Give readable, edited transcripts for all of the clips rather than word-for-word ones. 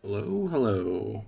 Hello, hello.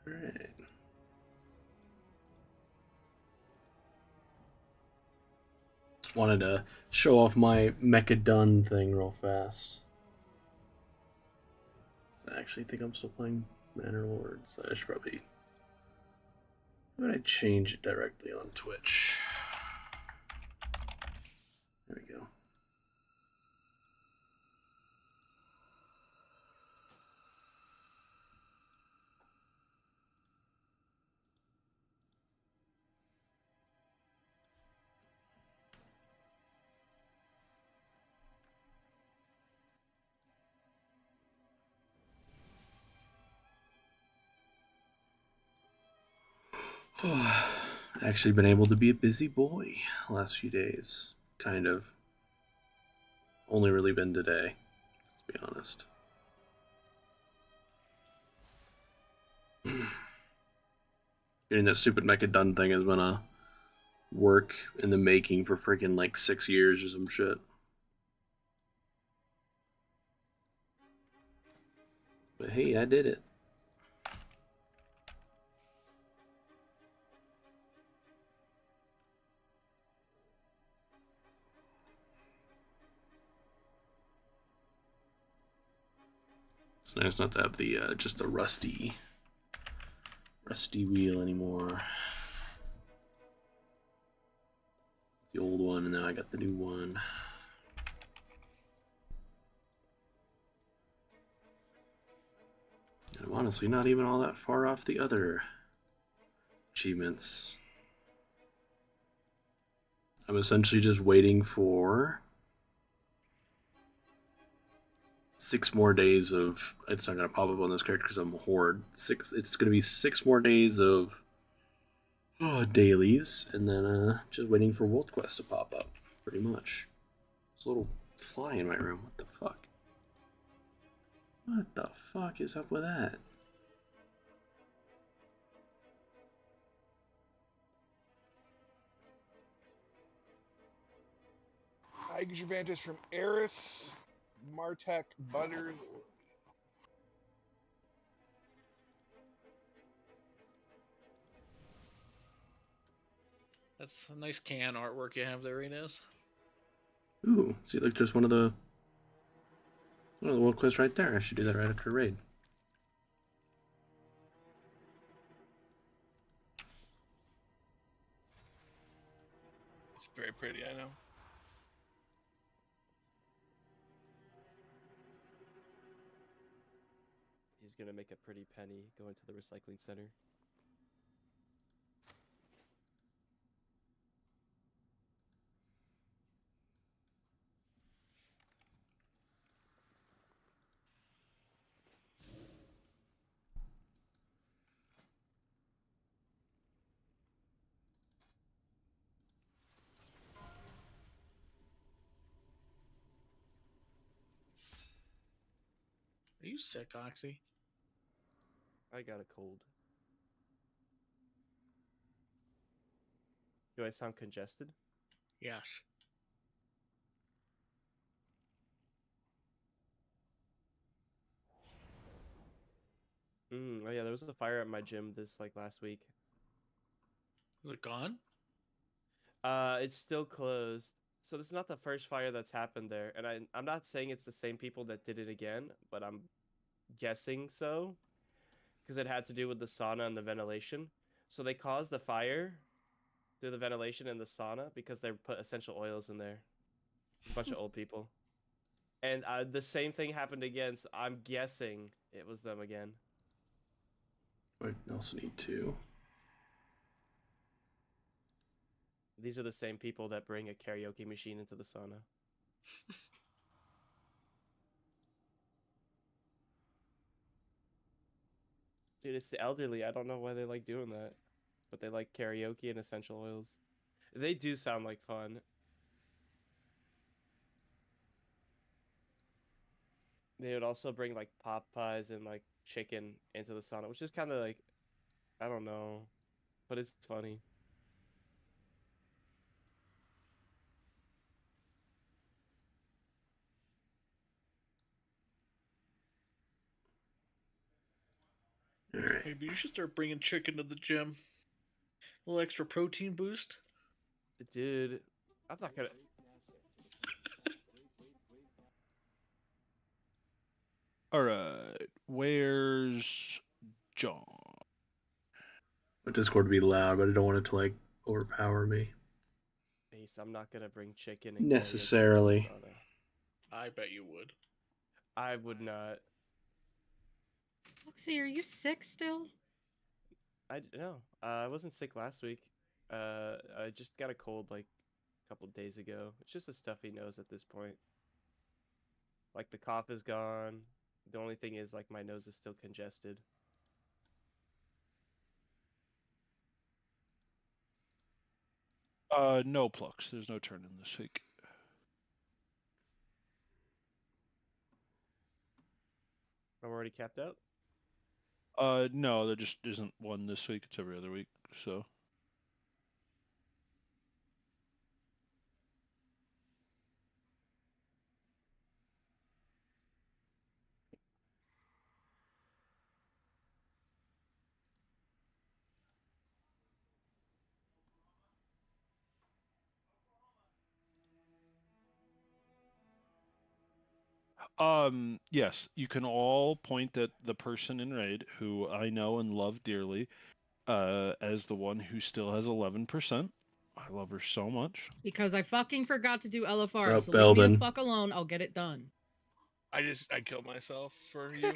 All right. Just wanted to show off my Mecha Done thing real fast. I actually think I'm still playing Manor Lords. I should probably. How would I change it directly on Twitch? There we go. Actually, been able to be a busy boy last few days. Kind of. Only really been today, to be honest. Getting that stupid Mecha Done thing has been a work in the making for freaking like 6 years or some shit. But hey, I did it. It's nice not to have the just a rusty wheel anymore. It's the old one, and now I got the new one. And I'm honestly not even all that far off the other achievements. I'm essentially just waiting for 6 more days of. It's not gonna pop up on this character because I'm a horde. It's gonna be 6 more days of dailies, and then just waiting for World Quest to pop up. Pretty much. There's a little fly in my room. What the fuck? What the fuck is up with that? I get your vantage from Eris, Martek, Butters. That's a nice can artwork you have there, Inez. Ooh, see, like there's one of the world quests right there. I should do that right after raid. It's very pretty, I know. He's gonna make a pretty penny going to the recycling center. Are you sick, Oxy? I got a cold. Do I sound congested? Yes. Oh yeah, there was a fire at my gym this last week. Is it gone? It's still closed. So this is not the first fire that's happened there, and I'm not saying it's the same people that did it again, but I'm guessing so, because it had to do with the sauna and the ventilation. So they caused the fire through the ventilation and the sauna because they put essential oils in there. A bunch of old people. And the same thing happened again, so I'm guessing it was them again. I also need 2. These are the same people that bring a karaoke machine into the sauna. Dude, it's the elderly. I don't know why they like doing that. But they like karaoke and essential oils. They do sound like fun. They would also bring like pop pies and like chicken into the sauna, which is kind of like, I don't know, but it's funny. All right. Maybe you should start bringing chicken to the gym. A little extra protein boost. Dude, I'm not gonna. All right, where's John? My Discord would be loud, but I don't want it to like overpower me. Ace, I'm not gonna bring chicken and Necessarily. karaoke into the sauna. I bet you would. I would not. Foxy, are you sick still? No, I wasn't sick last week. I just got a cold like a couple days ago. It's just a stuffy nose at this point. Like the cough is gone. The only thing is like my nose is still congested. No Plux. There's no turn in this week. I'm already capped out. No, there just isn't one this week. It's every other week. So. Yes, you can all point at the person in raid who I know and love dearly, as the one who still has 11%. I love her so much. Because I fucking forgot to do LFR, What's so up, leave me Belden? the fuck alone. I'll get it done. I killed myself for you.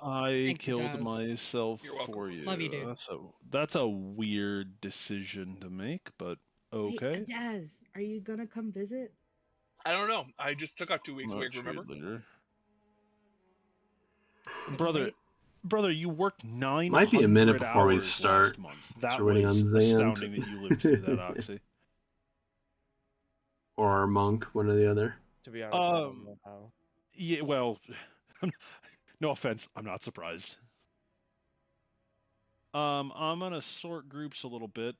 I Thanks, killed Daz. myself You're welcome. for you. Love you, dude. That's a weird decision to make, but okay. Wait, Daz, are you gonna come visit? I don't know. I just took off 2 weeks Not away. Remember? cheerleader. Couldn't Brother, wait. brother, you worked 900 Might be a minute before we hours start. last month. That we're waiting was on Zand. astounding that you lived through that, Oxy. Or our monk, one or the other. To be honest, I don't know how. Yeah, well, no offense, I'm not surprised. I'm gonna sort groups a little bit.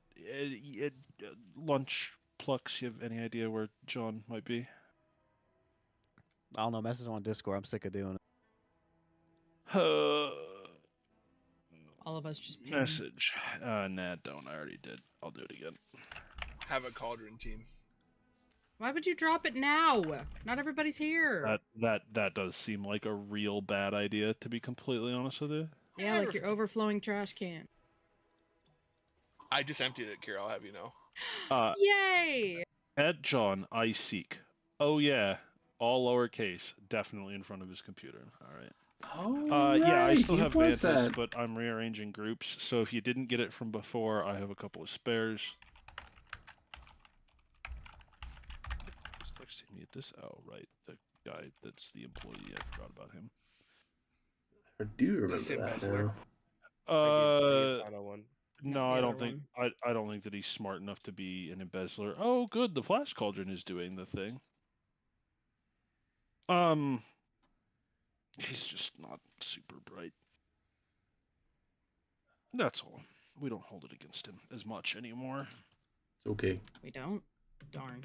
Lunch Plux, you have any idea where John might be? I don't know. Message him on Discord. I'm sick of doing it. All of us just ping. Message. Nah, don't. I already did. I'll do it again. Have a cauldron team. Why would you drop it now? Not everybody's here. That does seem like a real bad idea, to be completely honest with you. Yeah, like your overflowing trash can. I just emptied it, Kira. I'll have you know. Yay! At John, I seek. Oh yeah, all lowercase, definitely in front of his computer. All right. Oh, Yeah, I still he have was Vantas, that. but I'm rearranging groups. So if you didn't get it from before, I have a couple of spares. He's texting me at this. Oh right, the guy that's the employee. I forgot about him. I do remember Just that embezzler. now. I gave Tana one. No, the I other don't think I don't think that he's smart enough to be an embezzler. Oh, good, the Flash Cauldron is doing the thing. He's just not super bright. That's all. We don't hold it against him as much anymore. It's okay. We don't? Darn.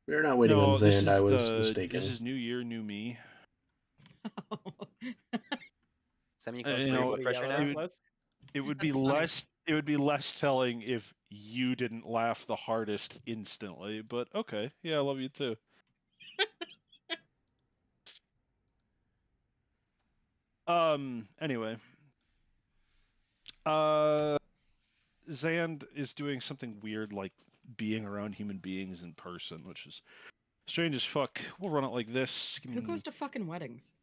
We're not waiting on Zand. I was mistaken. This is new year, new me. Does that mean you You go know, with pressure now? It would be That's funny. less. It would be less telling if you didn't laugh the hardest instantly. But okay, yeah, I love you too. Anyway. Zand is doing something weird, like being around human beings in person, which is Strange as fuck. We'll run it like this. Give Who me goes to fucking weddings?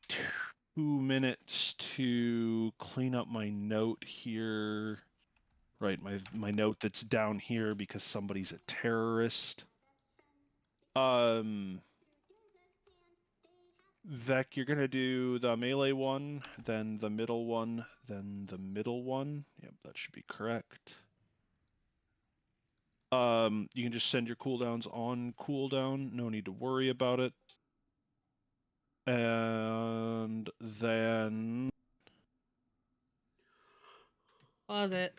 2 minutes to clean up my note here. Right, my note that's down here because somebody's a terrorist. Vec, you're gonna do the melee one, then the middle one, then the middle one. Yep, that should be correct. You can just send your cooldowns on cooldown. No need to worry about it. And then Pause it.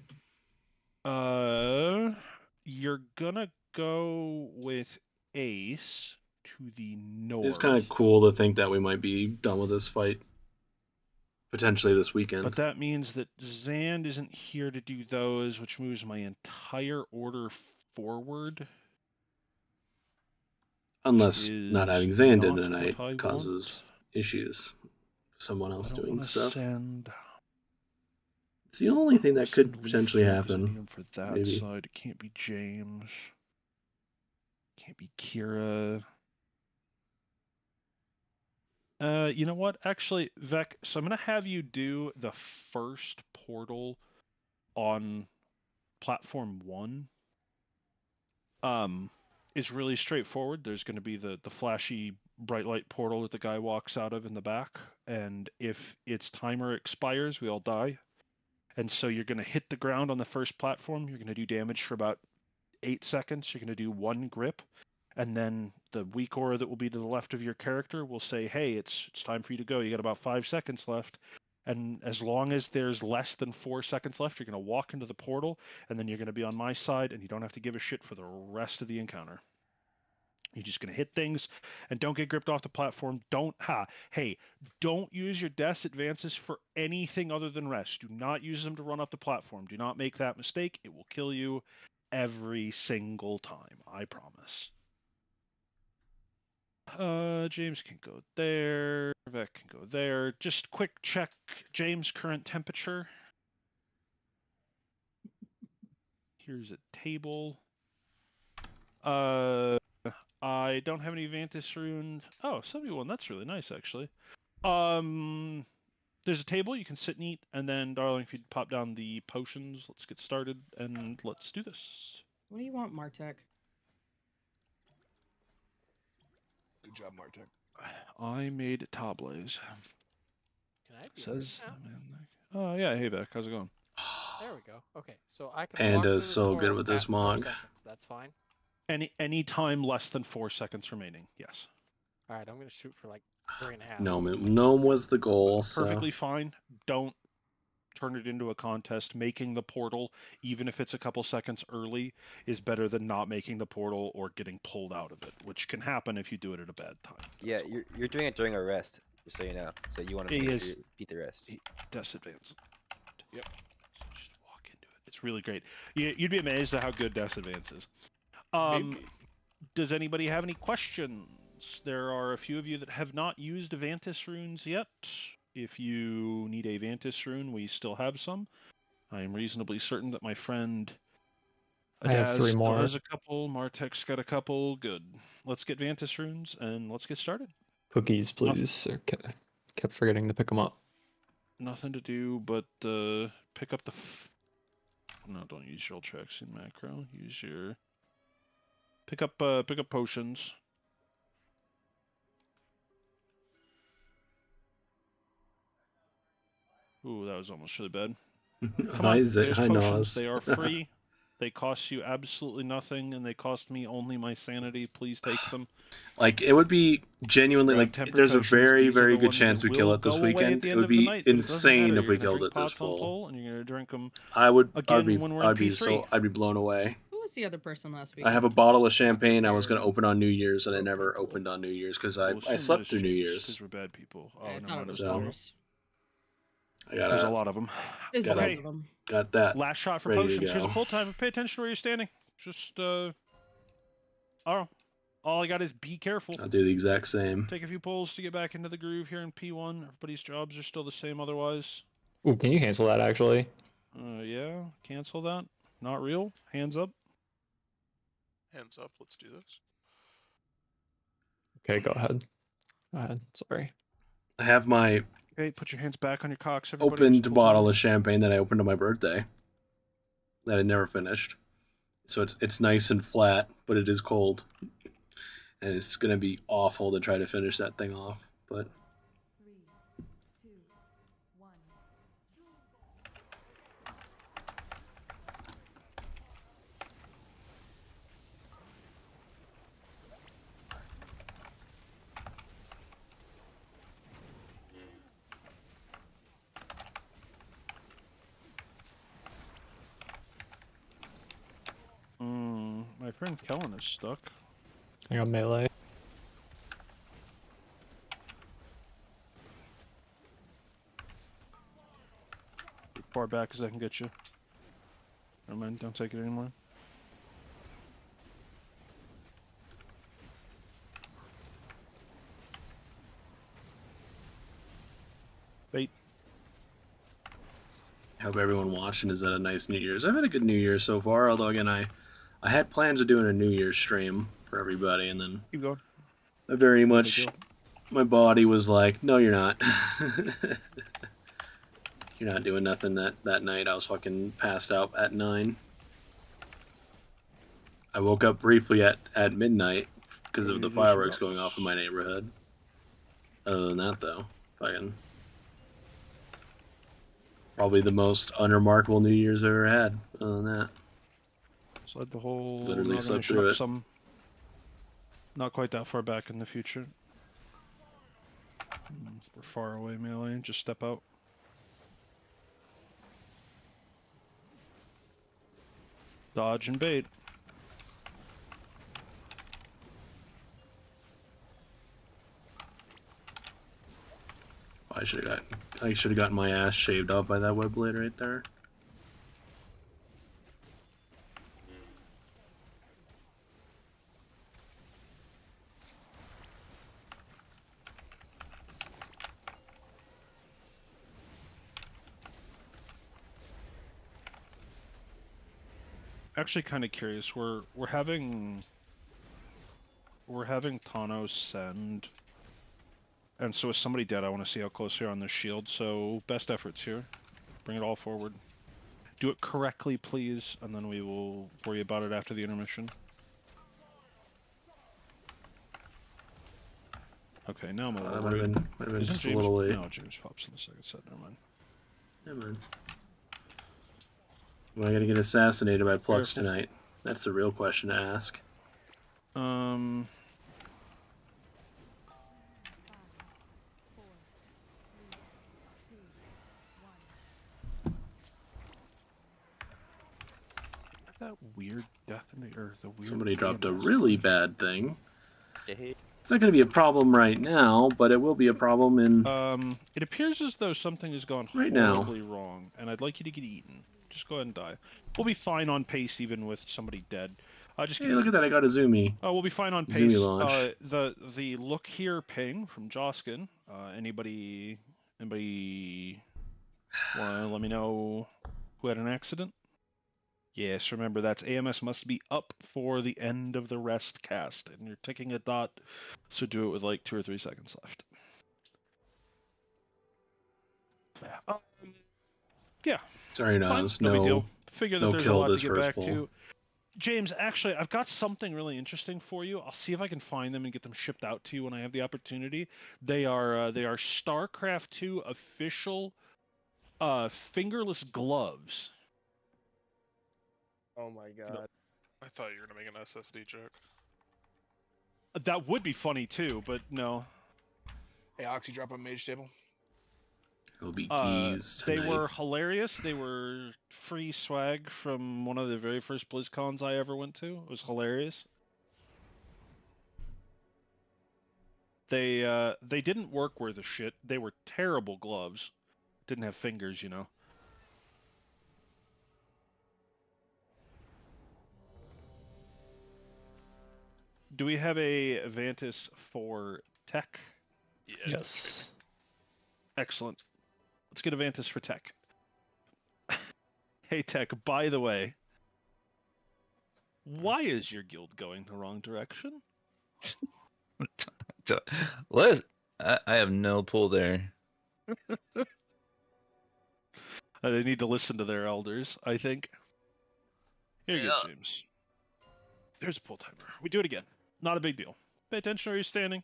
you're gonna go with Ace to the north. It's kind of cool to think that we might be done with this fight potentially this weekend. But that means that Zand isn't here to do those, which moves my entire order forward. Unless not having Zand in not tonight what I causes issues. Someone else doing wanna stuff. Send... It's the only thing that could Send potentially Leaf, 'cause I need happen. him for that maybe. side. It can't be James. Can't be Kira. You know what? Actually, Vec, so I'm going to have you do the first portal on platform 1. It's really straightforward. There's going to be the flashy bright light portal that the guy walks out of in the back, and if its timer expires, we all die. And so you're going to hit the ground on the first platform. You're going to do damage for about 8 seconds. You're going to do 1 grip. And then the weak aura that will be to the left of your character will say, hey, it's time for you to go. You got about 5 seconds left. And as long as there's less than 4 seconds left, you're going to walk into the portal, and then you're going to be on my side, and you don't have to give a shit for the rest of the encounter. You're just going to hit things, and don't get gripped off the platform. Don't use your death advances for anything other than rest. Do not use them to run up the platform. Do not make that mistake. It will kill you every single time. I promise. James can go there. Vec can go there. Just quick check James' current temperature. Here's a table. I don't have any Vantis runes. Oh, 71. That's really nice, actually. There's a table you can sit and eat, and then, darling, if you'd pop down the potions, let's get started, and let's do this. What do you want, Martek? Good job, Martek. I made tables. Can I be Says. now? Oh yeah, hey Beck, how's it going? There we go. Okay, so I can. Panda walk through is this so door good with this at 4 mog. seconds. That's fine. Any time less than 4 seconds remaining. Yes. All right, I'm gonna shoot for like 3.5. Gnome was the goal. Perfectly fine. Don't turn it into a contest. Making the portal, even if it's a couple seconds early, is better than not making the portal or getting pulled out of it, which can happen if you do it at a bad time. Yeah, you're doing it during a rest, just so you know. So you want to make sure you beat the rest. Death advance. Yep. So just walk into it. It's really great. You'd be amazed at how good Death advance is. Maybe. Does anybody have any questions? There are a few of you that have not used Vantis runes yet. If you need a Vantis rune, we still have some. I am reasonably certain that my friend I have 3 still more. has a couple. Martek's got a couple. Good. Let's get Vantis runes and let's get started. Cookies, please. Kept forgetting to pick them up. Nothing to do but pick up the. No, don't use your checks in macro. Use your. Pick up potions. Ooh, that was almost really bad. Come on, there's potions. They are free. They cost you absolutely nothing, and they cost me only my sanity. Please take them. Like, it would be genuinely, like, there's a very, very good chance we kill it this weekend. It would be insane if we killed it this full. And you're gonna drink them. I'd be blown away. Who was the other person last week? I have a bottle of champagne I was going to open on New Year's, and I never opened on New Year's because I slept through New Year's. Because we're bad people. Oh, I no, thought it was so- ours. There's a lot of them. There's a lot of them. Got that. Last shot for ready to potions. Here's a go. pull timer. Pay attention to where you're standing. Just all I got is be careful. I'll do the exact same. Take a few pulls to get back into the groove here in P1. Everybody's jobs are still the same otherwise. Ooh, can you cancel that actually? Yeah, cancel that. Not real. Hands up. Hands up. Let's do this. Okay, go ahead. Go ahead. Sorry. I have my Okay, put your hands back on your cocks, everybody. opened Just hold bottle on. of champagne that I opened on my birthday that I never finished. So it's nice and flat, but it is cold, and it's gonna be awful to try to finish that thing off. But 3, 2, 1. My friend Kellen is stuck. I got melee. As far back as I can get you. Never mind, don't take it anymore. Bait. I hope everyone watching has had a nice New Year's. I've had a good New Year so far, although again I had plans of doing a New Year's stream for everybody, and then Keep going. I very No big much deal. my body was like, no, you're not. You're not doing nothing that night. I was fucking passed out at 9. I woke up briefly at midnight because of the fireworks going off in my neighborhood. Other than that, though, fucking probably the most unremarkable New Year's I've ever had. Other than that, Slide the whole Literally Northern slept Nation through up it. some. Not quite that far back in the future. We're far away, melee. Just step out. Dodge and bait. I should have gotten my ass shaved off by that web blade right there. Actually, kind of curious. We're having Thanos send, and so is somebody dead. I want to see how close we are on this shield. So best efforts here. Bring it all forward. Do it correctly, please, and then we will worry about it after the intermission. Okay, now I'm a little Might worried. have been Isn't just a James? little late. No, James pops in the second set. Never mind. Yeah, man. Am I gonna get assassinated by Plux Careful. tonight? That's the real question to ask. That weird death in the earth. The weird. Somebody dropped a EMS. really bad thing. Hey, It's not going to be a problem right now, but it will be a problem in. It appears as though something has gone Right now. horribly wrong, and I'd like you to get eaten. Just go ahead and die. We'll be fine on pace even with somebody dead. Just Hey, get look at that! I got a zoomie. Oh, we'll be fine on Zoomy pace. launch. The look here ping from Joskin. Anybody want to let me know who had an accident? Yes, remember that's AMS must be up for the end of the rest cast, and you're ticking a dot, so do it with like 2 or 3 seconds left. Yeah. Sorry, Fine, Nas. no big deal. No, Figure that no there's a kill lot to this get first back pull. to. James, actually, I've got something really interesting for you. I'll see if I can find them and get them shipped out to you when I have the opportunity. They are StarCraft 2 official fingerless gloves. Oh my god. I thought you were gonna make an SSD joke. That would be funny too, but no. Hey, Oxy, drop a mage table. It'll be geese They tonight. were hilarious. They were free swag from one of the very first BlizzCons I ever went to. It was hilarious. They didn't work worth a shit. They were terrible gloves. Didn't have fingers, you know. Do we have a Vantis for tech? Yeah. Yes. Excellent. Let's get a Vantis for tech. Hey tech, by the way, why is your guild going the wrong direction? What? I have no pull there. They need to listen to their elders, I think. Here you go, Yeah. James. There's a pull timer. We do it again. Not a big deal. Pay attention where you're standing.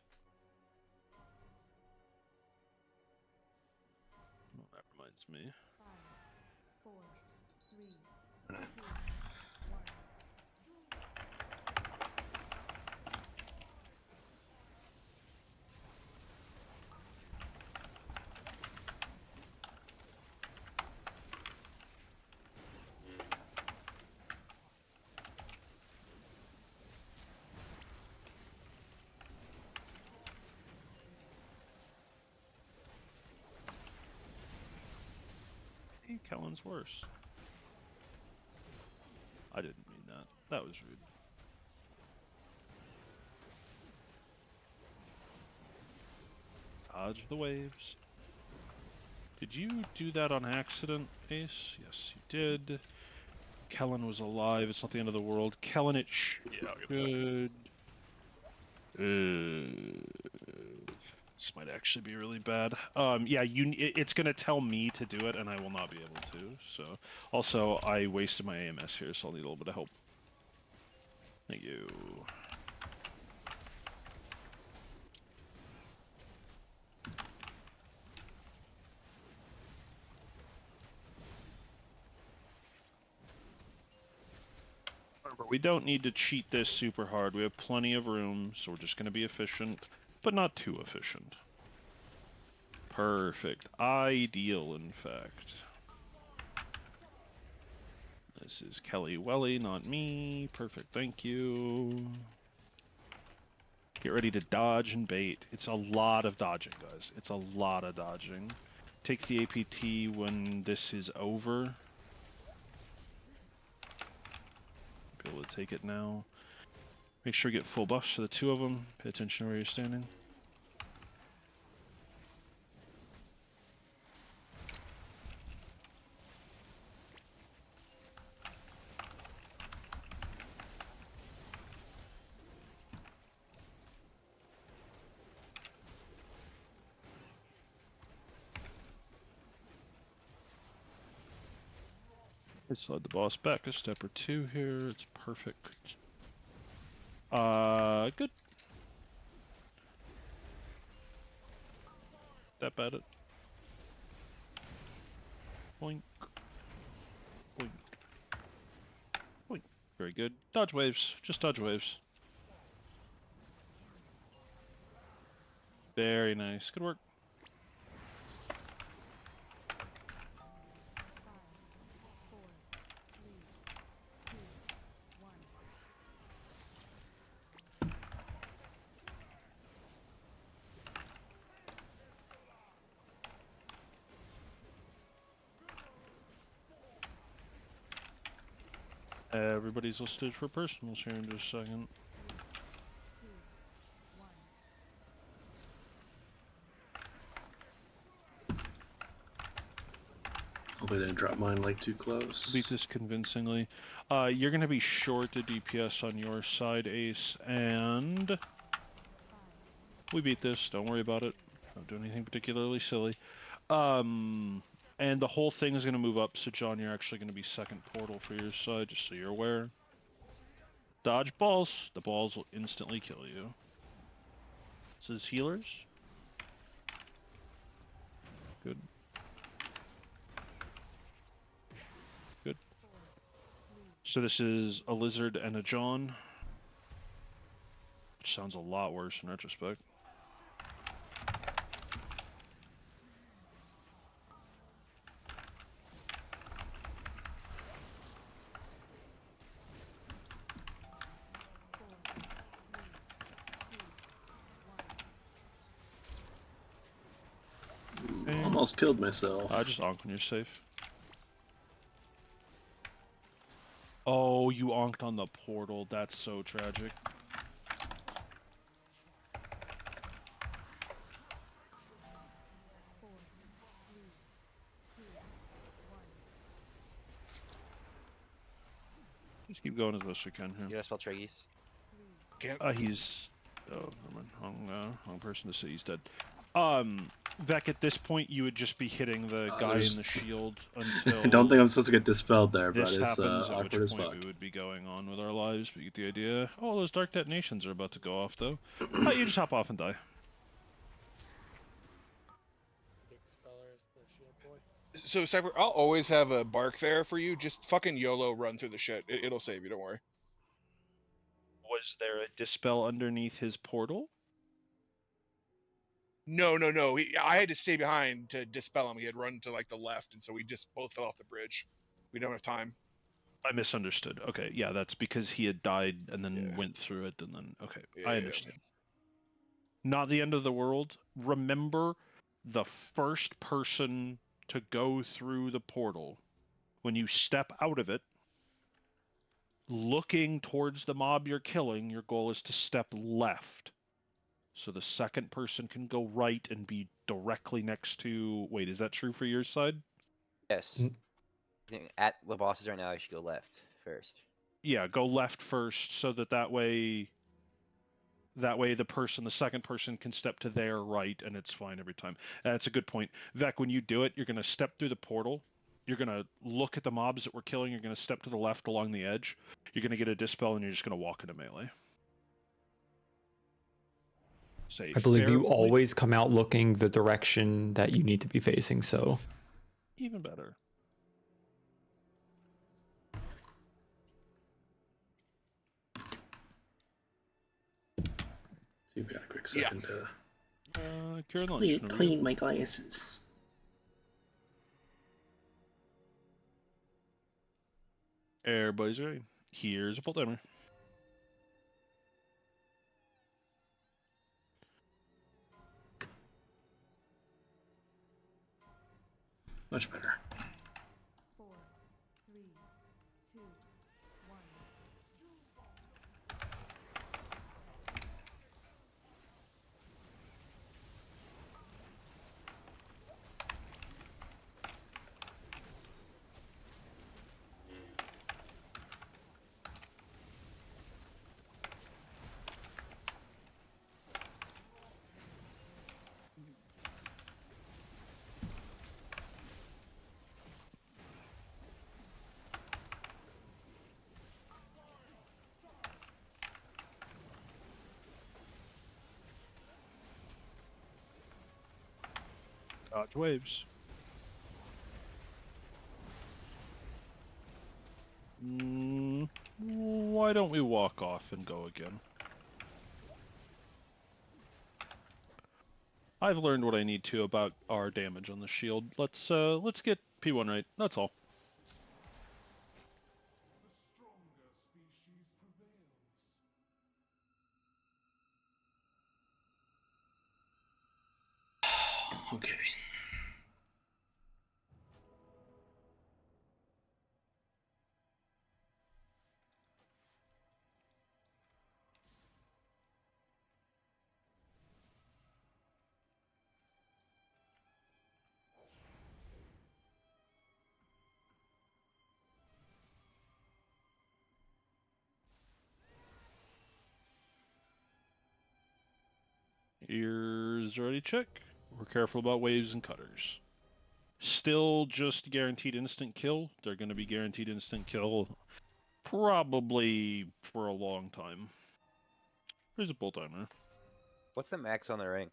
Oh, that reminds me. 5, 4, 3, 2, 1. Hey, Kellen's worse. I didn't mean that. That was rude. Dodge the waves. Did you do that on accident, Ace? Yes, you did. Kellen was alive. It's not the end of the world. Kellen, it should. This might actually be really bad. Yeah, it's gonna tell me to do it, and I will not be able to. So, also, I wasted my AMS here, so I'll need a little bit of help. Thank you. Remember, we don't need to cheat this super hard. We have plenty of room, so we're just going to be efficient, but not too efficient. Perfect. Ideal, in fact. This is Kelly Welly, not me. Perfect, thank you. Get ready to dodge and bait. It's a lot of dodging, guys. It's a lot of dodging. Take the APT when this is over. Be able to take it now. Make sure you get full buffs for the two of them. Pay attention to where you're standing. I slide the boss back a step or two here. It's perfect. Good. Step at it. Boink. Boink. Boink. Very good. Dodge waves. Just dodge waves. Very nice. Good work. Everybody's listed for personals here in just a second. Hopefully they didn't drop mine like too close. Beat this convincingly. You're gonna be short a DPS on your side, Ace, and we beat this. Don't worry about it. Don't do anything particularly silly. And the whole thing is gonna move up. So John, you're actually gonna be second portal for your side, just so you're aware. Dodge balls. The balls will instantly kill you. This is healers. Good. Good. So this is a lizard and a John. Which sounds a lot worse in retrospect. Almost killed myself. Just onk when you're safe. Oh, you onked on the portal. That's so tragic. Just keep going as best we can here. You gonna spell Treggyz? Can't. He's Oh, never mind. Wrong person to say he's dead. Vec, at this point, you would just be hitting the guy in the shield until. I don't think I'm supposed to get dispelled there, but this it's happens. At awkward which as point fuck. we would be going on with our lives. But you get the idea. Oh, those dark detonations are about to go off, though. You just hop off and die. Expeller is the shield boy. So, Cypher, I'll always have a bark there for you. Just fucking YOLO run through the shit. It'll save you, don't worry. Was there a dispel underneath his portal? No. I had to stay behind to dispel him. He had run to like the left, and so we just both fell off the bridge. We don't have time. I misunderstood. Okay, yeah, that's because he had died and then went through it, and then okay, I understand. Not the end of the world. Remember, the first person to go through the portal, when you step out of it, looking towards the mob you're killing, your goal is to step left. So the second person can go right and be directly next to... Wait, is that true for your side? Yes. At the bosses right now, I should go left first. Yeah, go left first so that way the second person can step to their right and it's fine every time. That's a good point. Vec, when you do it, you're going to step through the portal. You're going to look at the mobs that we're killing. You're going to step to the left along the edge. You're going to get a dispel and you're just going to walk into melee. I believe you always come out looking the direction that you need to be facing, so... Even better. So you've got a quick second to clean my glasses. Everybody's ready. Here's a pull timer. Much better. 4, 3, 2, 1. Dodge waves. Why don't we walk off and go again? I've learned what I need to about our damage on the shield. Let's get P1 right. That's all. Okay. Ears ready, check. We're careful about waves and cutters. Still just guaranteed instant kill. They're going to be guaranteed instant kill probably for a long time. Here's a pull timer. What's the max on the ring?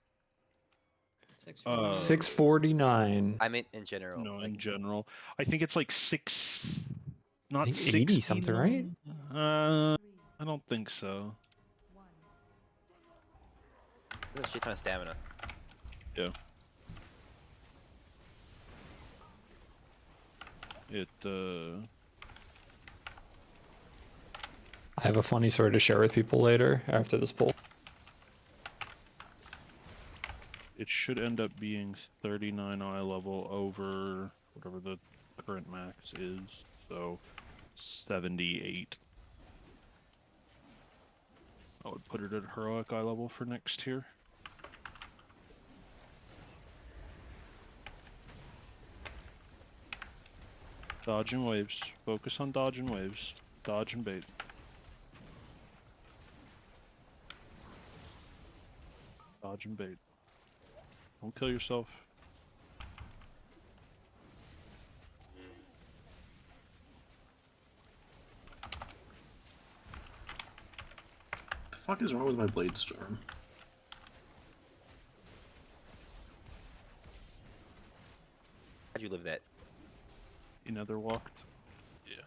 649. I meant in general. No, in general. I think it's like 6... Not I think 60 80 something, right? I don't think so. There's a shit ton of stamina. Yeah. I have a funny story to share with people later after this poll. It should end up being 39 eye level over whatever the current max is, so 78. I would put it at heroic eye level for next tier. Dodging waves. Focus on dodging waves. Dodge and bait. Dodge and bait. Don't kill yourself. The fuck is wrong with my Blade Storm? How'd you live that? He nether walked. Yeah.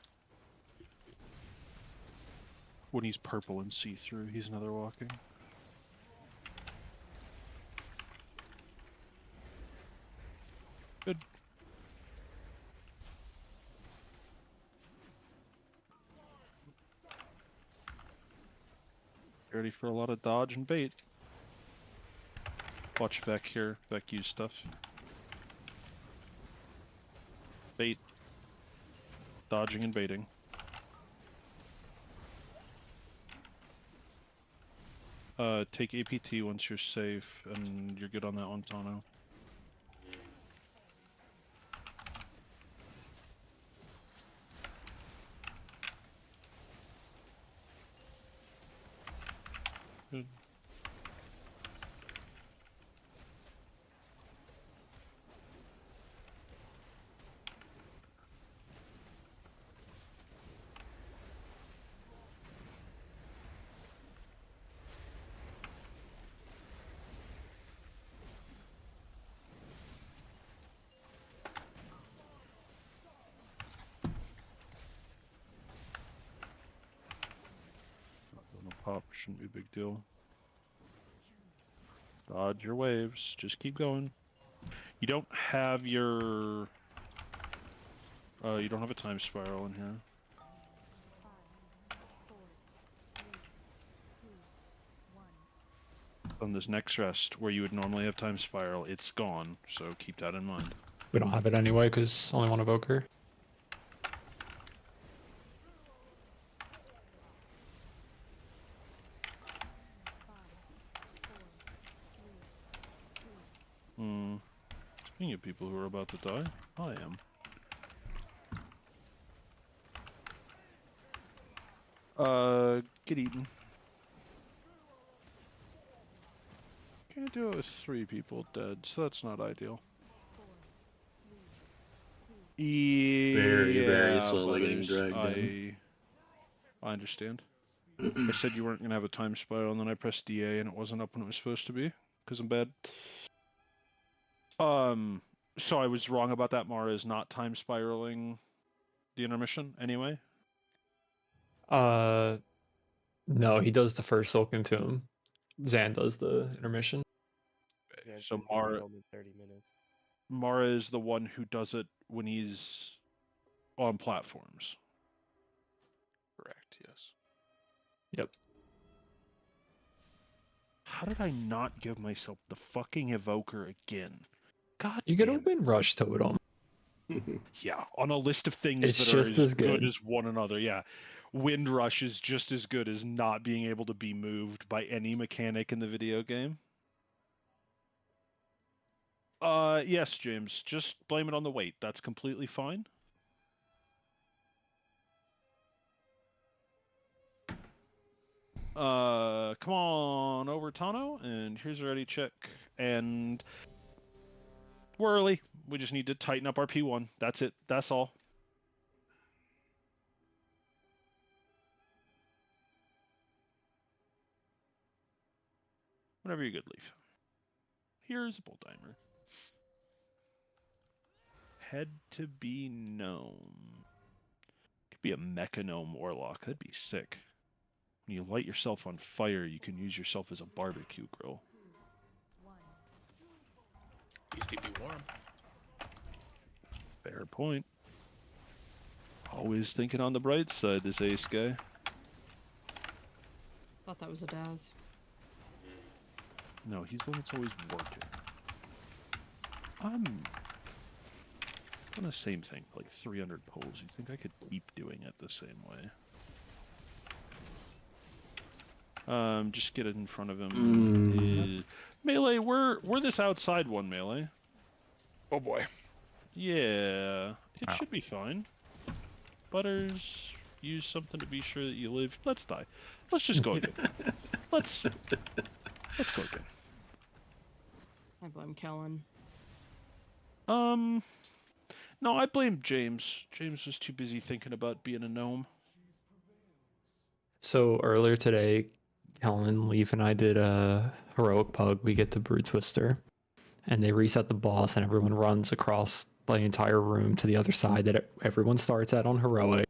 When he's purple and see-through, he's nether walking. Good. Ready for a lot of dodge and bait. Watch back here, back use stuff. Bait. Dodging and baiting. Take APT once you're safe, and you're good on that one, Tano. Good. Pop shouldn't be a big deal. Dodge your waves. Just keep going. You don't have your. You don't have a time spiral in here. 5, 4, 3, 2, 1. On this next rest, where you would normally have time spiral, it's gone. So keep that in mind. We don't have it anyway because only one evoker. Speaking of people who are about to die, I am. Get eaten. Can't do it with 3 people dead, so that's not ideal. Very slowly getting dragged in. I understand. I said you weren't gonna have a time spiral, and then I pressed DA, and it wasn't up when it was supposed to be, because I'm bad. So I was wrong about that. Mara is not time spiraling the intermission anyway. No, he does the first Silken Tomb. Zan does the intermission. So Mara, 30 minutes. Mara is the one who does it when he's on platforms. Correct, yes. Yep. How did I not give myself the fucking evoker again? God, You get a Wind Rush Totem. Yeah, on a list of things It's that just are as good. as one another. Yeah, Wind Rush is just as good as not being able to be moved by any mechanic in the video game. Yes, James. Just blame it on the weight. That's completely fine. Come on over, Tano, and here's a ready check. And we're early. We just need to tighten up our P1. That's it. That's all. Whenever you're good, leave. Here's a bull timer. Head to be gnome. Could be a mechanome warlock. That'd be sick. When you light yourself on fire, you can use yourself as a barbecue grill. Needs to be warm. Fair point. Always thinking on the bright side, this ace guy. Thought that was a Daz. No, he's the one that's always working. I'm on the same thing, like 300 pulls. You think I could keep doing it the same way? Just get it in front of him. Melee, we're this outside one, Melee. Oh boy. Yeah, it should be fine. Butters, use something to be sure that you live. Let's die. Let's just go again. Let's go again. I blame Kellen. No, I blame James. James was too busy thinking about being a gnome. So earlier today, Kellen, Leaf, and I did a heroic pug. We get the Brood Twister, and they reset the boss, and everyone runs across the entire room to the other side that everyone starts at on heroic.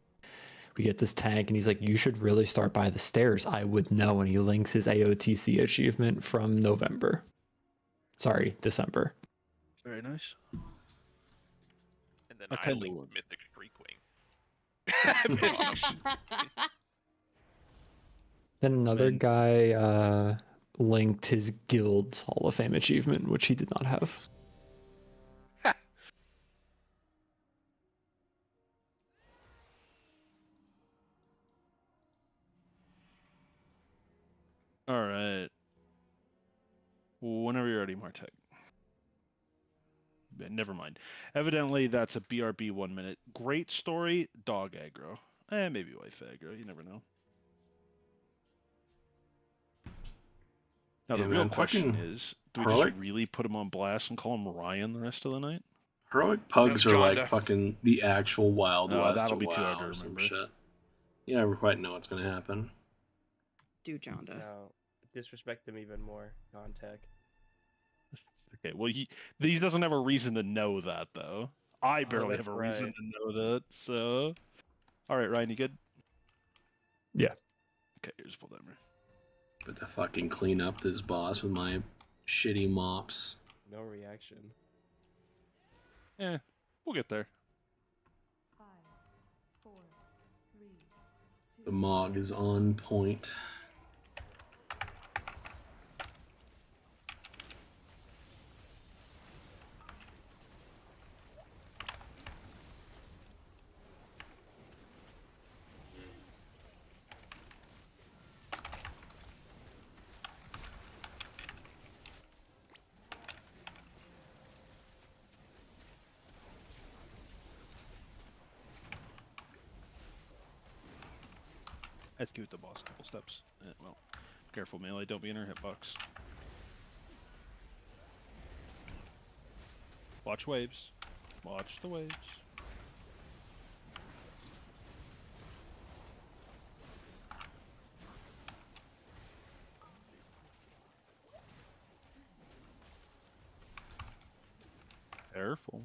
We get this tank, and he's like, "You should really start by the stairs. I would know." And he links his AOTC achievement from December. Very nice. And then Okay, I linked Lord. Mythic Freakwing. Then another guy linked his guild's Hall of Fame achievement, which he did not have. All right. Whenever you're ready, Martek. Never mind. Evidently, that's a BRB 1 minute. Great story, dog aggro. Maybe wife aggro. You never know. Now, the real question is, do we just really put him on blast and call him Ryan the rest of the night? Heroic pugs are like Jonda. fucking the actual Wild West. That'll of be too hard to WoW or some remember. shit. You never quite know what's going to happen. Do Jonda. No, disrespect them even more. Contact. Okay, well, he doesn't have a reason to know that, though. I barely have a reason right. to know that, so... Alright, Ryan, you good? Yeah. Okay, here's pull timer. But to fucking clean up this boss with my shitty mops. No reaction. We'll get there. 5, 4, 3, 2. The Mog is on point. Execute the boss a couple steps. Well, careful melee, don't be in her hitbox. Watch waves. Watch the waves. Careful.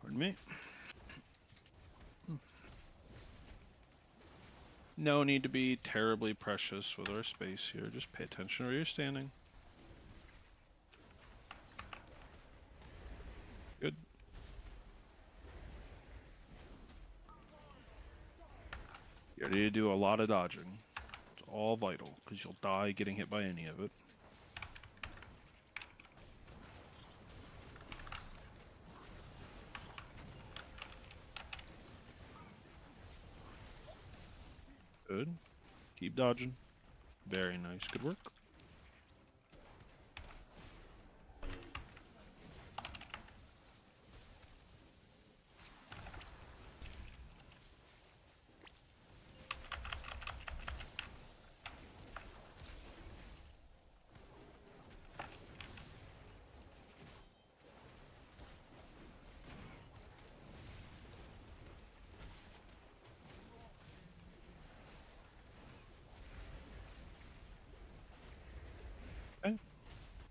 Pardon me. No need to be terribly precious with our space here. Just pay attention where you're standing. Good. You're ready to do a lot of dodging. It's all vital, because you'll die getting hit by any of it. Good. Keep dodging. Very nice. Good work.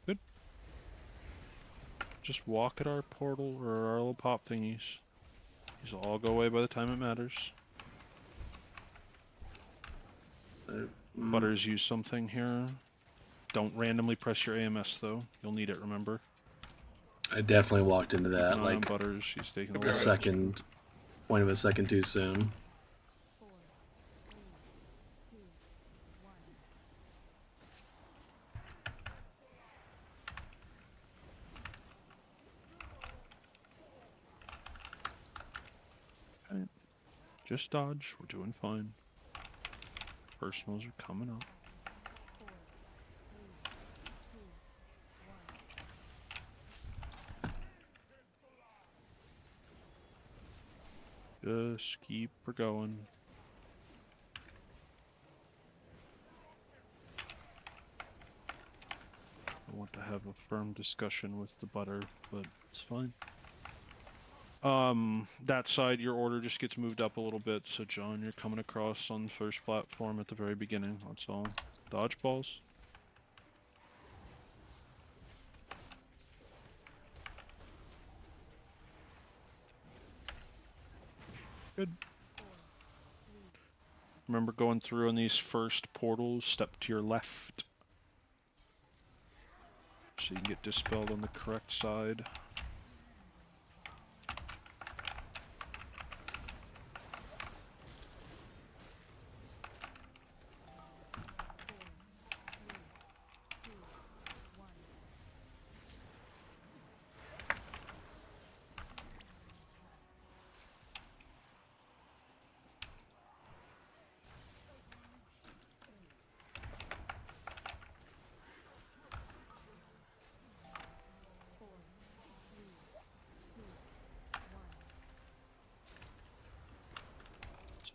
Good. Just walk at our portal or our little pop thingies. These will all go away by the time it matters. Butters use something here. Don't randomly press your AMS though. You'll need it, remember? I definitely walked into that like Butters, she's taking a second, point of a second too soon. 4, 3, 2, 1. Okay. Just dodge, we're doing fine. Personals are coming up. 4, 3, 2, 1. Just keep her going. I want to have a firm discussion with the butter, but it's fine. That side, your order just gets moved up a little bit. So, John, you're coming across on the first platform at the very beginning. That's all. Dodgeballs. Good. Remember going through on these first portals, step to your left. So you can get dispelled on the correct side.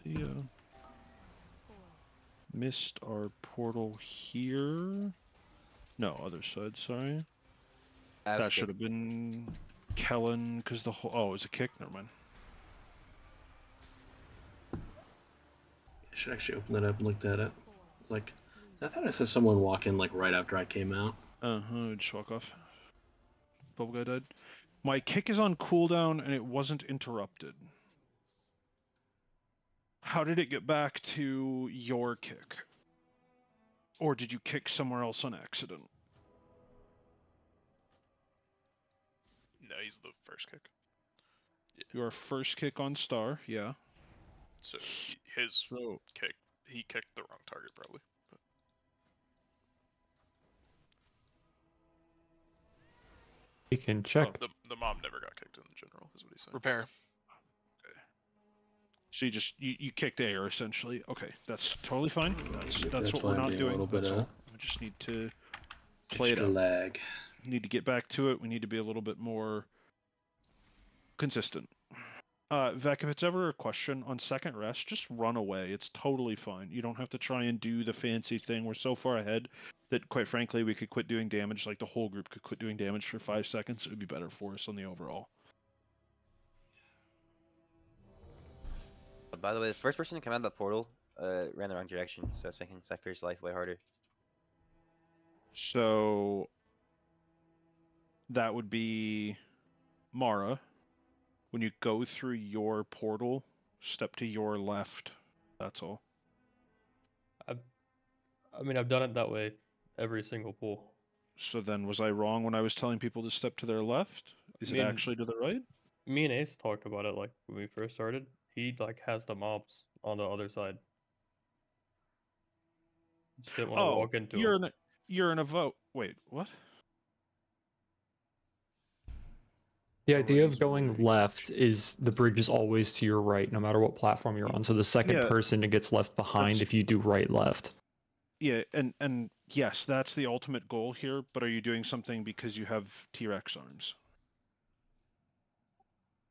See ya. Missed our portal here. No, other side, sorry. That should have been Kellen, because the whole... Oh, it was a kick? Never mind. I should actually open that up and look at it. It's like, I thought I saw someone walk in like right after I came out. Just walk off. Bubble guy died. My kick is on cooldown and it wasn't interrupted. How did it get back to your kick? Or did you kick somewhere else on accident? No, he's the first kick. Yeah. Your first kick on star, yeah. So his kick, he kicked the wrong target probably. But... You can check. Oh, the mob never got kicked in general, is what he said. Repair. So you kicked air essentially. Okay, that's totally fine. That's what we're not doing. That's all. We just need to play it out. Lag. Need to get back to it. We need to be a little bit more consistent. Vec, if it's ever a question on second rest, just run away. It's totally fine. You don't have to try and do the fancy thing. We're so far ahead that, quite frankly, we could quit doing damage. Like the whole group could quit doing damage for 5 seconds. It would be better for us on the overall. By the way, the first person to come out of the portal ran the wrong direction, so it's making Cypher's life way harder. So that would be Mara. When you go through your portal, step to your left. That's all. I mean, I've done it that way every single pool. So then, was I wrong when I was telling people to step to their left? Is it actually to the right? Me and Ace talked about it like when we first started. He like has the mobs on the other side. Just didn't want to walk into him. You're in a vote. Wait, what? The idea of going left is the bridge is always to your right, no matter what platform you're on. So the second person that gets left behind if you do right-left. Yeah, and yes, that's the ultimate goal here, but are you doing something because you have T-Rex arms?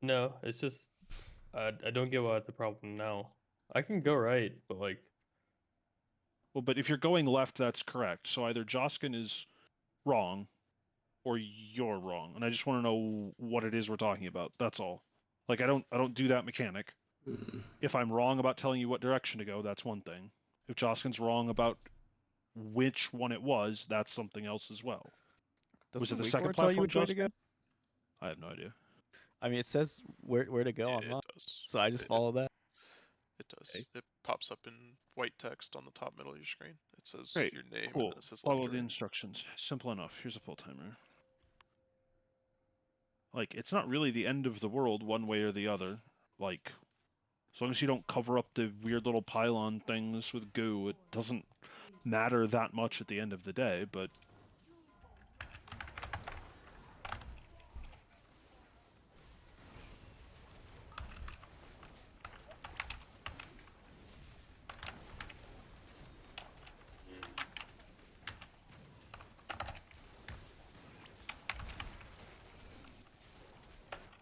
No, it's just I don't get what the problem now. I can go right, but like... Well, but if you're going left, that's correct. So either Joskin is wrong, or you're wrong, and I just want to know what it is we're talking about. That's all. Like I don't do that mechanic. If I'm wrong about telling you what direction to go, that's one thing. If Joskin's wrong about which one it was, that's something else as well. Was it the second platform? Tell you which way to go? I have no idea. I mean, it says where to go online, so I just follow that. It does. Okay. It pops up in white text on the top middle of your screen. It says your name cool. and it says Follow the instructions. Simple enough. Here's a full timer. Like, it's not really the end of the world one way or the other. Like, as long as you don't cover up the weird little pylon things with goo, it doesn't matter that much at the end of the day, but...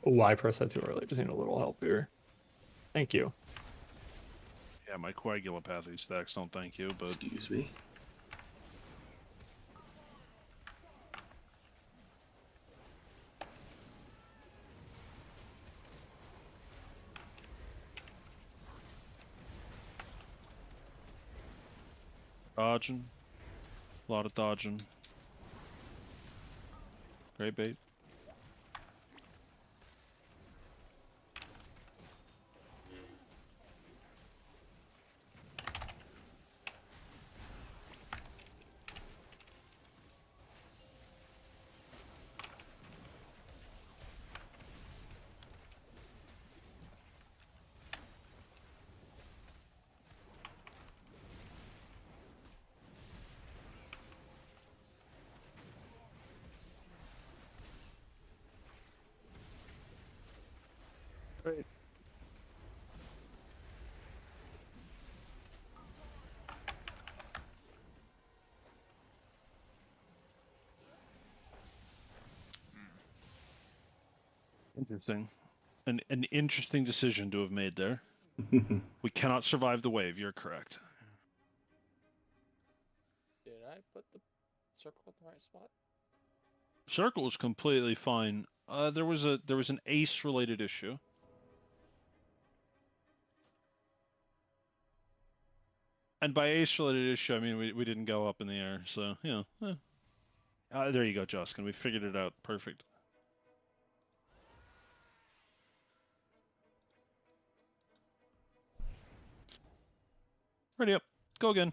Oh, I pressed that too early. Just need a little help here. Thank you. Yeah, my coagulopathy stacks don't thank you, but Excuse me. dodging. A lot of dodging. Great bait. Great. Interesting. An interesting decision to have made there. We cannot survive the wave, you're correct. Did I put the circle in the right spot? Circle was completely fine. There was an ace related issue. And by ace related issue, I mean we didn't go up in the air, so yeah. There you go, Joskin. We figured it out. Perfect. Ready up. Go again.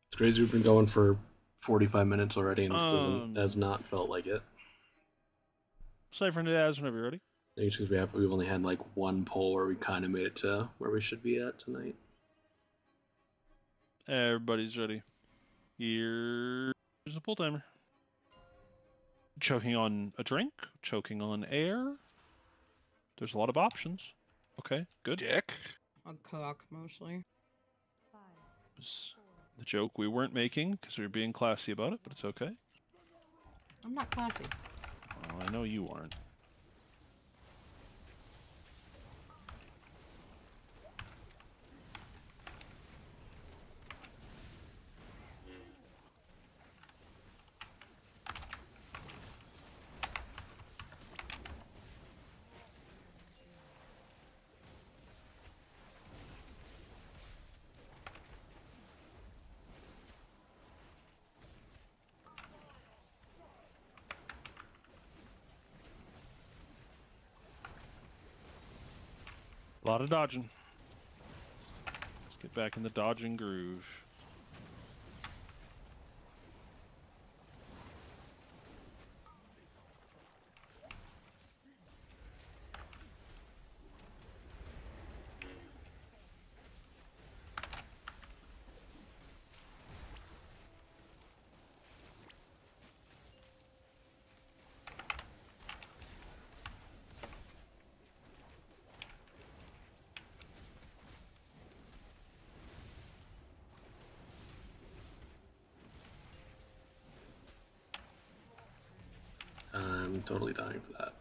It's crazy we've been going for 45 minutes already and it has not felt like it. Cypher into Az whenever you're ready. I think it's because we've only had like one poll where we kind of made it to where we should be at tonight. Everybody's ready. Here's a pull timer. Choking on a drink, choking on air. There's a lot of options. Okay, good. Dick. A cock, mostly. It's the joke we weren't making because we were being classy about it, but it's okay. I'm not classy. Well, I know you aren't. A lot of dodging. Let's get back in the dodging groove. I'm totally dying for that.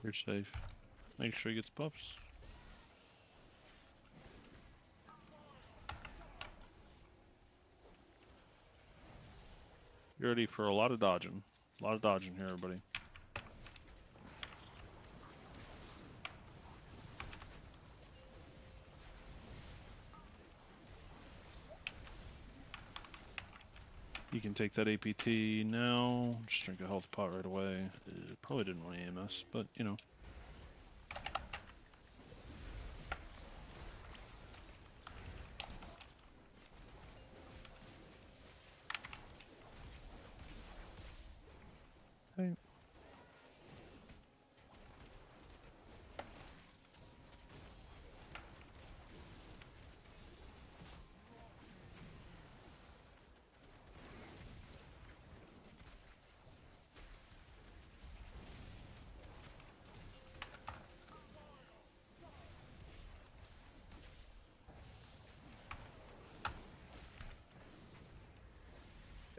You're safe. Make sure he gets buffs. You're ready for a lot of dodging. A lot of dodging here, everybody. You can take that APT now. Just drink a health pot right away. Probably didn't want EMS, but you know. Hey.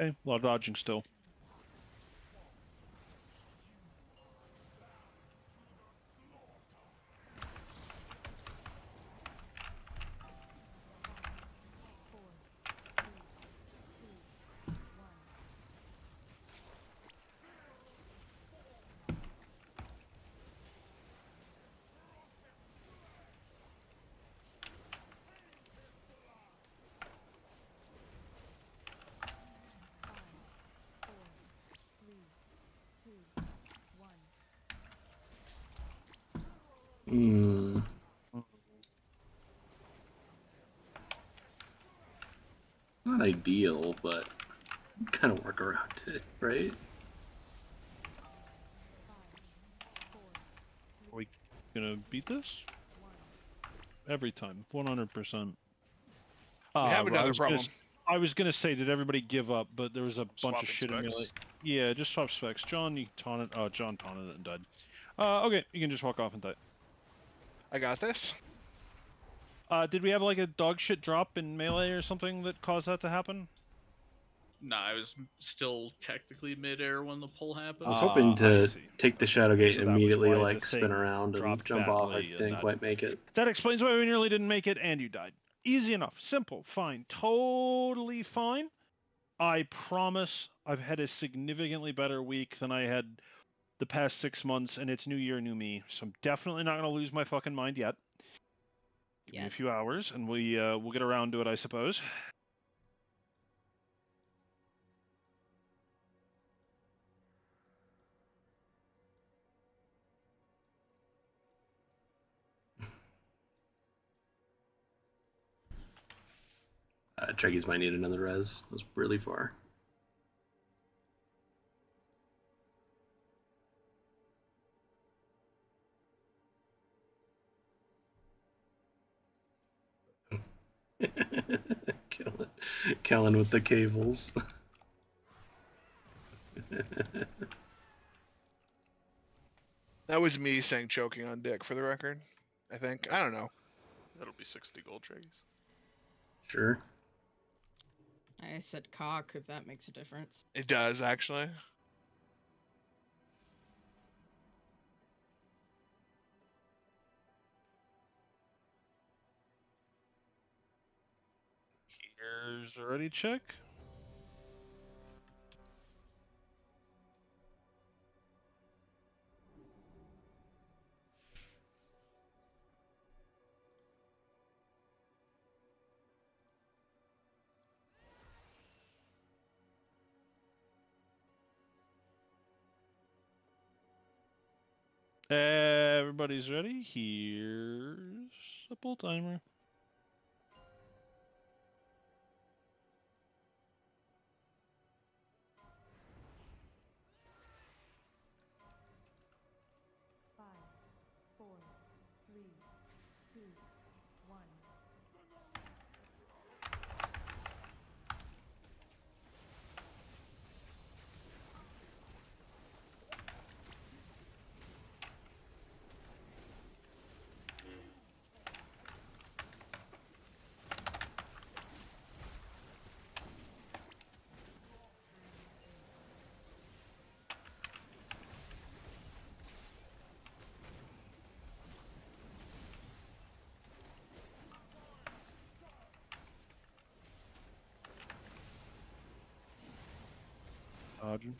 Okay, a lot of dodging still. Hmm. Not ideal, but kind of work around it, right? Are we gonna beat this? Every time, 100%. We have another problem. I was gonna say, did everybody give up? But there was a bunch Swapping of shit in specs. melee. Yeah, just swap specs. John, you taunted. John taunted it and died. Okay, you can just walk off and die. I got this. Did we have like a dog shit drop in melee or something that caused that to happen? Nah, I was still technically midair when the pull happened. I was hoping to see. take the Shadowgate So and that was immediately why the like spin thing around and dropped jump off. I badly and didn't that- quite make it. That explains why we nearly didn't make it and you died. Easy enough. Simple. Fine. Totally fine. I promise I've had a significantly better week than I had the past 6 months, and it's new year, new me. So I'm definitely not going to lose my fucking mind yet. Give me a few hours, and we'll get around to it, I suppose. Treggyz might need another res. It was really far. Killing with the cables. That was me saying choking on dick for the record. I think. I don't know. That'll be 60 gold Treggyz. Sure. I said cock, if that makes a difference. It does, actually. Here's a ready check. Everybody's ready. Here's a pull timer. Dodging.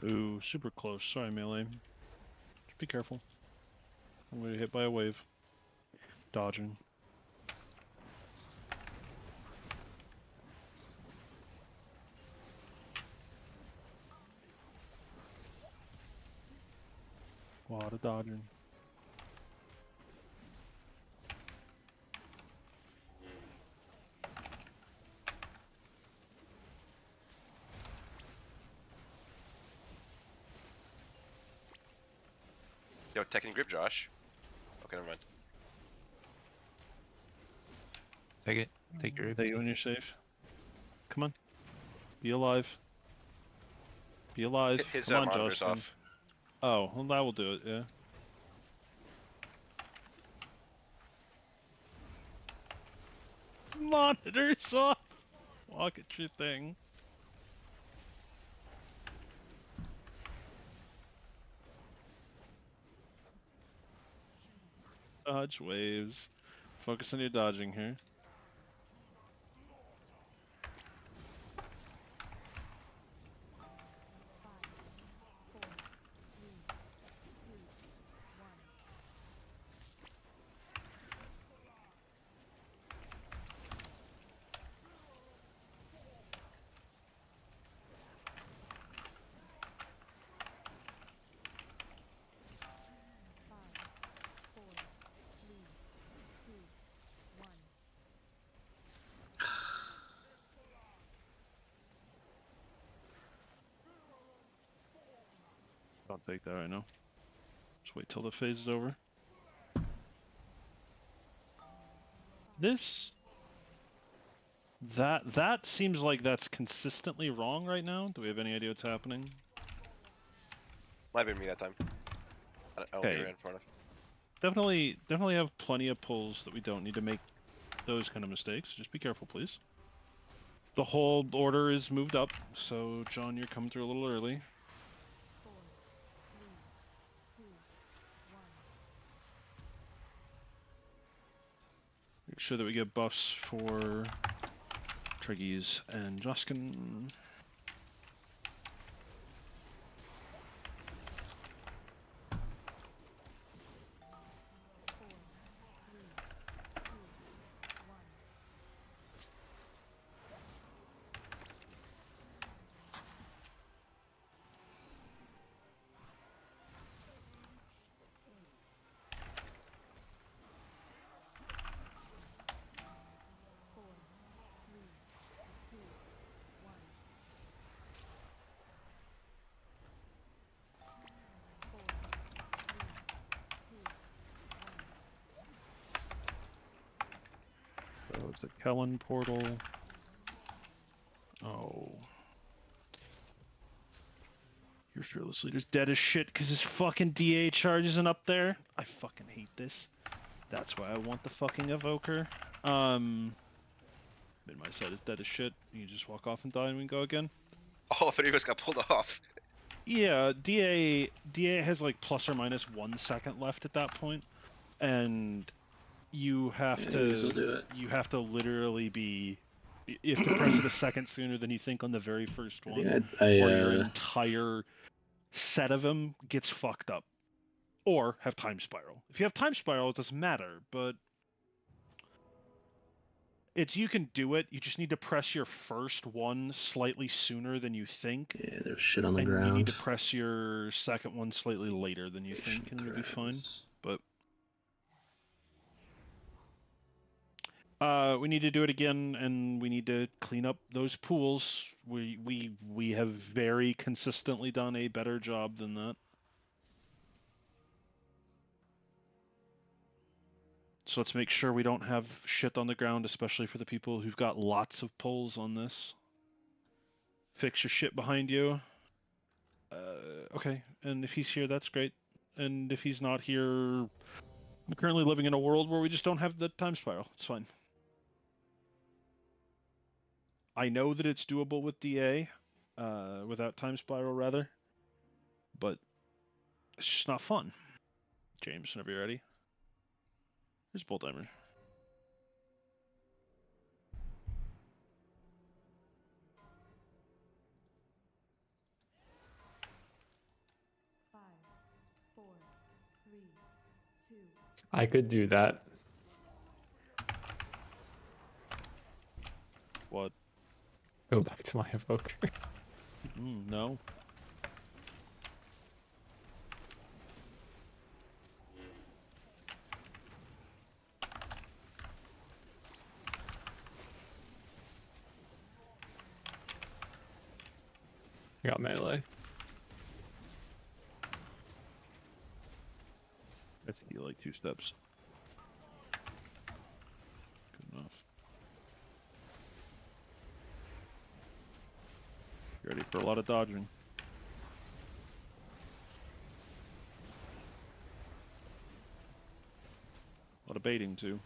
Ooh, super close. Sorry, melee. Just be careful. I'm going to get hit by a wave. Dodging. lot of dodging. Yo, tech and grip, Josh. Okay, never mind. Take it. Take your. Take it when you're safe. Come on. Be alive. Be alive. His Come on, monitor's Josh. off. Oh, well, that will do it, yeah. Monitor's off! Walk at your thing. Dodge waves. Focus on your dodging here. Don't take that right now. Just wait till the phase is over. That seems like that's consistently wrong right now. Do we have any idea what's happening? Might have been me that time. I don't think I ran far enough. Definitely have plenty of pulls that we don't need to make those kind of mistakes. Just be careful, please. The whole order is moved up, so John, you're coming through a little early. Make sure that we get buffs for Treggyz and Joskin. So it's the Kellen portal. Oh. Your fearless leader's dead as shit because his fucking DA charge isn't up there. I fucking hate this. That's why I want the fucking evoker. Mid-my side is dead as shit. You just walk off and die and we can go again. All three of us got pulled off. Yeah, DA has like plus or minus 1 second left at that point, and you have you have to literally be. You have to press it a second sooner than you think on the very first one, or your entire set of them gets fucked up. Or have time spiral. If you have time spiral, it doesn't matter, but you can do it. You just need to press your first one slightly sooner than you think. Yeah, there's shit on the and ground. You need to press your second one slightly later than you think, and you'll be fine. But we need to do it again, and we need to clean up those pools. We have very consistently done a better job than that. So let's make sure we don't have shit on the ground, especially for the people who've got lots of pulls on this. Fix your shit behind you. Okay, and if he's here, that's great. And if he's not here, I'm currently living in a world where we just don't have the time spiral. It's fine. I know that it's doable with DA, without time spiral rather, but it's just not fun. James, whenever you're ready. Here's Bull Dimer. I could do that. What? Go back to my evoker. No. I got melee. I think you like 2 steps. Good enough. You ready for a lot of dodging? A lot of baiting too.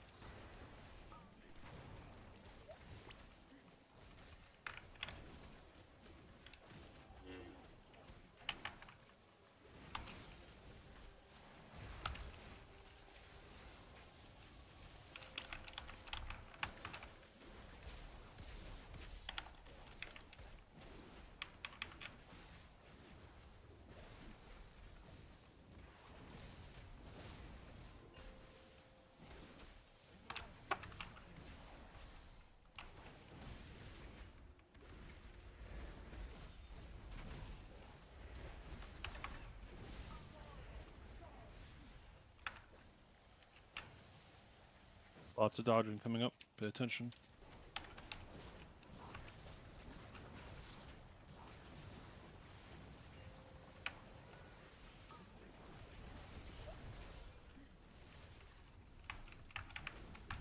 Lots of dodging coming up. Pay attention.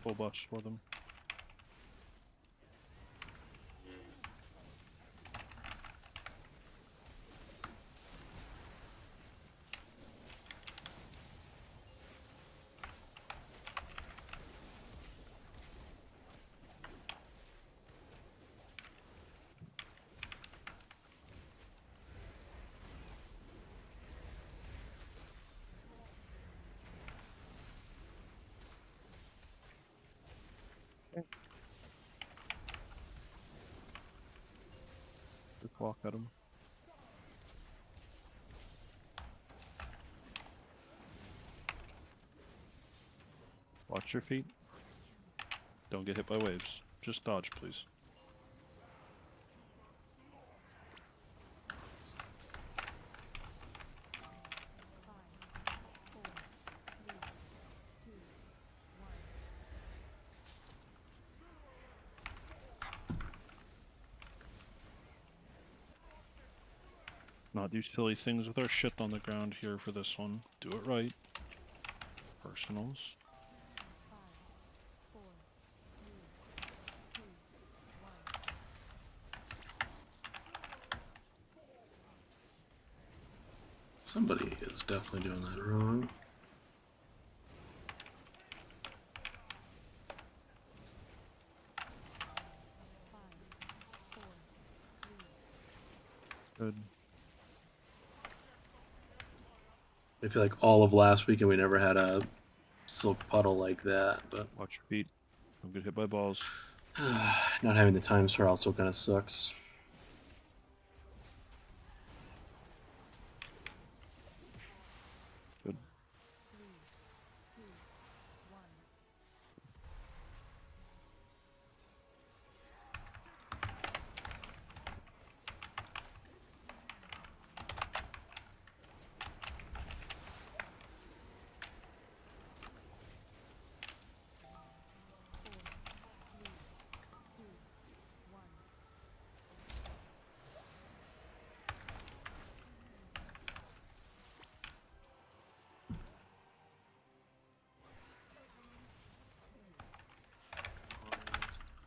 Full buffs for them. Quick walk at him. Watch your feet. Don't get hit by waves. Just dodge, please. Not do silly things with our shit on the ground here for this one. Do it right. Personals. Somebody is definitely doing that wrong. Good. I feel like all of last week and we never had a silk puddle like that, but Watch your feet. Don't get hit by balls. not having the time spare also kind of sucks. Good.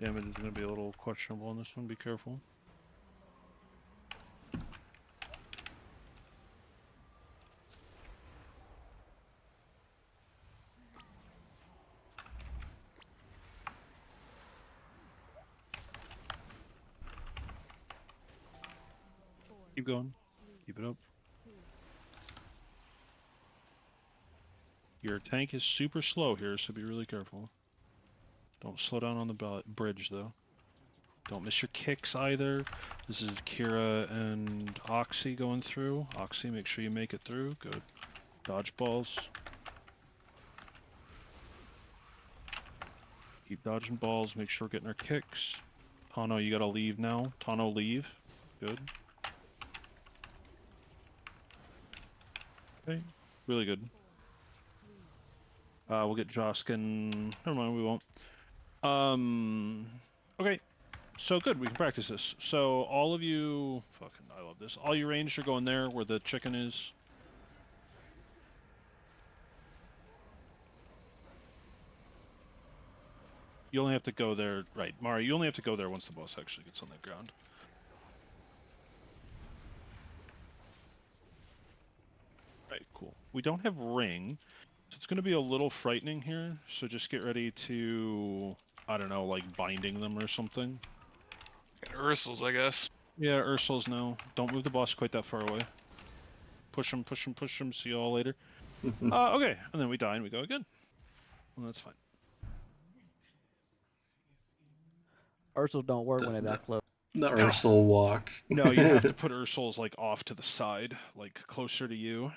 Damage is going to be a little questionable on this one. Be careful. Keep going. Keep it up. Your tank is super slow here, so be really careful. Don't slow down on the bridge, though. Don't miss your kicks either. This is Kira and Oxy going through. Oxy, make sure you make it through. Good. Dodge balls. Keep dodging balls. Make sure we're getting our kicks. Tano, you gotta leave now. Tano, leave. Good. Okay. Really good. We'll get Joskin. Never mind, we won't. Okay. So good, we can practice this. So all of you, fucking, I love this. All you ranged are going there where the chicken is. You only have to go there, right, Mari, you only have to go there once the boss actually gets on the ground. Right, cool. We don't have ring, so it's going to be a little frightening here, so just get ready to, I don't know, like binding them or something. And Ursul's, I guess. Yeah, Ursul's now. Don't move the boss quite that far away. Push him, push him, push him, see you all later. Okay, and then we die and we go again. Well, that's fine. Ursula don't work when they're that close. The Ursul walk. No, you have to put Ursul's like off to the side, like closer to you.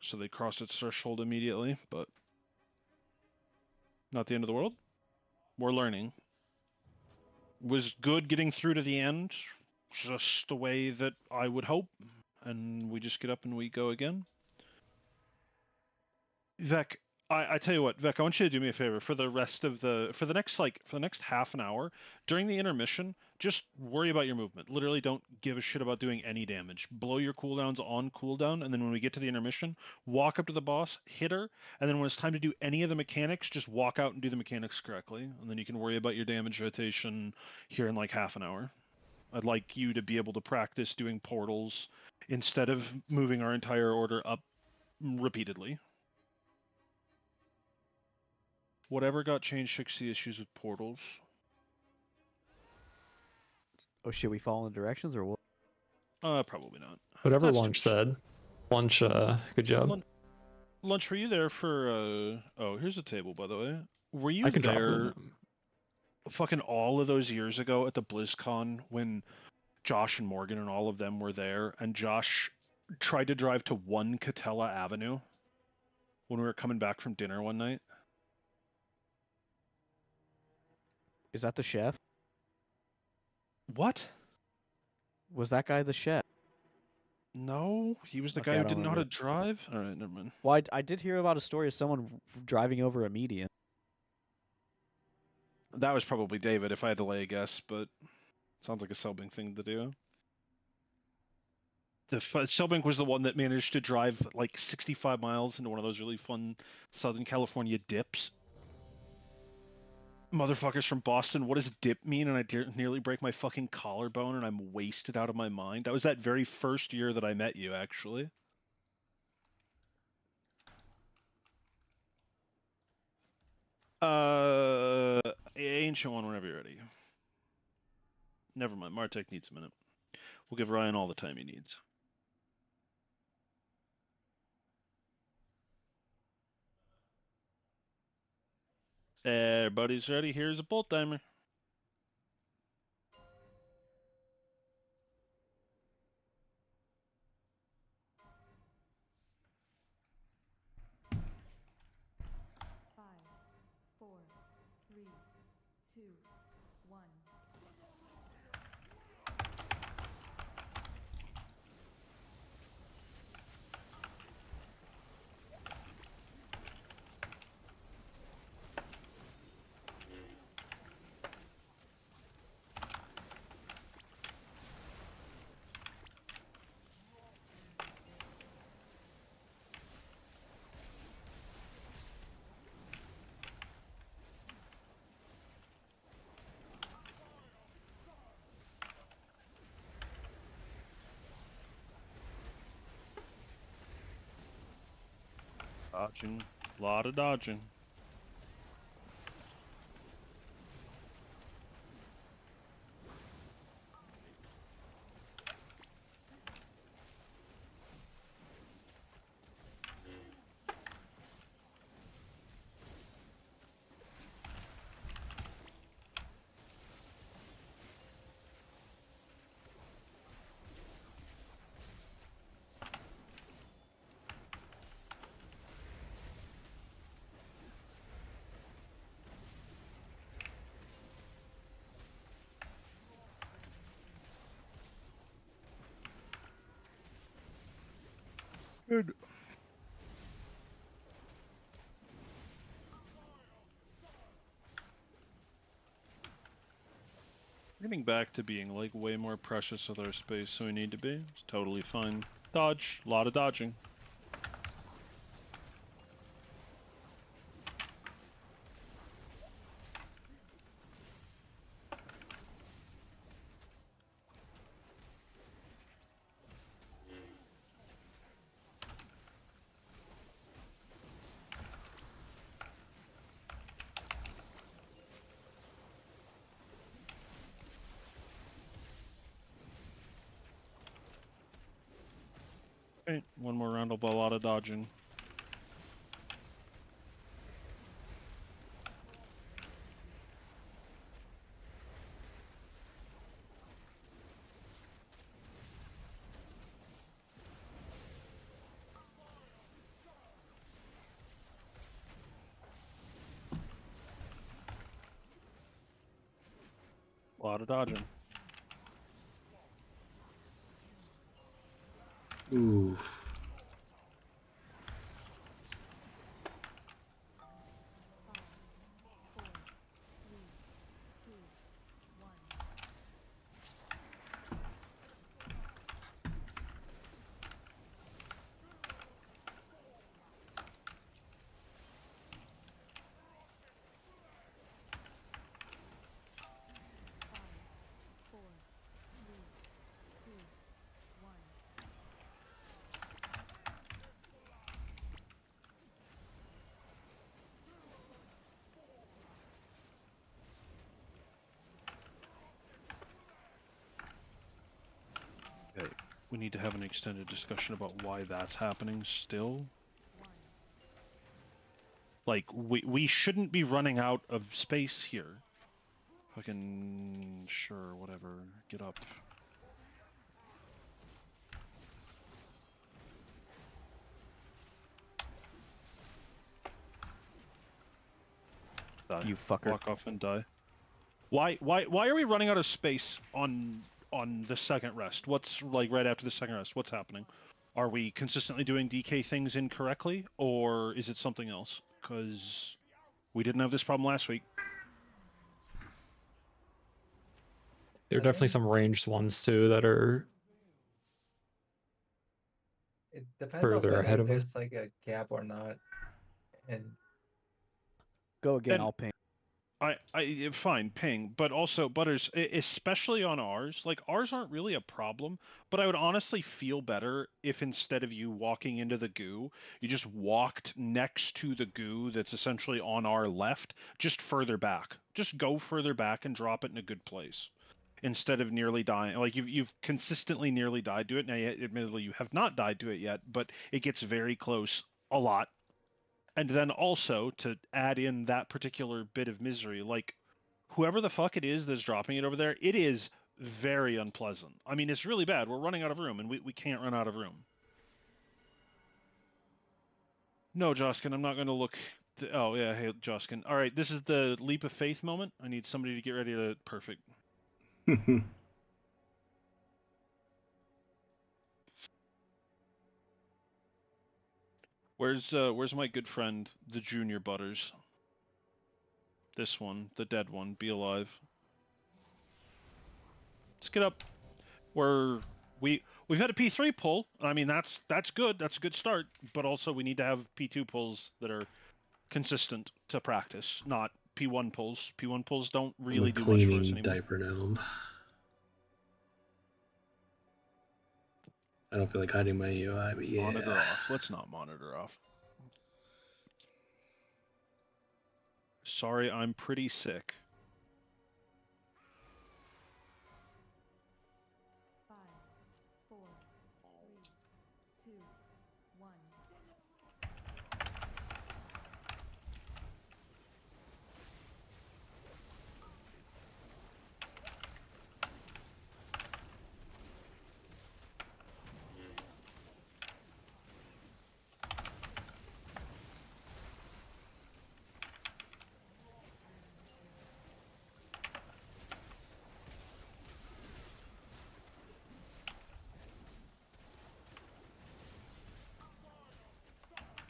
So they cross its threshold immediately, but not the end of the world. We're learning. Was good getting through to the end, just the way that I would hope, and we just get up and we go again. Vec, I tell you what, Vec, I want you to do me a favor for the rest of for the next half an hour during the intermission. Just worry about your movement. Literally, don't give a shit about doing any damage. Blow your cooldowns on cooldown, and then when we get to the intermission, walk up to the boss, hit her, and then when it's time to do any of the mechanics, just walk out and do the mechanics correctly, and then you can worry about your damage rotation here in like half an hour. I'd like you to be able to practice doing portals instead of moving our entire order up repeatedly. Whatever got changed, fix the issues with portals. Oh shit, we follow the directions or what? Probably not. Whatever That's Lunch said. Lunch, good job. Lunch, were you there for, oh, here's a table, by the way. Were you I can drop there it. fucking all of those years ago at the BlizzCon when Josh and Morgan and all of them were there, and Josh tried to drive to 1 Catella Avenue when we were coming back from dinner one night? Is that the chef? What? Was that guy the chef? No, he was the Okay, guy I who don't didn't know how to remember. drive? Alright, never mind. Well, I did hear about a story of someone driving over a median. That was probably David, if I had to lay a guess, but sounds like a Selbink thing to do. Selbink was the one that managed to drive like 65 miles into one of those really fun Southern California dips. Motherfuckers from Boston, what does dip mean? And I nearly break my fucking collarbone and I'm wasted out of my mind. That was that very first year that I met you, actually. Ancient one whenever you're ready. Never mind, Martek needs a minute. We'll give Ryan all the time he needs. Everybody's ready. Here's a bolt timer. Dodging. A lot of dodging. Good. We're getting back to being like way more precious with our space than we need to be. It's totally fine. Dodge, a lot of dodging. Okay, one more round of a lot of dodging. A lot of dodging. Ooh. Okay, we need to have an extended discussion about why that's happening still. Like, we shouldn't be running out of space here. Fucking sure, whatever. Get up. Die. You fucker. Walk off and die. Why are we running out of space on the second rest? What's like right after the second rest? What's happening? Are we consistently doing DK things incorrectly, or is it something else? Because we didn't have this problem last week. There are definitely some ranged ones too that are It depends on further whether ahead of us. there's like a gap or not. And Go again, Then- I'll ping. Fine, ping, but also Butters, especially on ours, like ours aren't really a problem, but I would honestly feel better if instead of you walking into the goo, you just walked next to the goo that's essentially on our left, just further back. Just go further back and drop it in a good place. Instead of nearly dying, like you've consistently nearly died to it. Now, admittedly, you have not died to it yet, but it gets very close a lot. And then also to add in that particular bit of misery, like whoever the fuck it is that's dropping it over there, it is very unpleasant. I mean, it's really bad. We're running out of room, and we can't run out of room. No, Joskin, I'm not going to look. Oh, yeah, hey, Joskin. All right, this is the leap of faith moment. I need somebody to get ready to... Perfect. Where's my good friend, the Junior Butters? This one, the dead one, be alive. Let's get up. We've had a P3 pull. I mean, that's good. That's a good start. But also, we need to have P2 pulls that are consistent to practice, not P1 pulls. P1 pulls don't really do much for us anymore. Diaper now. I don't feel like hiding my UI, but yeah. Monitor off. Let's not monitor off. Sorry, I'm pretty sick. 5, 4, 3, 2, 1.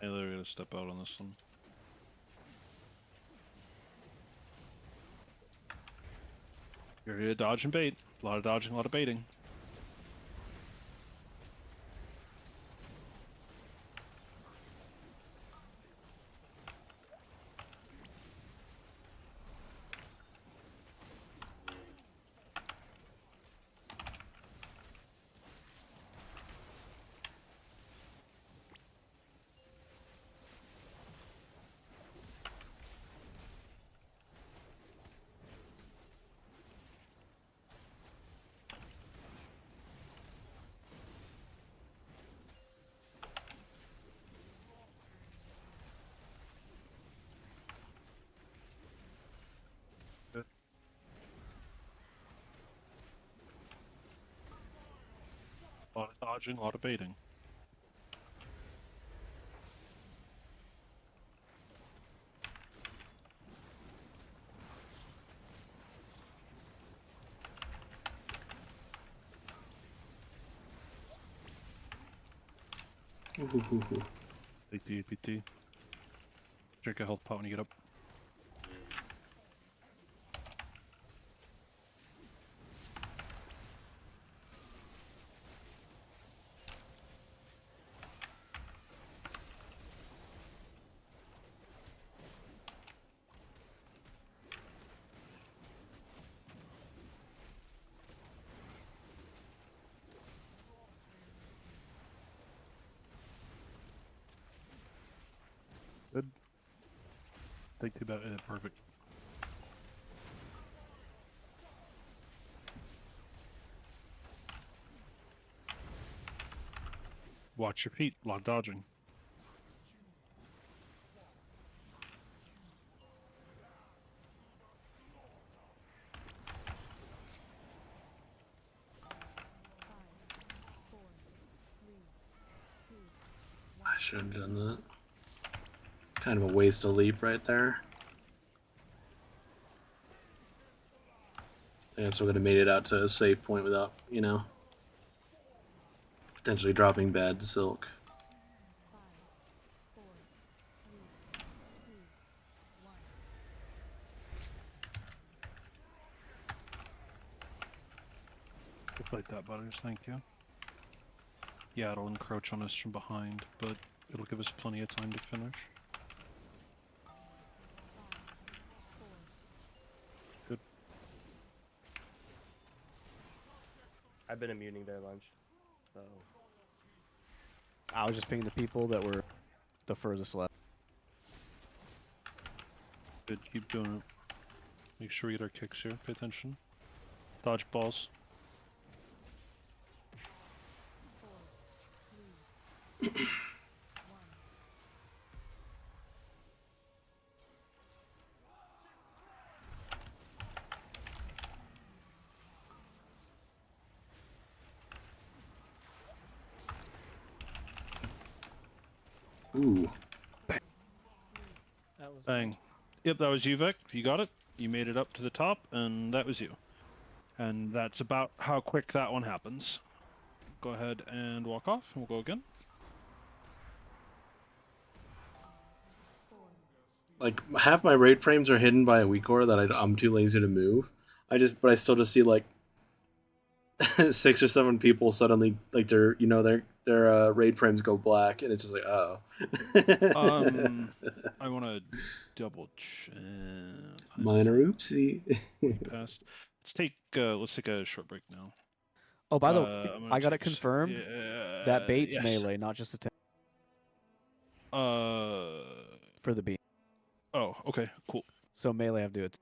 I literally gotta step out on this one. Area dodge and bait. A lot of dodging, a lot of baiting. A lot of dodging, a lot of baiting. Big D, big D. Drink a health pot when you get up. Good. Take two about it. Perfect. Watch your feet. A lot of dodging. I should have done that. Kind of a waste of leap right there. I guess we would have made it out to a safe point without, you know, potentially dropping bad to Silk. We'll fight that, Butters. Thank you. Yeah, it'll encroach on us from behind, but it'll give us plenty of time to finish. Good. I've been immuning their lunch, so. I was just picking the people that were the furthest left. Good, keep doing it. Make sure we get our kicks here. Pay attention. Dodge balls. Ooh. Bang. Yep, that was you, Vic. You got it. You made it up to the top, and that was you. And that's about how quick that one happens. Go ahead and walk off, and we'll go again. Like, half my raid frames are hidden by a weak core that I'm too lazy to move. But I still just see, like, 6 or 7 people suddenly, like, their raid frames go black, and it's just like, oh. I want to double check. Minor oopsie. Let's take a short break now. Oh, by the way, I got it confirmed. Yeah, That bait's yes. melee, not just attack. For the beam. Oh, okay, cool. So melee have to do it.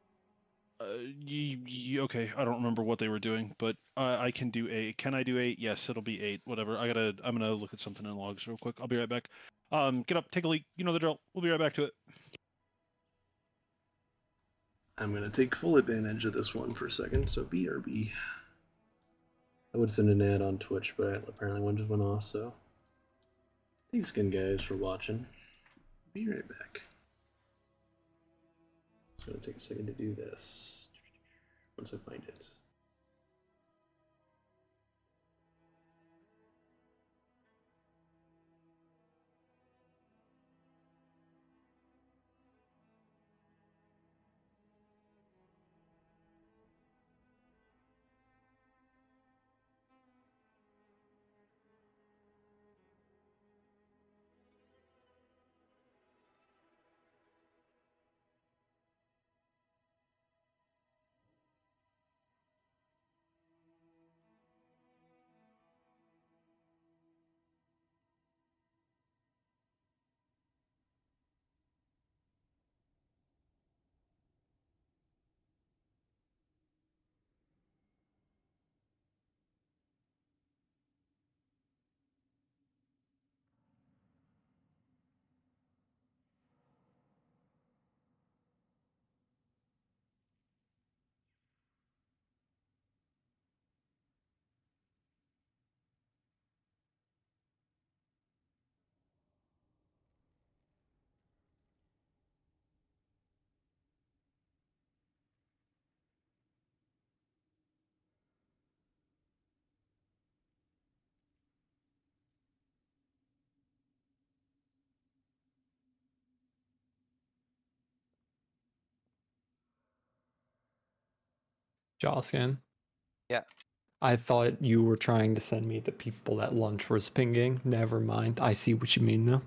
Okay, I don't remember what they were doing, but I can do 8. Can I do 8? Yes, it'll be 8. Whatever. I'm gonna look at something in logs real quick. I'll be right back. Get up, take a leak. You know the drill. We'll be right back to it. I'm gonna take full advantage of this one for a second, so BRB. I would send an ad on Twitch, but apparently one just went off, so thanks again, guys, for watching. Be right back. It's gonna take a second to do this. Once I find it. Joskin. Yeah. I thought you were trying to send me the people that lunch was pinging. Never mind. I see what you mean now.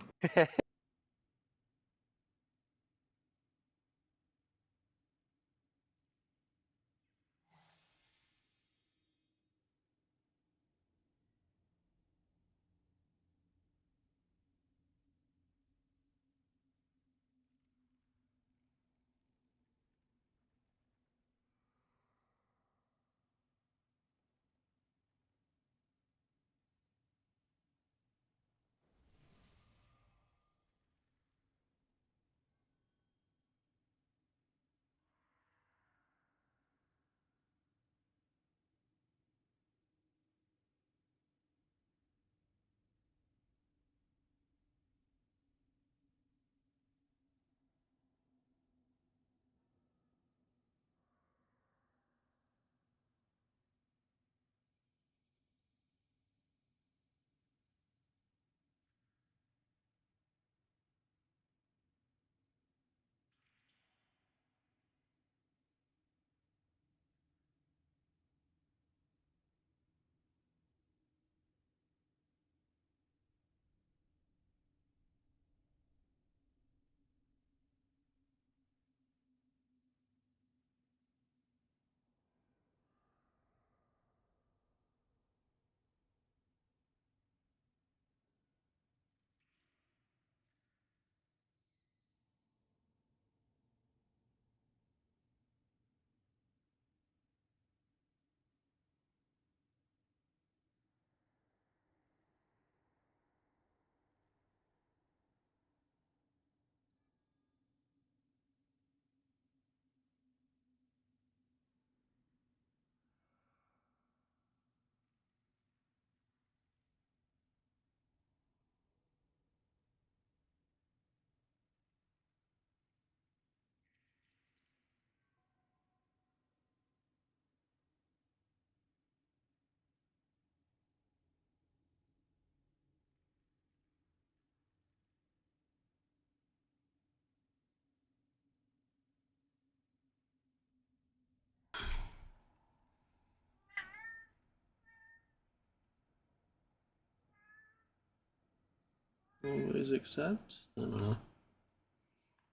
Always accept? I don't know.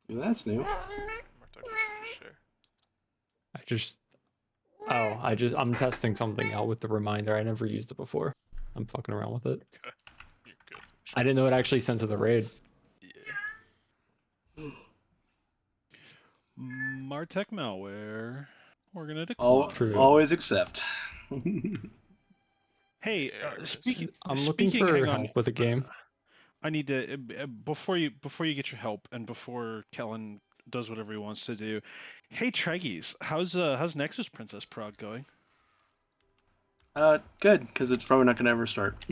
Well, that's new. I just. Oh, I'm testing something out with the reminder. I never used it before. I'm fucking around with it. Okay. You're good. I didn't know it actually sent to the raid. Yeah. Martech malware. We're gonna decline. Always accept. Hey, speaking. I'm looking for hang on. help with a game. I need to before you get your help and before Kellen does whatever he wants to do. Hey Treggyz, how's Nexus Princess Prog going? Good, because it's probably not gonna ever start.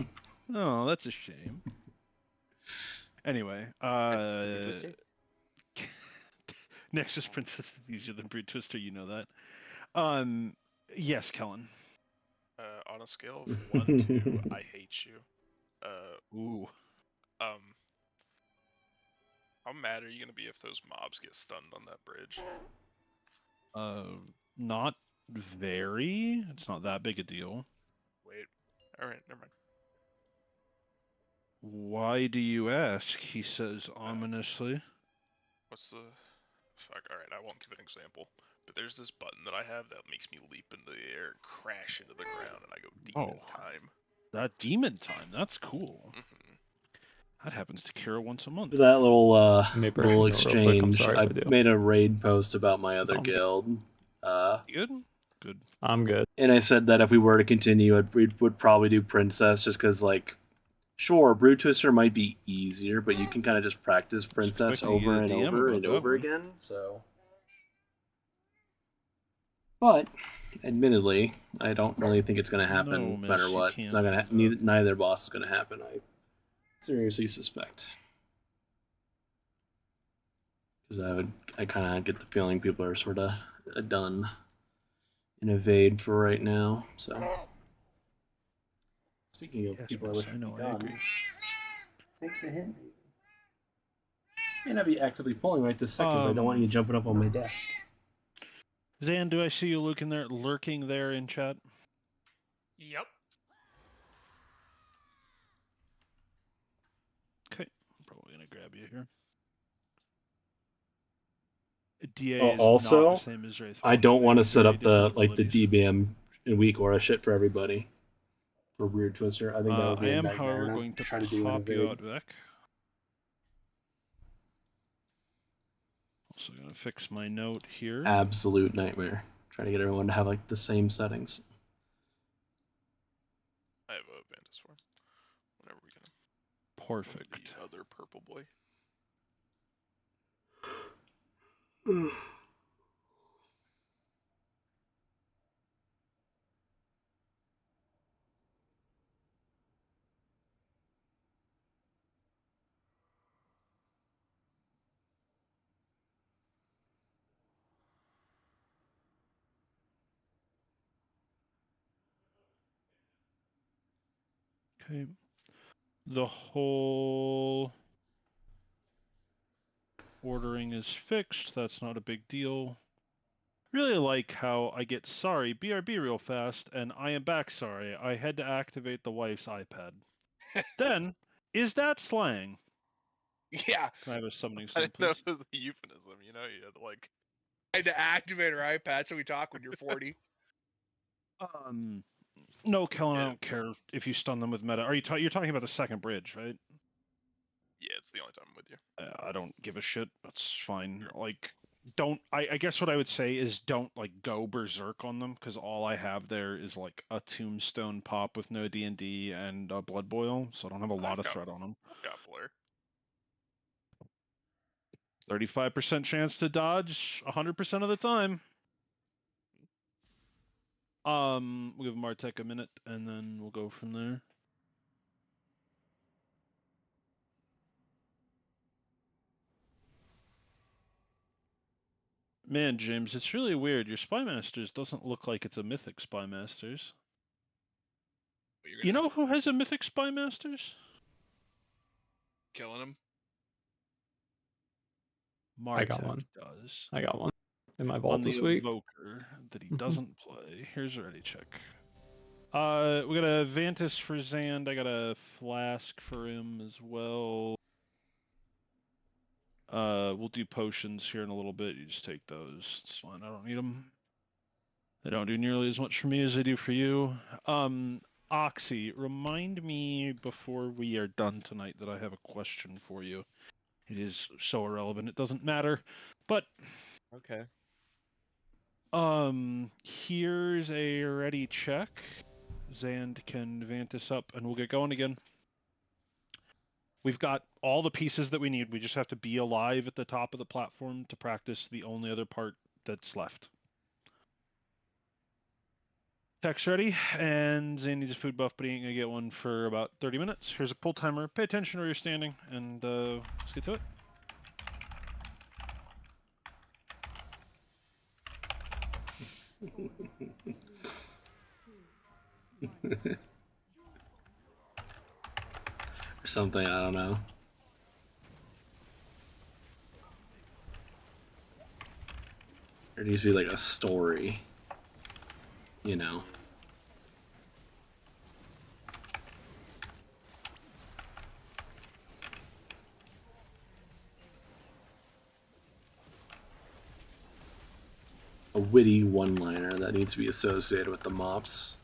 Oh, that's a shame. Anyway, Nexus Princess is easier than Brute Twister, you know that. Yes, Kellen. On a scale of 1 to I hate you. Ooh. How mad are you gonna be if those mobs get stunned on that bridge? Not very. It's not that big a deal. Wait. Alright, never mind. Why do you ask? He says ominously. What's the... Fuck, alright, I won't give an example. But there's this button that I have that makes me leap into the air and crash into the ground, and I go demon time. That demon time, that's cool. That happens to Kira once a month. That little little exchange. sorry I if I do. made a raid post about my other guild. Good. Good. I'm good. And I said that if we were to continue, we would probably do Princess, just because, like, sure, Brute Twister might be easier, but you can kind of just practice Princess over and over and over again. So, but admittedly, I don't really think it's going to happen no matter what. It's not going to. Neither boss is going to happen. I seriously suspect, because I kind of get the feeling people are sort of done in Evade for right now. So, speaking of people, I agree. Take the hint. May not be actively pulling right this second, but I don't want you jumping up on my desk. Zan, do I see you lurking there in chat? Yep. Okay, I'm probably gonna grab you here. DA is not the Also, same as Wraith. I don't want to set Very up the different the abilities. DBM and weak aura shit for everybody for Weird Twister. I think that would be I a am, nightmare. however, Not going to trying to do an pop you evade. out back. Also gonna fix my note here. Absolute nightmare. Trying to get everyone to have like the same settings. I have a Vantis for him. Whenever we can. Perfect. The other purple boy. Okay. The whole ordering is fixed. That's not a big deal. Really like how I get sorry, BRB real fast, and I am back sorry. I had to activate the wife's iPad. Then, is that slang? Yeah. Can I have a summoning I stone, didn't know please? it was a euphemism, you know? You had to like. I had to activate her iPad so we talk when you're 40. No, Kellen, I don't care if you stun them with meta. Are you're talking about the second bridge, right? Yeah, it's the only time I'm with you. I don't give a shit. That's fine. Like, don't. I guess what I would say is don't like go berserk on them because all I have there is like a tombstone pop with no D&D and a blood boil, so I don't have a lot of threat on them. I've got Blur. 35% chance to dodge 100% of the time. We'll give Martek a minute and then we'll go from there. Man, James, it's really weird. Your Spy Masters doesn't look like it's a Mythic Spy Masters. You know who has a Mythic Spy Masters? Killing him. I got Martek one. does. I got one in my On vault the this week. Evoker that he doesn't play. Here's a ready check. We got a Vantis for Zand. I got a Flask for him as well. We'll do potions here in a little bit. You just take those. It's fine. I don't need them. They don't do nearly as much for me as they do for you. Oxy, remind me before we are done tonight that I have a question for you. It is so irrelevant, it doesn't matter. But okay. Here's a ready check. Zand can Vantis up and we'll get going again. We've got all the pieces that we need. We just have to be alive at the top of the platform to practice the only other part that's left. Tech's ready, and Zane needs a food buff, but he ain't gonna get one for about 30 minutes. Here's a pull timer. Pay attention where you're standing, and let's get to it. Or something, I don't know. There needs to be like a story, you know. A witty one-liner that needs to be associated with the mops.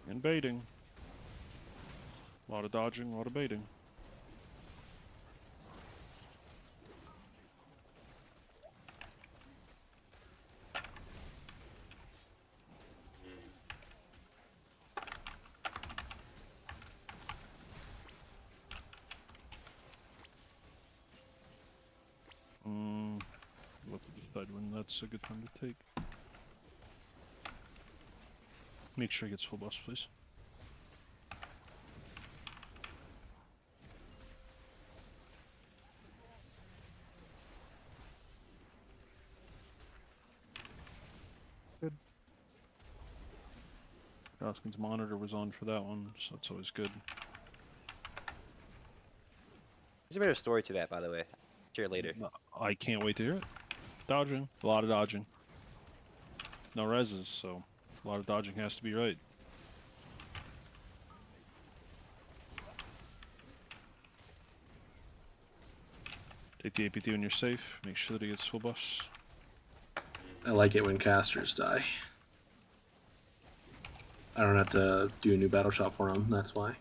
And baiting. A lot of dodging, a lot of baiting. We'll have to decide when that's a good time to take. Make sure he gets full buffs, please. Good. Goskin's monitor was on for that one, so that's always good. There's a better story to that, by the way. Share later. I can't wait to hear it. Dodging. A lot of dodging. No reses, so a lot of dodging has to be right. Take the APT when you're safe. Make sure that he gets full buffs. I like it when casters die. I don't have to do a new battle shot for them, that's why.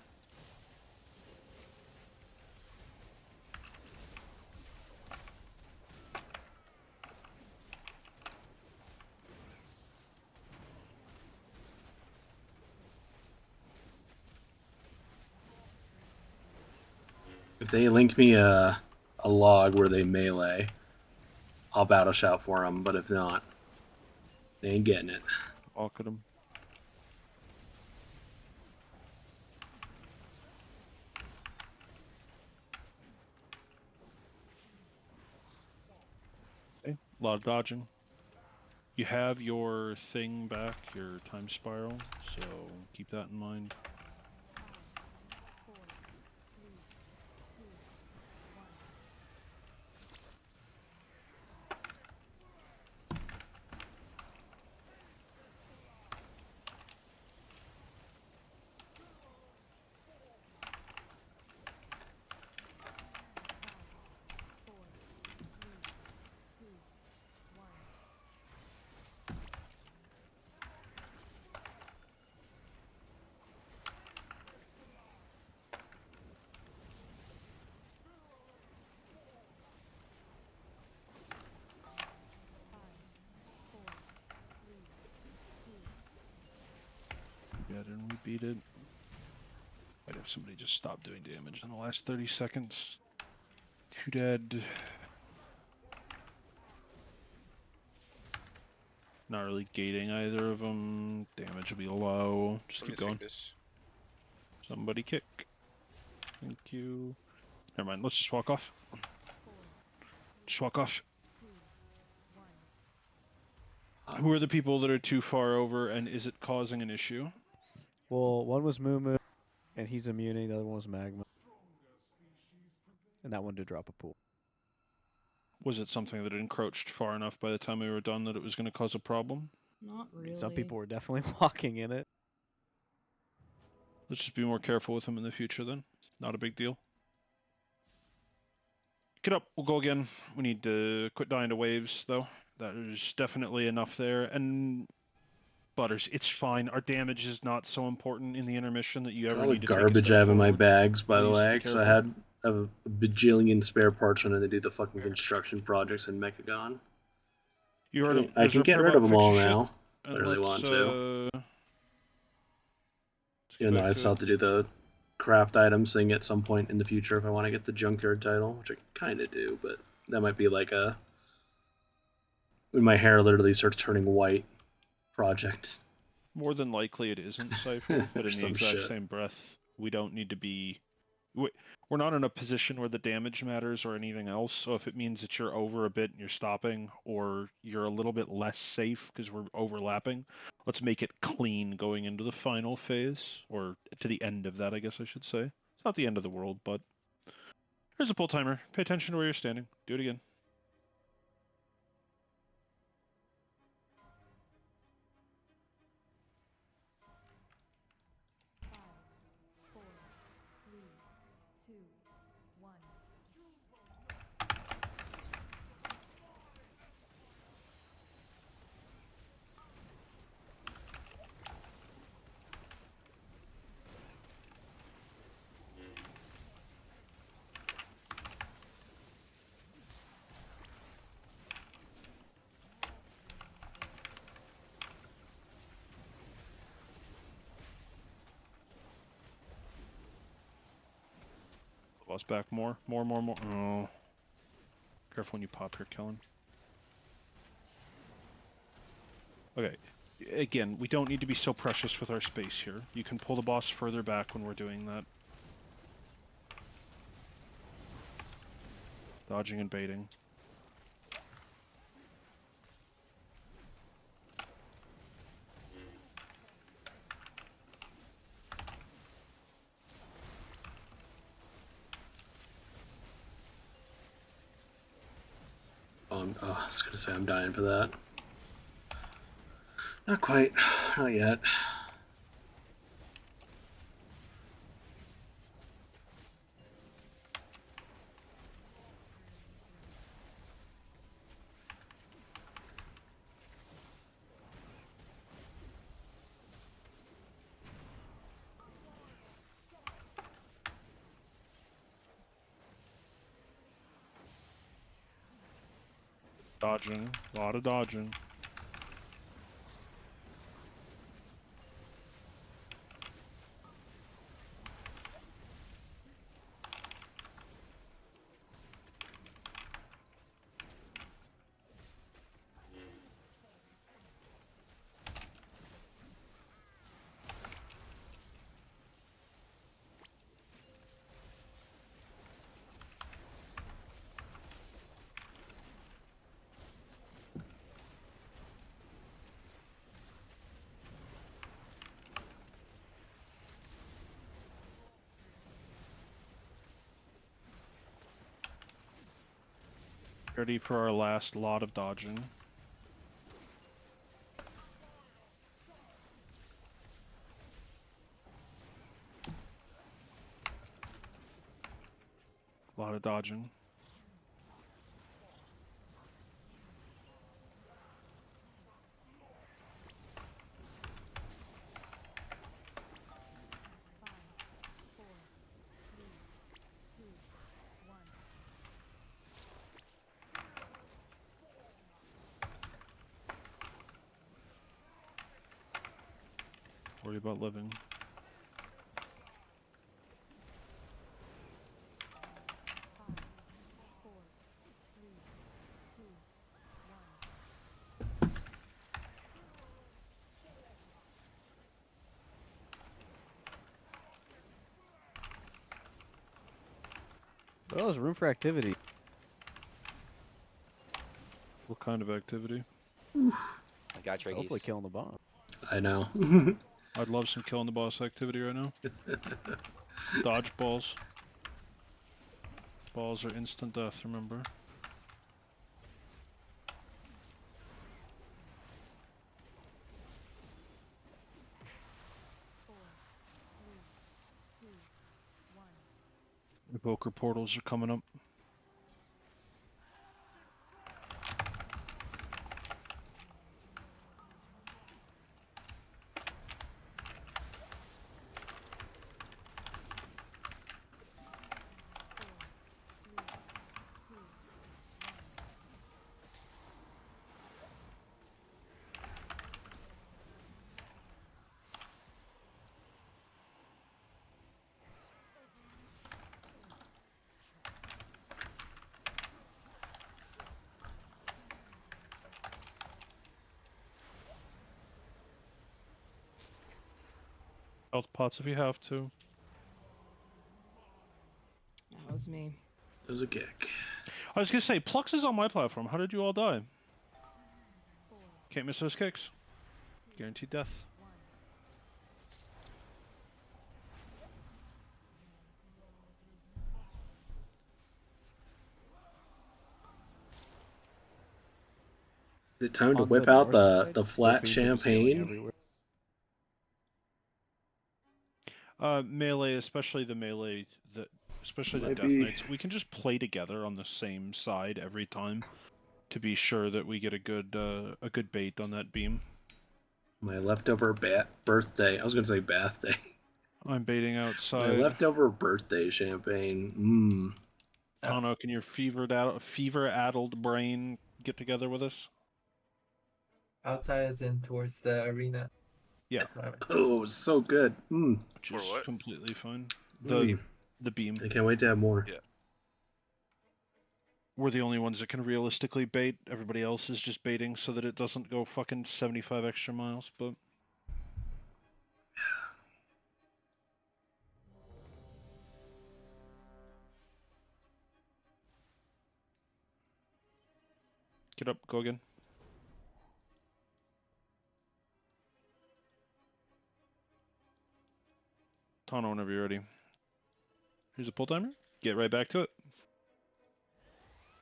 If they link me a log where they melee, I'll battle shout for them, but if not, they ain't getting it. Walk at them. Okay, a lot of dodging. You have your thing back, your time spiral, so keep that in mind. Yeah, didn't we beat it? Might have somebody just stop doing damage in the last 30 seconds. 2 dead. Not really gating either of them. Damage will be low. Just keep going. Somebody kick. Thank you. Never mind, let's just walk off. Just walk off. Who are the people that are too far over, and is it causing an issue? Well, one was Moo, and he's immuning. The other one was Magma. And that one did drop a pool. Was it something that encroached far enough by the time we were done that it was going to cause a problem? Not really. Some people were definitely walking in it. Let's just be more careful with him in the future then. Not a big deal. Get up, we'll go again. We need to quit dying to waves, though. That is definitely enough there. And Butters, it's fine. Our damage is not so important in the intermission that you ever All the need to take a garbage step I have in my forward. bags, by the Please way, be because I careful. had a bajillion spare parts when I do the fucking construction projects in Mechagon. You heard him. I There's can our get prayer rid of bot, them fix all your shit, now. I and really want to. let's Yeah, get no, back I to still it. have to do the craft items thing at some point in the future if I want to get the junkyard title, which I kind of do, but that might be like a when my hair literally starts turning white project. More than likely it isn't Cypher, but in the Some exact shit. same breath, we don't need to be... We're not in a position where the damage matters or anything else, so if it means that you're over a bit and you're stopping, or you're a little bit less safe because we're overlapping, let's make it clean going into the final phase, or to the end of that, I guess I should say. It's not the end of the world, but... Here's a pull timer. Pay attention to where you're standing. Do it again. Boss back more. More. Oh. Careful when you pop here, Kellen. Okay. Again, we don't need to be so precious with our space here. You can pull the boss further back when we're doing that. Dodging and baiting. Oh, I was gonna say I'm dying for that. Not quite. Not yet. Dodging. A lot of dodging. Ready for our last lot of dodging. A lot of dodging. Worry about living. Well, there's room for activity. What kind of activity? I got Treggyz. Hopefully killing the boss. I know. I'd love some killing the boss activity right now. Dodge balls. Balls are instant death, remember? Evoker portals are coming up. Health pots if you have to. That was me. It was a kick. I was gonna say, Plux is on my platform. How did you all die? Can't miss those kicks. Guaranteed death. Is it time to On whip the out north side, the those flat beams are just going champagne? everywhere. Melee, especially the melee, especially the Might Death be- Knights. We can just play together on the same side every time to be sure that we get a good bait on that beam. My leftover birthday. I was gonna say bath day. I'm baiting My outside. leftover birthday champagne. Mmm. Tano, can your fever-addled brain get together with us? Outside as in towards the arena. Yeah. Oh, so good. Mmm. Which is completely fine. The beam. I can't wait to have more. Yeah. We're the only ones that can realistically bait. Everybody else is just baiting so that it doesn't go fucking 75 extra miles, but... Get up, go again. Tano, whenever you're ready. Here's a pull timer. Get right back to it.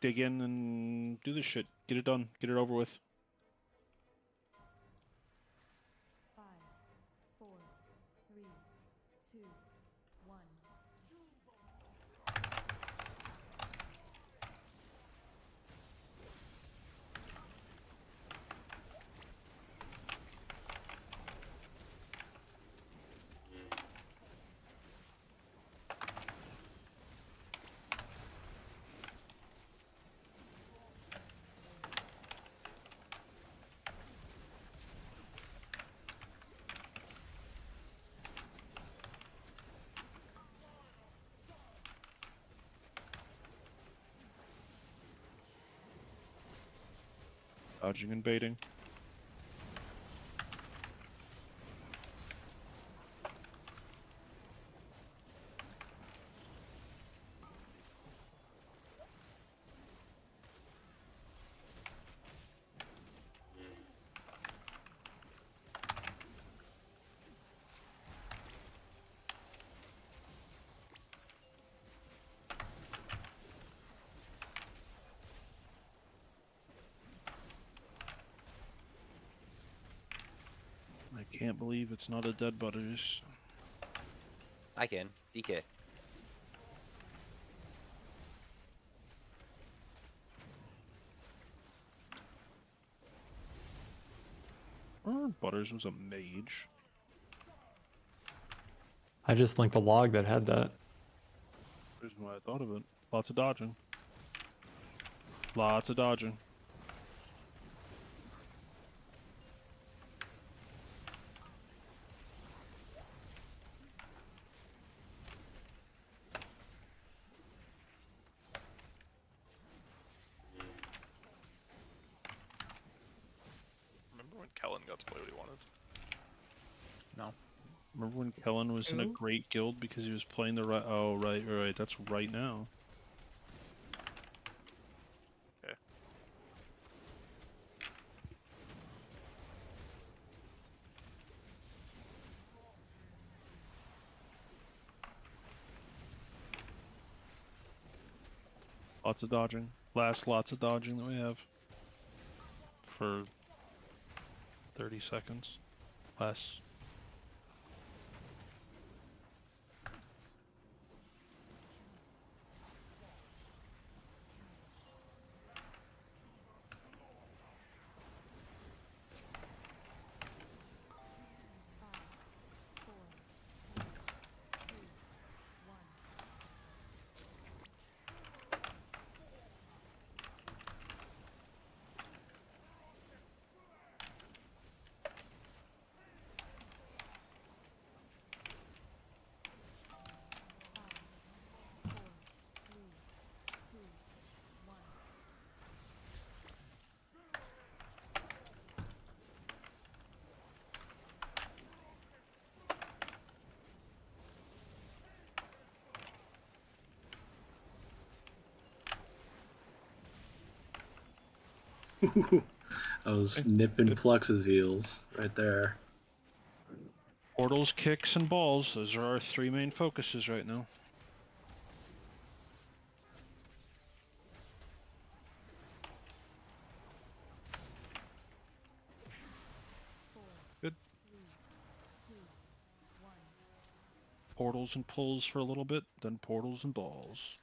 dig in and do this shit. Get it done. Get it over with. 5, 4, 3, 2, 1. Dodging and baiting. I can't believe it's not a dead butters. I can. DK. Butters was a mage. I just linked a log that had that. There's why I thought of it. Lots of dodging. Lots of dodging. Remember when Kellen got to play what he wanted? No. Remember when Kellen was in a great guild because he was playing the right? Oh, right. That's right now. Okay. Lots of dodging. Lots of dodging that we have. For 30 seconds. Less. I was nipping Plux's heels right there. Portals, kicks, and balls. Those are our three main focuses right now. Good. Portals and pulls for a little bit, then portals and balls.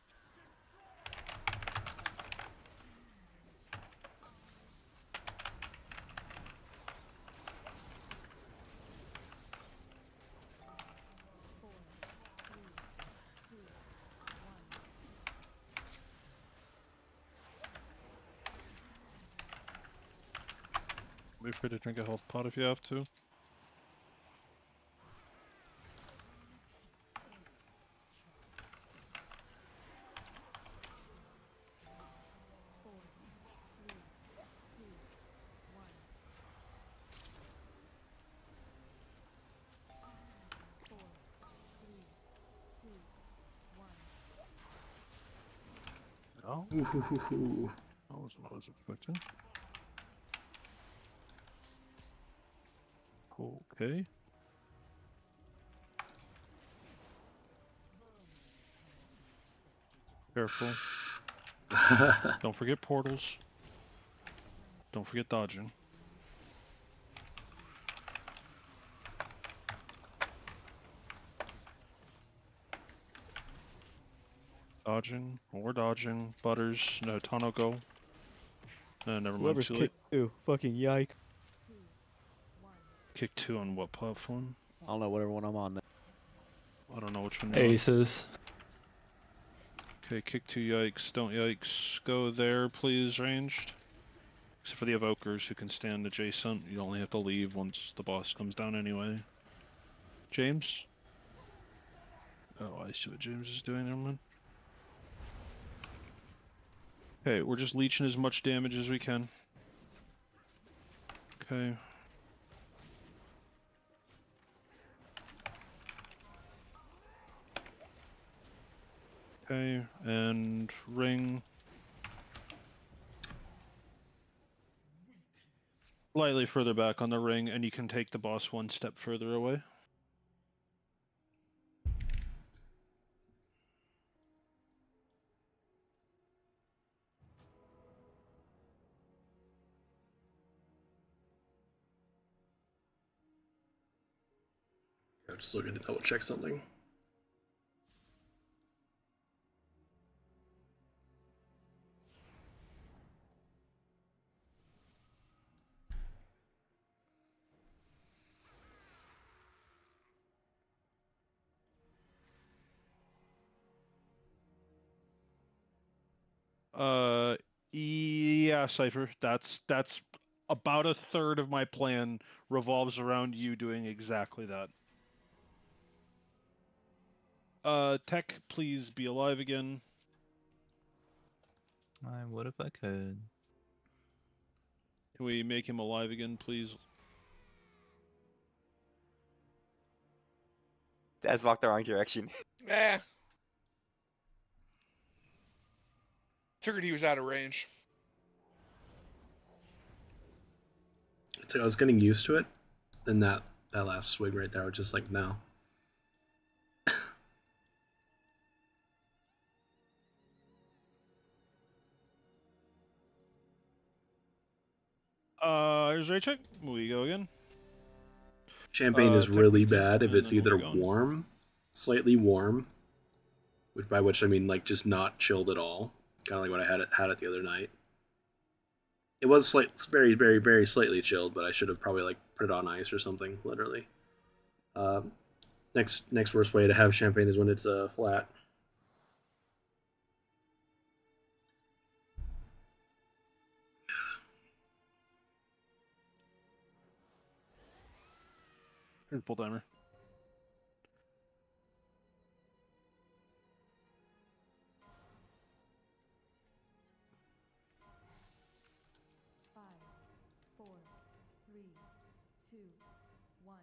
Be free to drink a health pot if you have to. Oh, that wasn't what I was expecting. Okay. Careful. Don't forget portals. Don't forget dodging. Dodging, more dodging. Butters, no, Tano go. No, never mind. Whoever's Too late. kick 2, fucking yike. Kick 2 on what platform? I don't know, whatever one I'm on now. I don't know which one. you're on. Aces. Okay, kick 2 yikes. Don't yikes. Go there, please, ranged. Except for the evokers who can stand adjacent. You only have to leave once the boss comes down anyway. James? Oh, I see what James is doing, never mind. Okay, we're just leeching as much damage as we can. Okay. Okay, and ring. Slightly further back on the ring, and you can take the boss one step further away. I'm just looking to double check something. Yeah, Cypher. That's about a third of my plan revolves around you doing exactly that. Tech, please be alive again. I would if I could. Can we make him alive again, please? That's walked the wrong direction. Eh. Figured he was out of range. It's like I was getting used to it, then that last swing right there was just like, no. Here's Raycheck. We go again. Champagne is really Tech, bad if and it's then we'll either be gone. warm, slightly warm, by which I mean like just not chilled at all, kind of like what I had it the other night. It was very, very, very slightly chilled, but I should have probably like put it on ice or something, literally. Next worst way to have champagne is when it's flat. Here's pull timer. Five, four, three, two, one.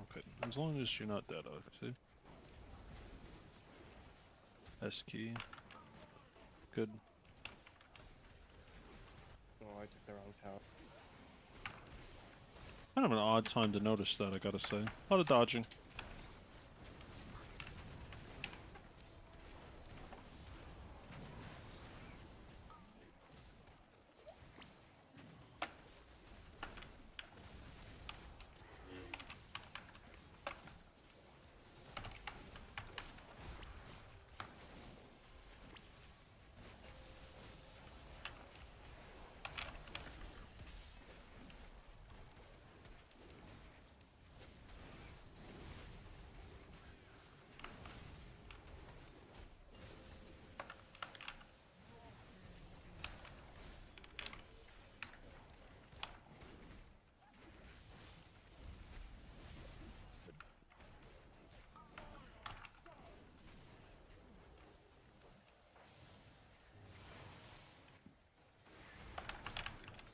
Okay. As long as you're not dead, obviously. S key. Good. Oh, I took the wrong tower. Kind of an odd time to notice that, I gotta say. A lot of dodging.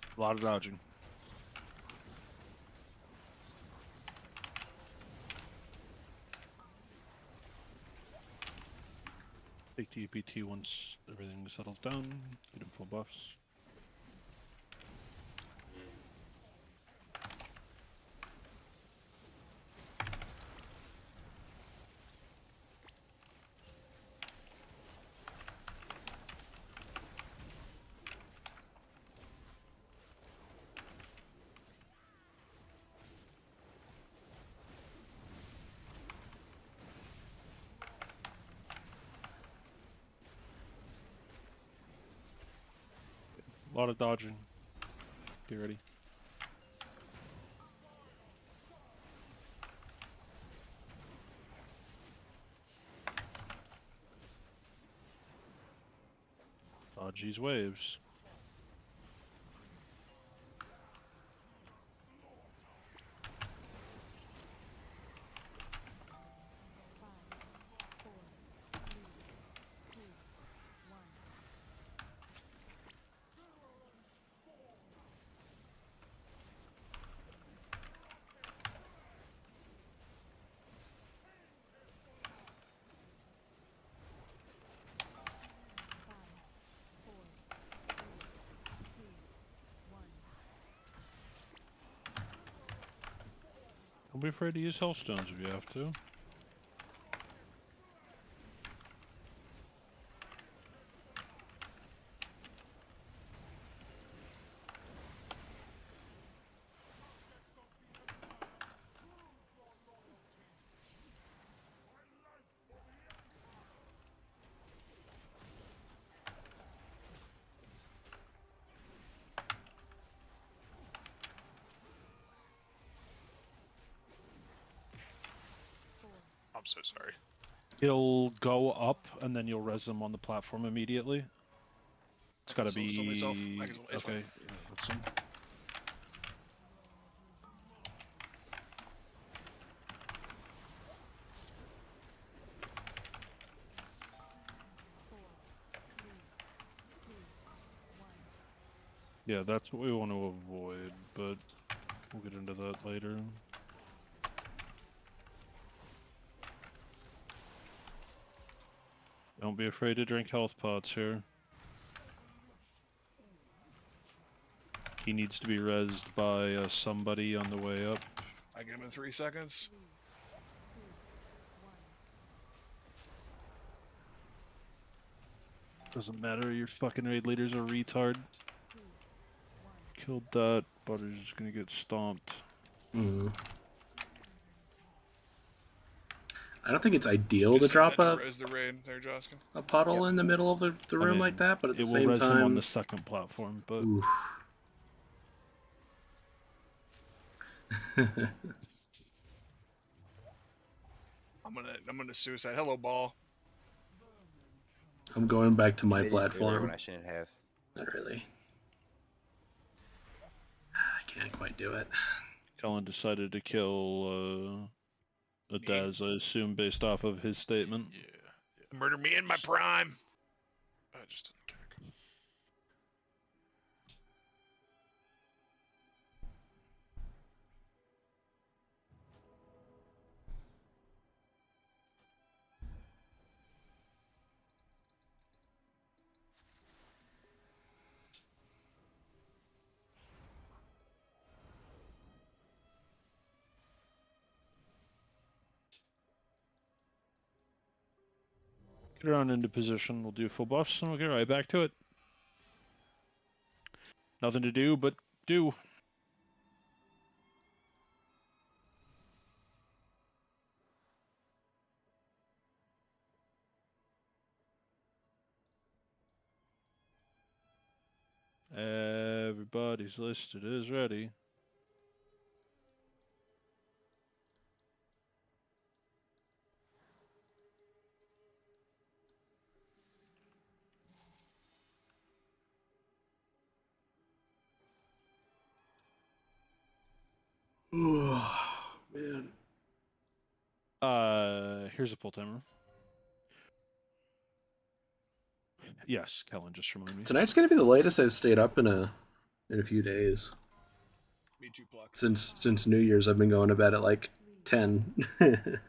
A lot of dodging. Take the EPT once everything settles down. Get him full buffs. A lot of dodging. Get ready. Dodge these waves. Don't be afraid to use Hellstones if you have to. I'm so sorry. It'll go up, and then you'll res them on the platform immediately. It's gotta be... Okay, yeah, that's some. Yeah, that's what we want to avoid, but we'll get into that later. Don't be afraid to drink health pots here. He needs to be rezzed by somebody on the way up. I get him in 3 seconds. Doesn't matter, your fucking raid leader's a retard. Killed that, Butter's gonna get stomped. Mm. I don't think it's ideal to drop a puddle in the middle of the room like that, but at the same it will res him on time, the second platform, but oof. I'm gonna suicide. Hello, ball. I'm going back to my Committed earlier platform. when I shouldn't have. Not really. I can't quite do it. Kellen decided to kill a Daz, I assume, based off of his statement. Yeah. Murder me in my prime. I just didn't kick. Get around into position, we'll do full buffs, and we'll get right back to it. Nothing to do but do. Everybody's listed is ready. Man. Here's a pull timer. Yes, Kellen, just remind me. Tonight's gonna be the latest I've stayed up in a few days. Me too, Pluck. Since New Year's, I've been going to bed at like 10. It's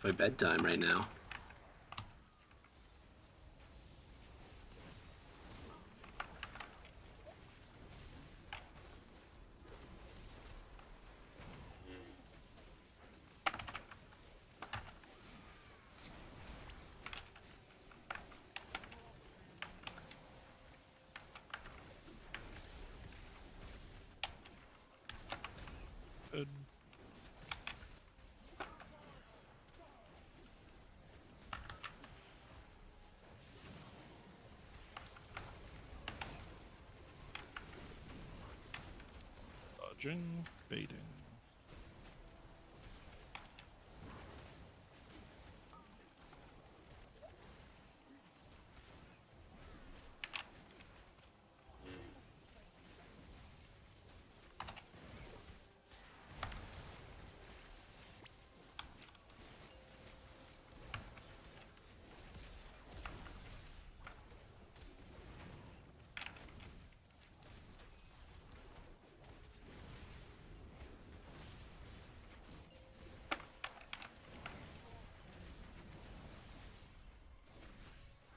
my bedtime right now. Dodging, baiting.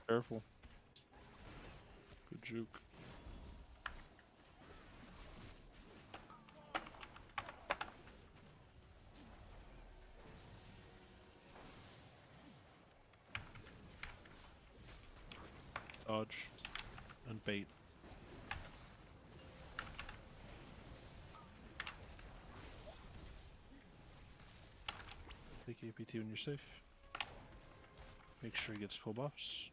Careful. Good juke. Dodge and bait. Take APT when you're safe. Make sure he gets full buffs.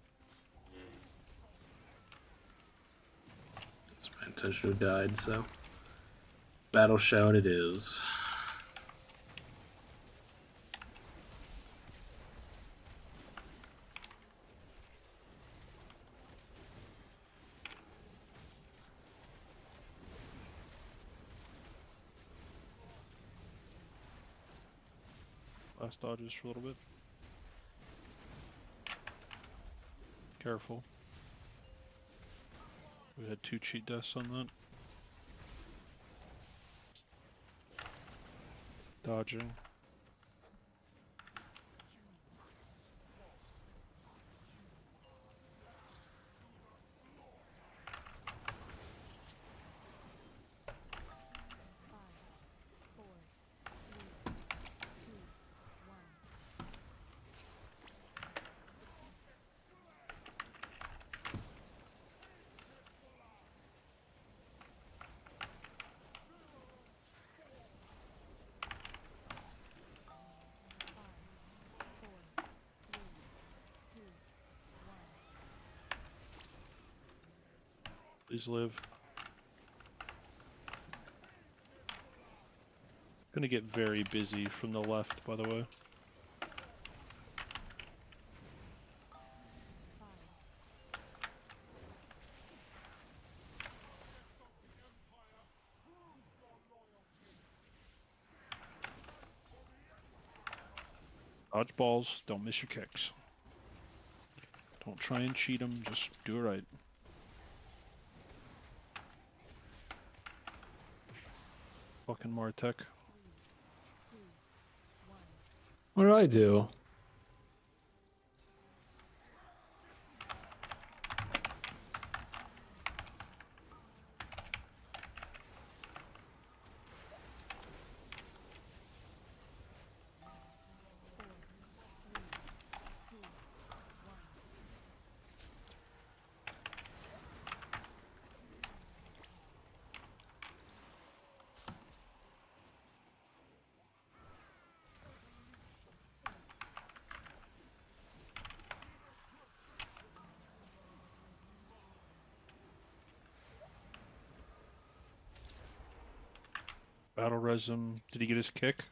It's my intention who died, so. Battle shout it is. Last dodges for a little bit. Careful. We had 2 cheat deaths on that. Dodging. Please live. Gonna get very busy from the left, by the way. Dodge balls, don't miss your kicks. Don't try and cheat them, just do it right. Fucking Martech. What did I do? Battle res him. Did he get his kick?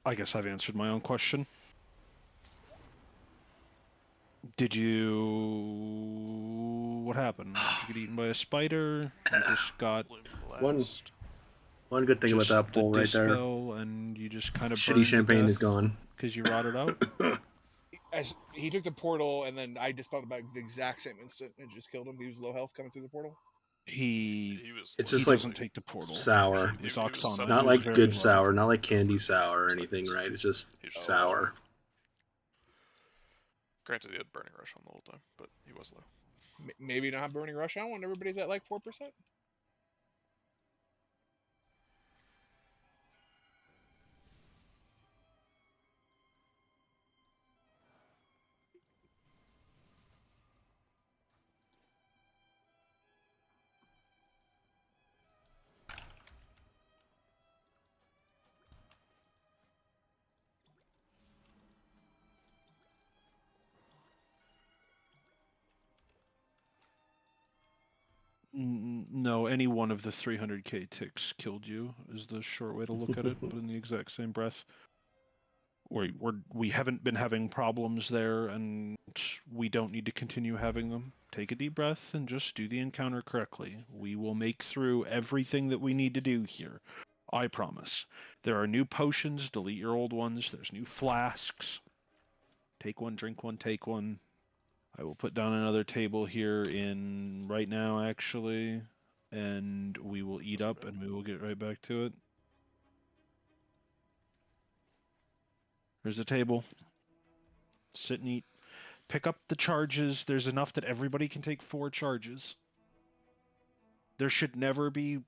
I guess I've answered my own question. Did you... What happened? Did you get eaten by a spider? You just got... One good thing about that pole right there. And you just kind of shitty champagne is gone. Because you rotted out? He took the portal, and then I dispelled him back the exact same instant and just killed him. He was low health coming through the portal. It's just he like doesn't take the portal. Sour. He's Oksana. Not He like was very good low. sour, not like candy sour or anything, right? It's just sour. Granted, he had Burning Rush on the whole time, but he was low. Maybe not Burning Rush on when everybody's at like 4%. No, any one of the 300k ticks killed you is the short way to look at it, but in the exact same breath. We haven't been having problems there, and we don't need to continue having them. Take a deep breath and just do the encounter correctly. We will make through everything that we need to do here. I promise. There are new potions, delete your old ones. There's new flasks. Take one, drink one, take one. I will put down another table here in right now, actually, and we will eat up and we will get right back to it. There's a table. Sit and eat. Pick up the charges. There's enough that everybody can take 4 charges. There should never be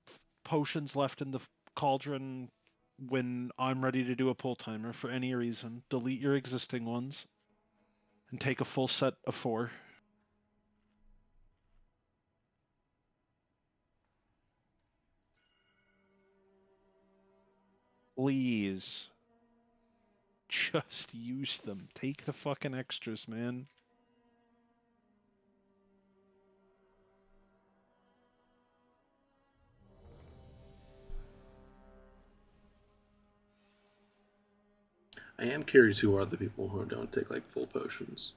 potions left in the cauldron when I'm ready to do a pull timer for any reason. Delete your existing ones and take a full set of 4. Please. Just use them. Take the fucking extras, man. I am curious who are the people who don't take like full potions.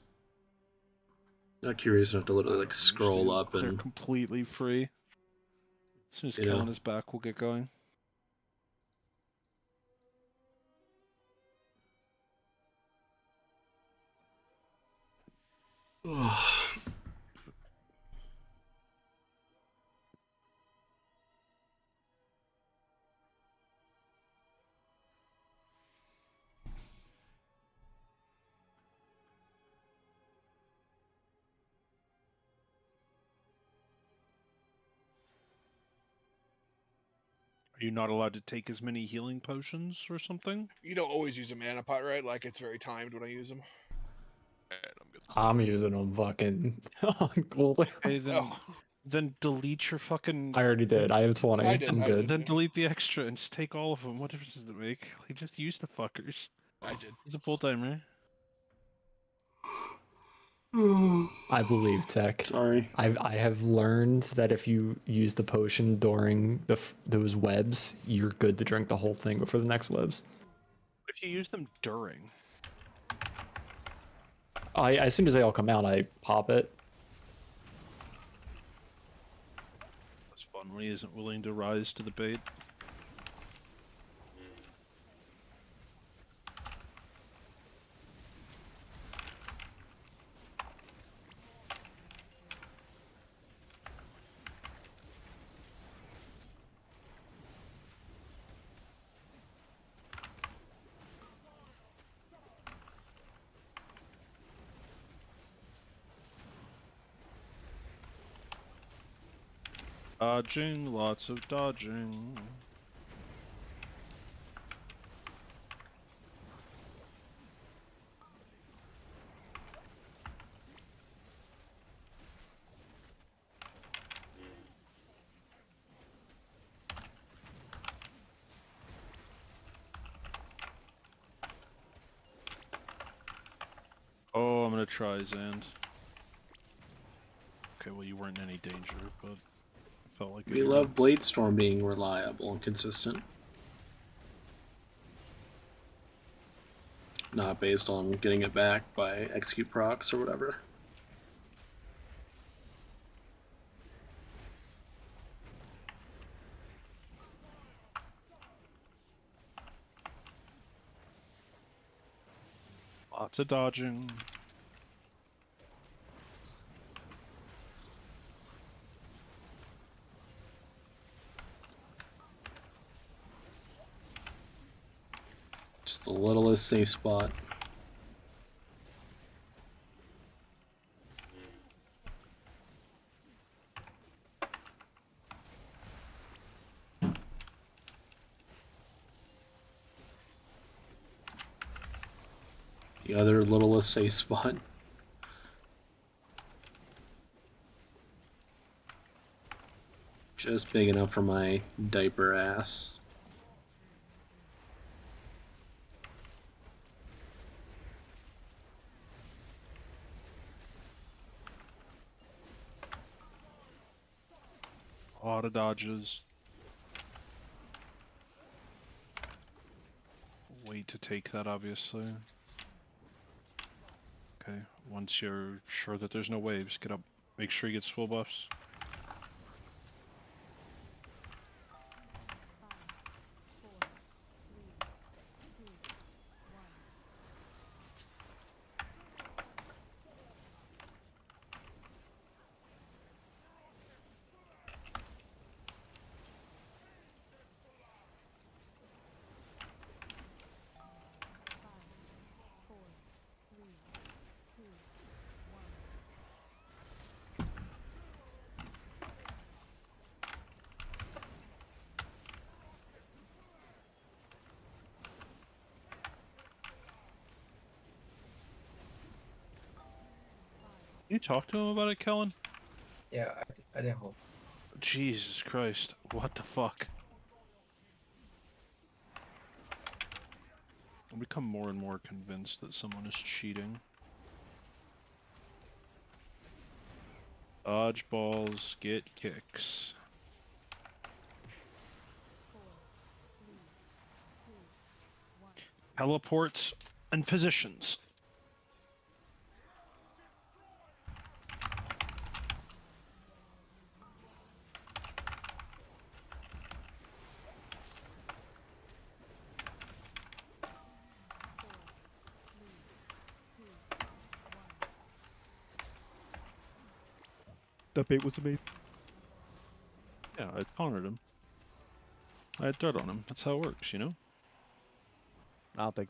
Not curious enough to literally like scroll up and. They're completely free. As soon as Kellen is back, we'll get going. Are you not allowed to take as many healing potions or something? You don't always use a mana pot, right? Like it's very timed when I use them. I'm using them fucking on cooldown. Hey, then delete your fucking... I already did. I have 20. I'm good. Then delete the extra and just take all of them. What difference does it make? Like, just use the fuckers. I did. It's a pull timer. I believe Tech. Sorry. I have learned that if you use the potion during those webs, you're good to drink the whole thing before the next webs. If you use them during. As soon as they all come out, I pop it. That's fun when he isn't willing to rise to the bait. Dodging, lots of dodging. Oh, I'm gonna try Zand. Okay, well you weren't in any danger, but felt like We love Bladestorm being reliable and consistent. Not based on getting it back by execute procs or whatever. Lots of dodging. Just the littlest safe spot. The other littlest safe spot. Just big enough for my diaper ass. of dodges. Wait to take that, obviously. Okay, once you're sure that there's no waves, get up. Make sure you get swill buffs. You talk to him about it, Kellen? Yeah, I didn't hold. Jesus Christ, what the fuck? I become more and more convinced that someone is cheating. Dodge balls, get kicks. Teleports and positions. That bait was amazing. Yeah, I taunted him. I had dirt on him. That's how it works, you know? I don't think.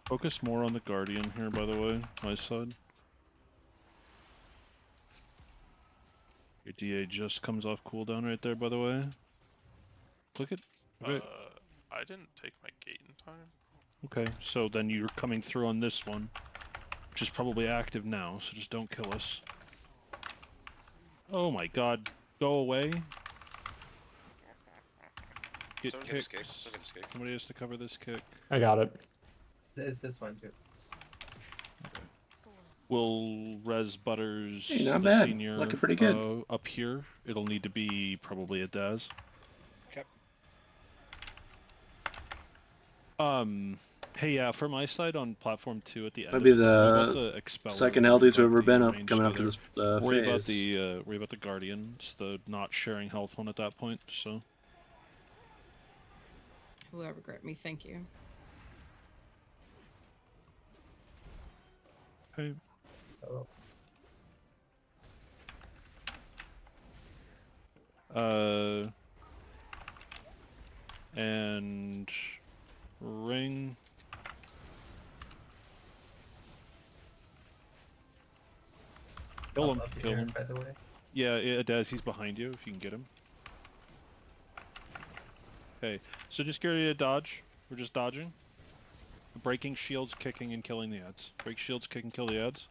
Focus more on the Guardian here, by the way, my side. Your DA just comes off cooldown right there, by the way. Click it. Okay. I didn't take my gate in time. Okay, so then you're coming through on this one, which is probably active now, so just don't kill us. Oh my god, go away. Get Someone kicked. get escape. Someone get escape. Somebody has to cover this kick. I got it. It's this one too. We'll res Butters, Hey, not the bad. senior, Looking pretty good. up here. It'll need to be probably a Daz. Yep. Hey, yeah, for my side on platform 2 at the end. Might be of it, worry about the Expel, second worry healthiest we've about ever been the up range coming up to there. this Worry about phase. the Guardians, the not sharing health one at that point. So. Whoever grabbed me, thank you. Okay. Oh. And ring. Kill him. Up Kill here, him. by the way. Yeah, it does. He's behind you. If you can get him. Okay, so just get ready to dodge. We're just dodging. Breaking shields, kicking, and killing the ads. Break shields, kick, and kill the ads.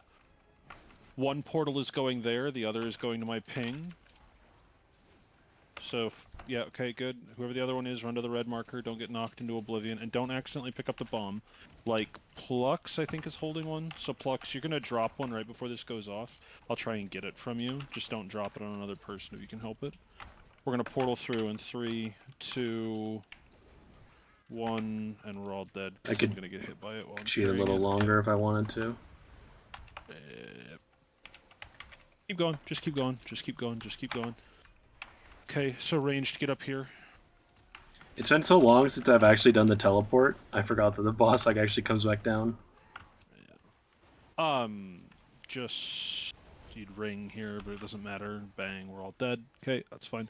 One portal is going there. The other is going to my ping. So, yeah, okay, good. Whoever the other one is, run to the red marker. Don't get knocked into oblivion. And don't accidentally pick up the bomb. Like, Plux, I think, is holding one. So, Plux, you're going to drop one right before this goes off. I'll try and get it from you. Just don't drop it on another person if you can help it. We're going to portal through in 3, 2, 1, and we're all dead. I could I'm going to get hit by it while I'm cheat a carrying little it. longer if I wanted to. Keep going. Just keep going. Just keep going. Just keep going. Okay, so ranged, get up here. It's been so long since I've actually done the teleport. I forgot that the boss like actually comes back down. Just you'd ring here, but it doesn't matter. Bang, we're all dead. Okay, that's fine.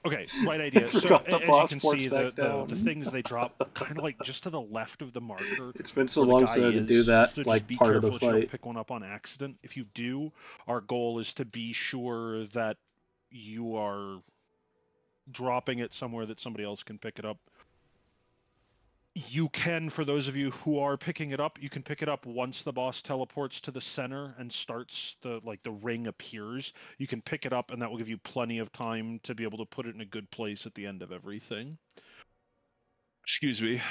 Okay, right idea. So forgot the as you boss can ports see, back the down. things they drop kind of like just to the left of the marker. It's been so where the long guy since I had to do is, that, so just like, be part of the careful that you don't fight. pick one up on accident. If you do, our goal is to be sure that you are dropping it somewhere that somebody else can pick it up. You can, for those of you who are picking it up, you can pick it up once the boss teleports to the center and starts the ring appears. You can pick it up, and that will give you plenty of time to be able to put it in a good place at the end of everything. Excuse me.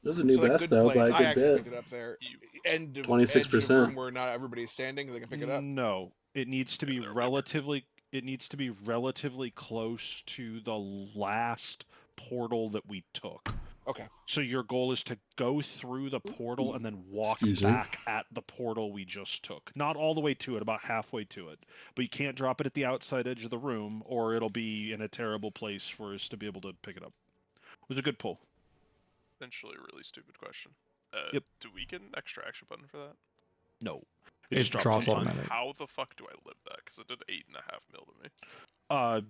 There's a new like, best good though place. by a I good actually bit. picked it up there. Edge of 26%. room where not everybody's standing. They can pick it up. No, it needs to be relatively. It needs to be relatively close to the last portal that we took. Okay. So your goal is to go through the portal and then walk Excuse me. back at the portal we just took. Not all the way to it, about halfway to it. But you can't drop it at the outside edge of the room, or it'll be in a terrible place for us to be able to pick it up. It was a good pull. Potentially a really stupid question. Yep. Do we get an extra action button for that? No. It just drops on time. automatic. How the fuck do I live that? Because it did 8.5 mil to me.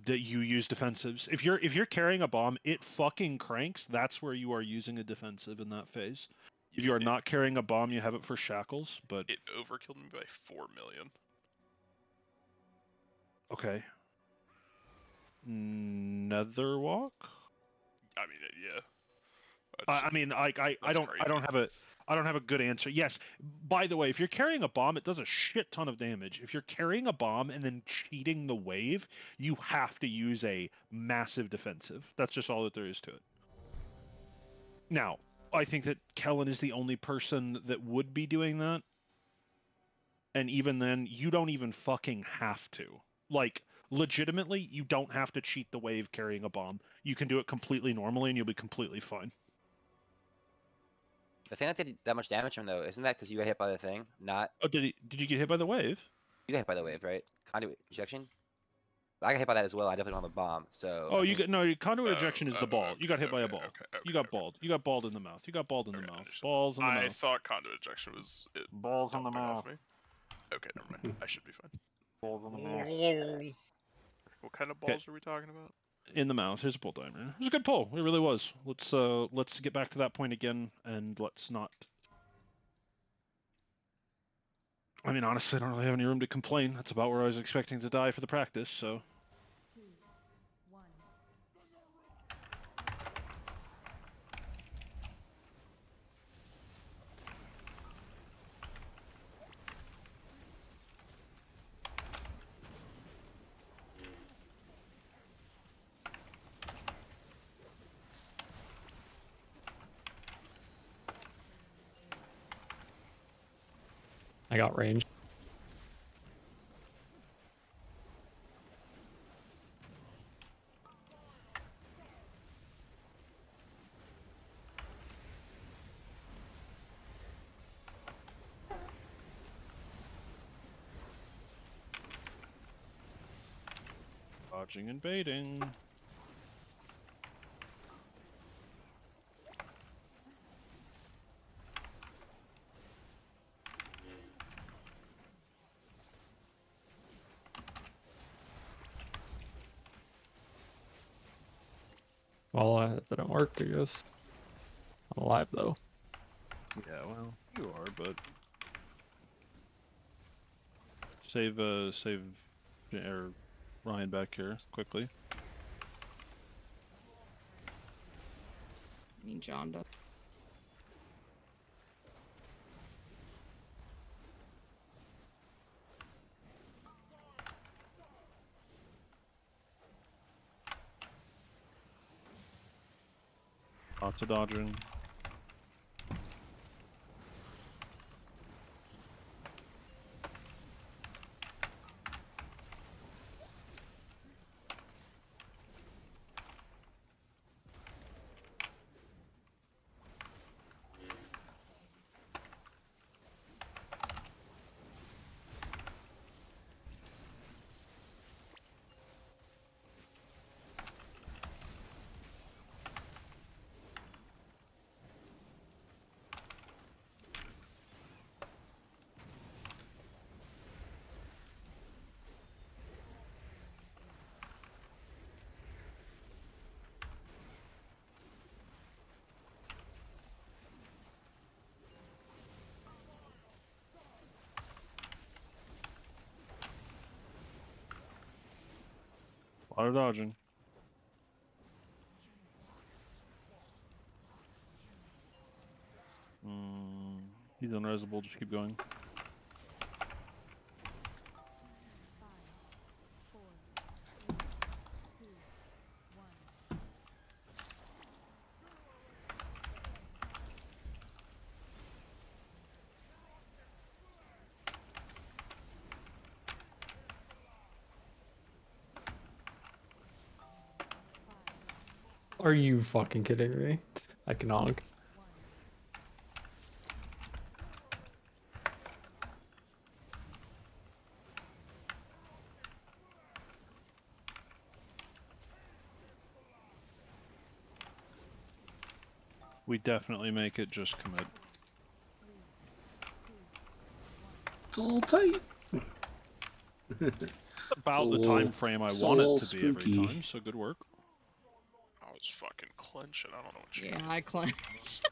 That you use defensives. If you're carrying a bomb, it fucking cranks. That's where you are using a defensive in that phase. If you are not carrying a bomb, you have it for shackles, but It overkilled me by 4 million. okay. Netherwalk? I mean, yeah. I mean, I don't have a good answer. Yes. By the way, if you're carrying a bomb, it does a shit ton of damage. If you're carrying a bomb and then cheating the wave, you have to use a massive defensive. That's just all that there is to it. Now, I think that Kellen is the only person that would be doing that. And even then, you don't even fucking have to. Like, legitimately, you don't have to cheat the wave carrying a bomb. You can do it completely normally and you'll be completely fine. The thing that did that much damage to him, though, isn't that because you got hit by the thing? Not. Oh, did you get hit by the wave? You got hit by the wave, right? Conduit ejection? I got hit by that as well. I definitely don't have a bomb, so. Oh, conduit ejection is the ball. You got hit by a ball. You got balled. You got balled in the mouth. You got balled in the mouth. Balls in the I mouth. thought conduit ejection was it balls in the dumping off mouth. me. Okay, never mind. I should be fine. Balls in the mouth. What kind of balls are we talking about? In the mouth. Here's a pull timer. It was a good pull. It really was. Let's get back to that point again, and let's not. I mean, honestly, I don't really have any room to complain. That's about where I was expecting to die for the practice, so. 2, 1. I got range. Dodging and baiting. Well, that didn't work, I guess. I'm alive, though. Yeah, well, you are, but... Save Ryan back here, quickly. I mean, John does. Lots of dodging. A lot of dodging. He's unresable, just keep going. Are you fucking kidding me? I can honk. We definitely make it, just commit. It's a little tight. About the time frame I it's a want it little to be every spooky. time, so good work. I was fucking clenching. I don't know what you Yeah, I clenched.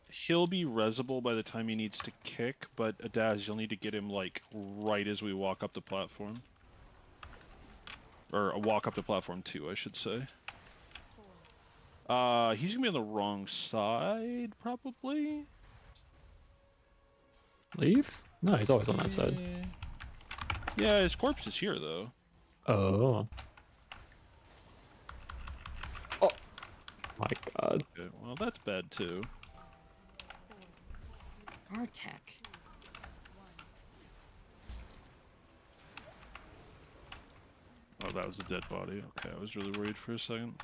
He'll be resible by the time he needs to kick, but Adaz, you'll need to get him like right as we walk up the platform. Or walk up to platform 2, I should say. He's gonna be on the wrong side, probably. Leave? No, he's always on that side. Yeah, his corpse is here though. Oh. Oh. My god. Okay, well, that's bad too. Artec. Oh, that was a dead body. Okay, I was really worried for a second.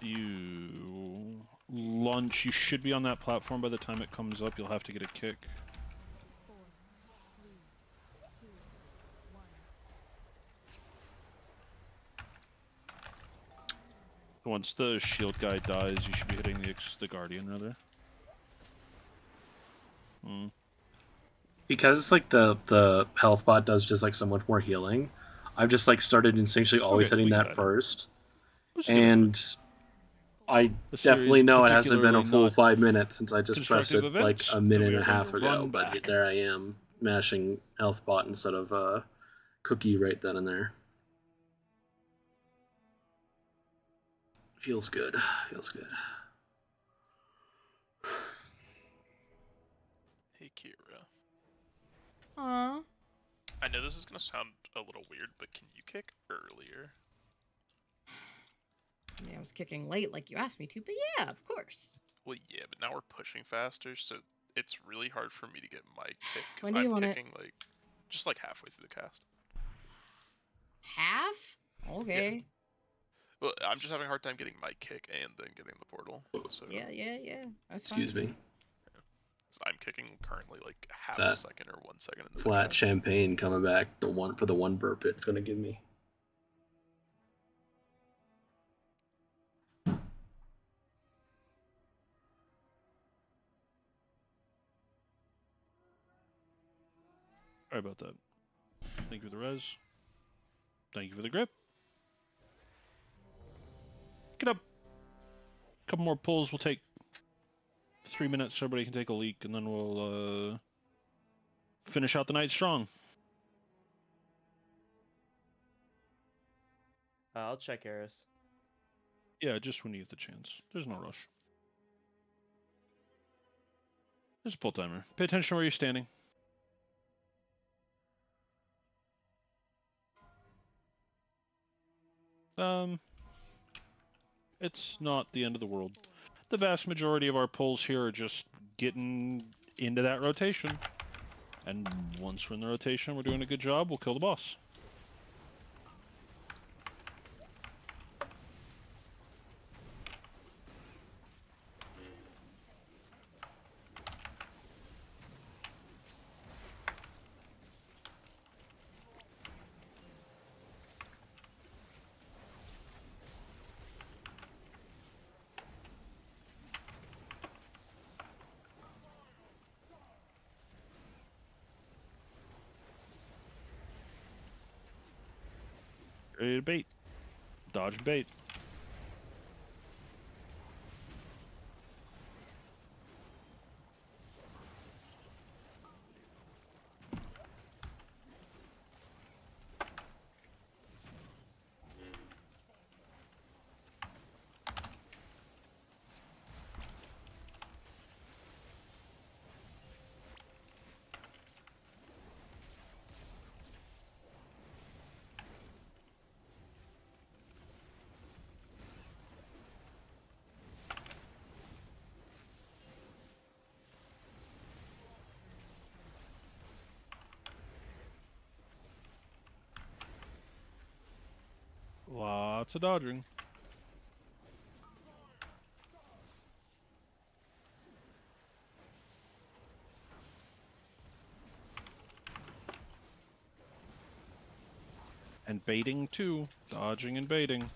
You lunch. You should be on that platform by the time it comes up. You'll have to get a kick. Once the shield guy dies, you should be hitting the guardian, rather. Because like the health bot does just like so much more healing, I've just like started instinctually always hitting that first. And I definitely know it hasn't been a full 5 minutes since I just pressed it like a minute and a half ago, but there I am mashing health bot instead of cookie right then and there. Feels good. Feels good. Hey, Kira. Aww. I know this is gonna sound a little weird, but can you kick earlier? I mean, I was kicking late like you asked me to, but yeah, of course. Well, yeah, but now we're pushing faster, so it's really hard for me to get my kick because When do you I'm want it? kicking like just like halfway through the cast. Half? Okay. Well, I'm just having a hard time getting my kick and then getting the portal. So Yeah. That's Excuse fine. me. I'm kicking currently like half that a second or 1 second. In the Flat cast. champagne coming back the one burp it's gonna give me. Sorry about that. Thank you for the res. Thank you for the grip. Get up. A couple more pulls. We'll take 3 minutes so everybody can take a leak, and then we'll finish out the night strong. I'll check Eris. Yeah, just when you get the chance. There's no rush. There's a pull timer. Pay attention where you're standing. It's not the end of the world. The vast majority of our pulls here are just getting into that rotation. And once we're in the rotation, we're doing a good job, we'll kill the boss. Ready to bait. Dodge and bait. Lots of dodging. And baiting too. Dodging and baiting.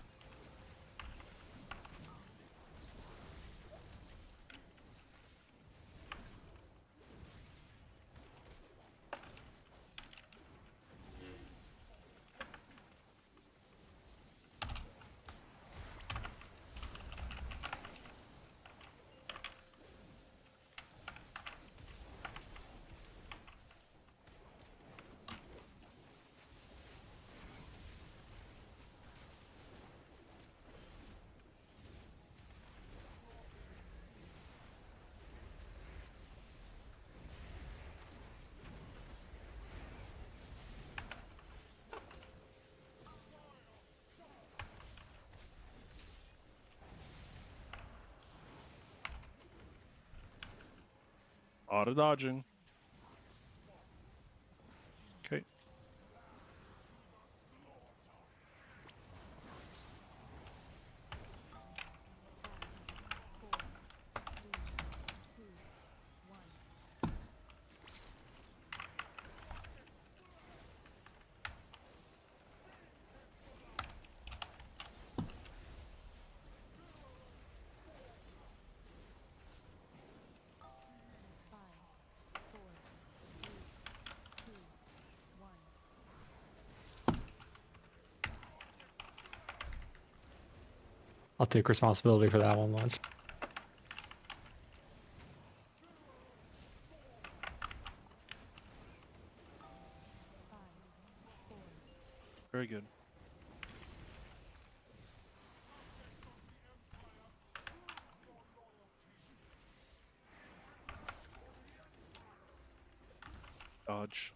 Auto dodging. Okay. I'll take responsibility for that one, Lunch. Very good. Dodge.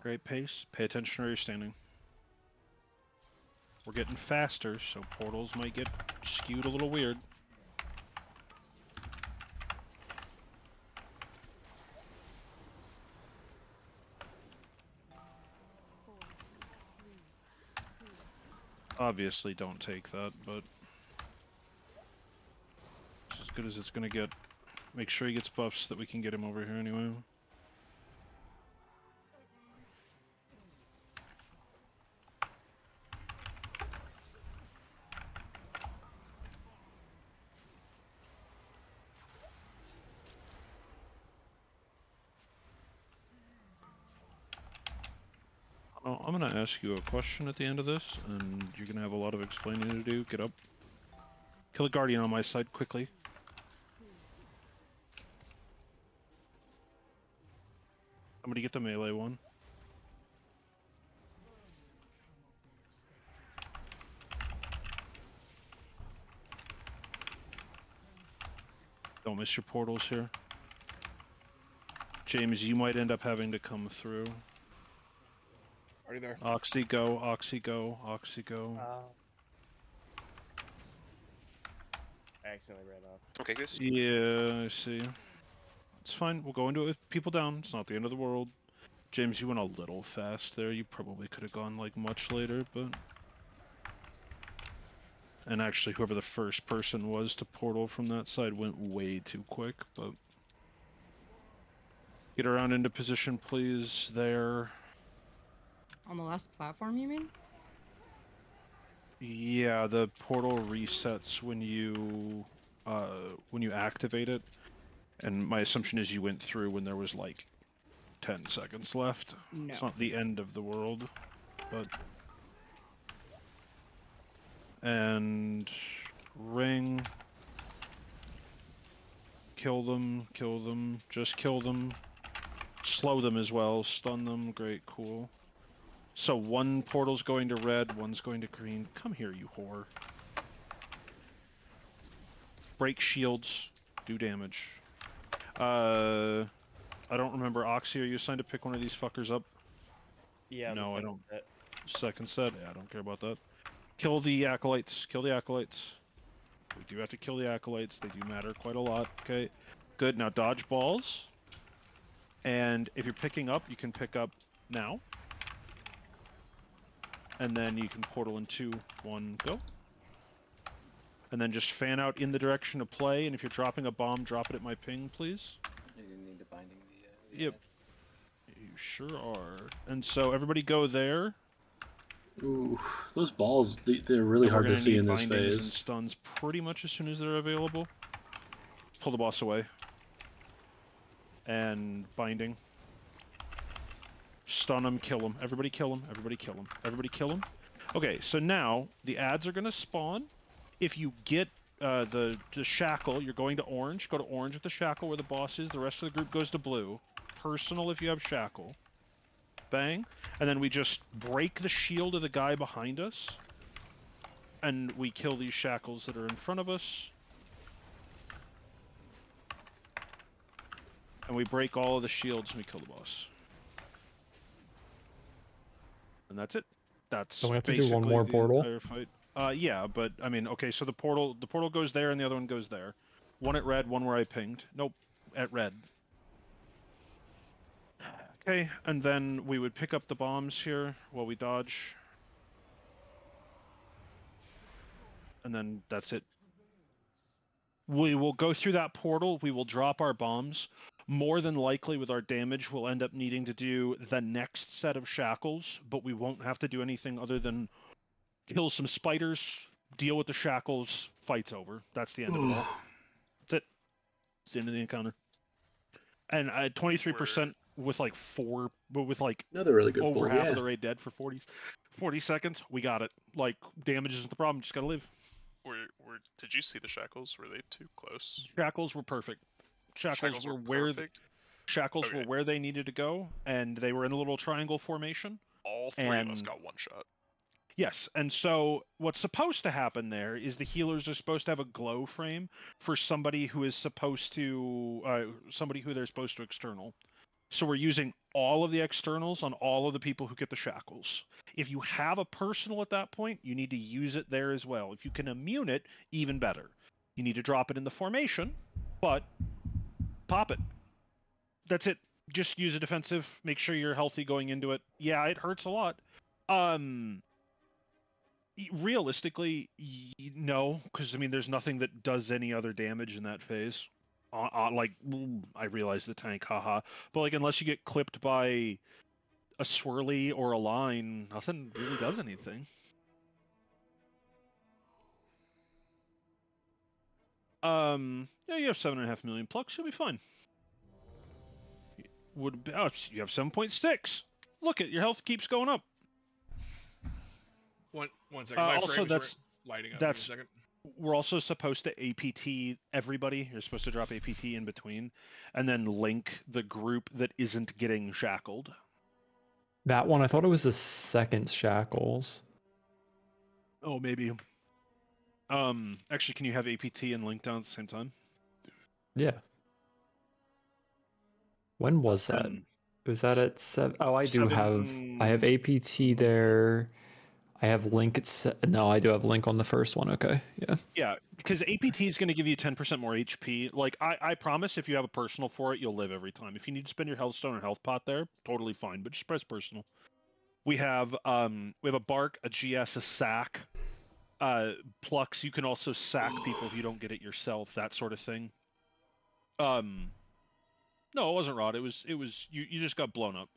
Great pace. Pay attention where you're standing. We're getting faster, so portals might get skewed a little weird. Obviously don't take that, but it's as good as it's gonna get. Make sure he gets buffs so that we can get him over here anyway. Oh, I'm gonna ask you a question at the end of this, and you're gonna have a lot of explaining to do. Get up. Kill a guardian on my side, quickly. I'm gonna get the melee one. Don't miss your portals here. James, you might end up having to come through. Are you there? Oxy go, Oxy go, Oxy go. I accidentally ran off. Okay, guys. Yeah, I see. It's fine. We'll go into it with people down. It's not the end of the world. James, you went a little fast there. You probably could have gone like much later, but... And actually, whoever the first person was to portal from that side went way too quick, but... Get around into position, please. There. On the last platform, you mean? Yeah, the portal resets when you activate it, and my assumption is you went through when there was like 10 seconds left. No. It's not the end of the world, but... And... Ring. Kill them, just kill them. Slow them as well, stun them, great, cool. So one portal's going to red, one's going to green. Come here, you whore. Break shields, do damage. I don't remember, Oxy, are you assigned to pick one of these fuckers up? Yeah, no, I don't. Second set? Yeah, I don't care about that. Kill the acolytes, kill the acolytes. We do have to kill the acolytes, they do matter quite a lot, okay? good. Now dodge balls. And if you're picking up, you can pick up now. And then you can portal in 2, 1, go. And then just fan out in the direction of play. And if you're dropping a bomb, drop it at my ping, please. You're gonna need to binding the. Yep. You sure are. And so everybody go there. Ooh, those balls, they're really And we're hard to gonna see need in this bindings phase. and stuns pretty much as soon as they're available. Pull the boss away. And binding. Stun him, kill him. Everybody kill him. Everybody kill him. Everybody kill him. Okay, so now the ads are gonna spawn. If you get the shackle, you're going to orange. Go to orange with the shackle where the boss is. The rest of the group goes to blue. Personal if you have shackle. Bang. And then we just break the shield of the guy behind us. And we kill these shackles that are in front of us. And we break all of the shields and we kill the boss. And that's it. That's Don't we have to do basically one more the portal? entire fight. Yeah, but I mean, okay, so the portal goes there and the other one goes there. One at red, one where I pinged. Nope, at red. Okay, and then we would pick up the bombs here while we dodge. And then that's it. We will go through that portal, we will drop our bombs. More than likely with our damage, we'll end up needing to do the next set of shackles, but we won't have to do anything other than kill some spiders, deal with the shackles, fight's over. That's the end of it all. That's it. It's the end of the encounter. And 23% with like another really good over pull, half yeah. of the raid dead for 40 seconds. We got it. Like, damage isn't the problem, just gotta live. Did you see the shackles? Were they too close? Shackles were perfect. Shackles were perfect? Shackles were where they needed to go, and they were in a little triangle formation. All three of us got one shot. Yes, and so what's supposed to happen there is the healers are supposed to have a glow frame for somebody who is supposed to, somebody who they're supposed to external. So we're using all of the externals on all of the people who get the shackles. If you have a personal at that point, you need to use it there as well. If you can immune it, even better. You need to drop it in the formation, but pop it. That's it. Just use a defensive. Make sure you're healthy going into it. Yeah, it hurts a lot. Realistically, no, because I mean, there's nothing that does any other damage in that phase. Like, I realize the tank, haha, but like, unless you get clipped by a swirly or a line, nothing really does anything. Yeah, you have 7.5 million plucks. You'll be fine. You have 7.6. Look at your health keeps going up. One second. My also, frames that's were lighting up. that's. Give me a second. We're also supposed to APT everybody. You're supposed to drop APT in between, and then link the group that isn't getting shackled. That one, I thought it was the second shackles. Oh, maybe. Actually, can you have APT and link down at the same time? Yeah. When was that? Was that at 7? Oh, I do have. I have APT there. I have link at no, I do have link on the first one. Okay, yeah. Yeah, because APT is going to give you 10% more HP. Like, I promise if you have a personal for it, you'll live every time. If you need to spend your health stone or health pot there, totally fine, but just press personal. We have a bark, a GS, a sack. Plucks, you can also sack people if you don't get it yourself, that sort of thing. No, it wasn't rot. It was you just got blown up.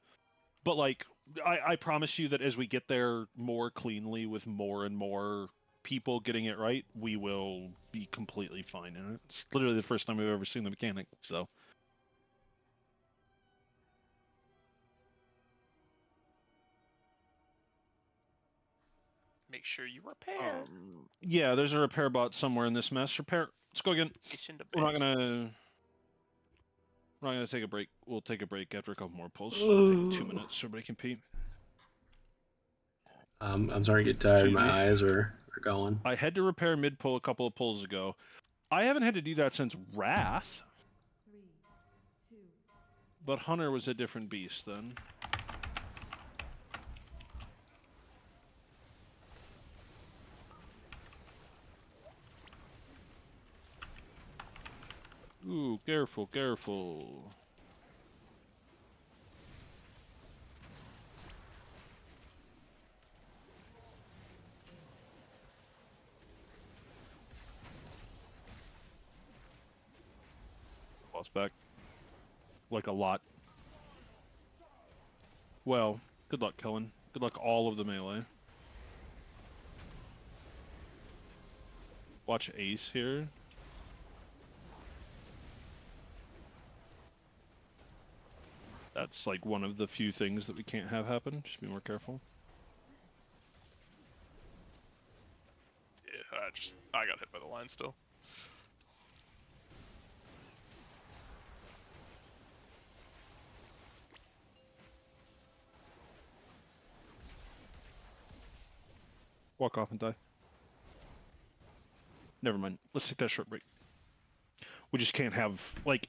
But like, I promise you that as we get there more cleanly with more and more people getting it right, we will be completely fine. And it's literally the first time we've ever seen the mechanic, so. Make sure you repair. Yeah, there's a repair bot somewhere in this mess. Repair. Let's go again. We're not gonna take a break. We'll take a break after a couple more pulls. It'll take 2 minutes so everybody can pee. I'm starting to get tired. My eyes are going. I had to repair mid pull a couple of pulls ago. I haven't had to do that since Wrath. But Hunter was a different beast then. Ooh, Careful, careful. Boss back. Like a lot. Well, good luck, Kellen. Good luck all of the melee. Watch Ace here. That's like one of the few things that we can't have happen. Just be more careful. Yeah, I got hit by the line still. Walk off and die. Never mind. Let's take that short break. We just can't have like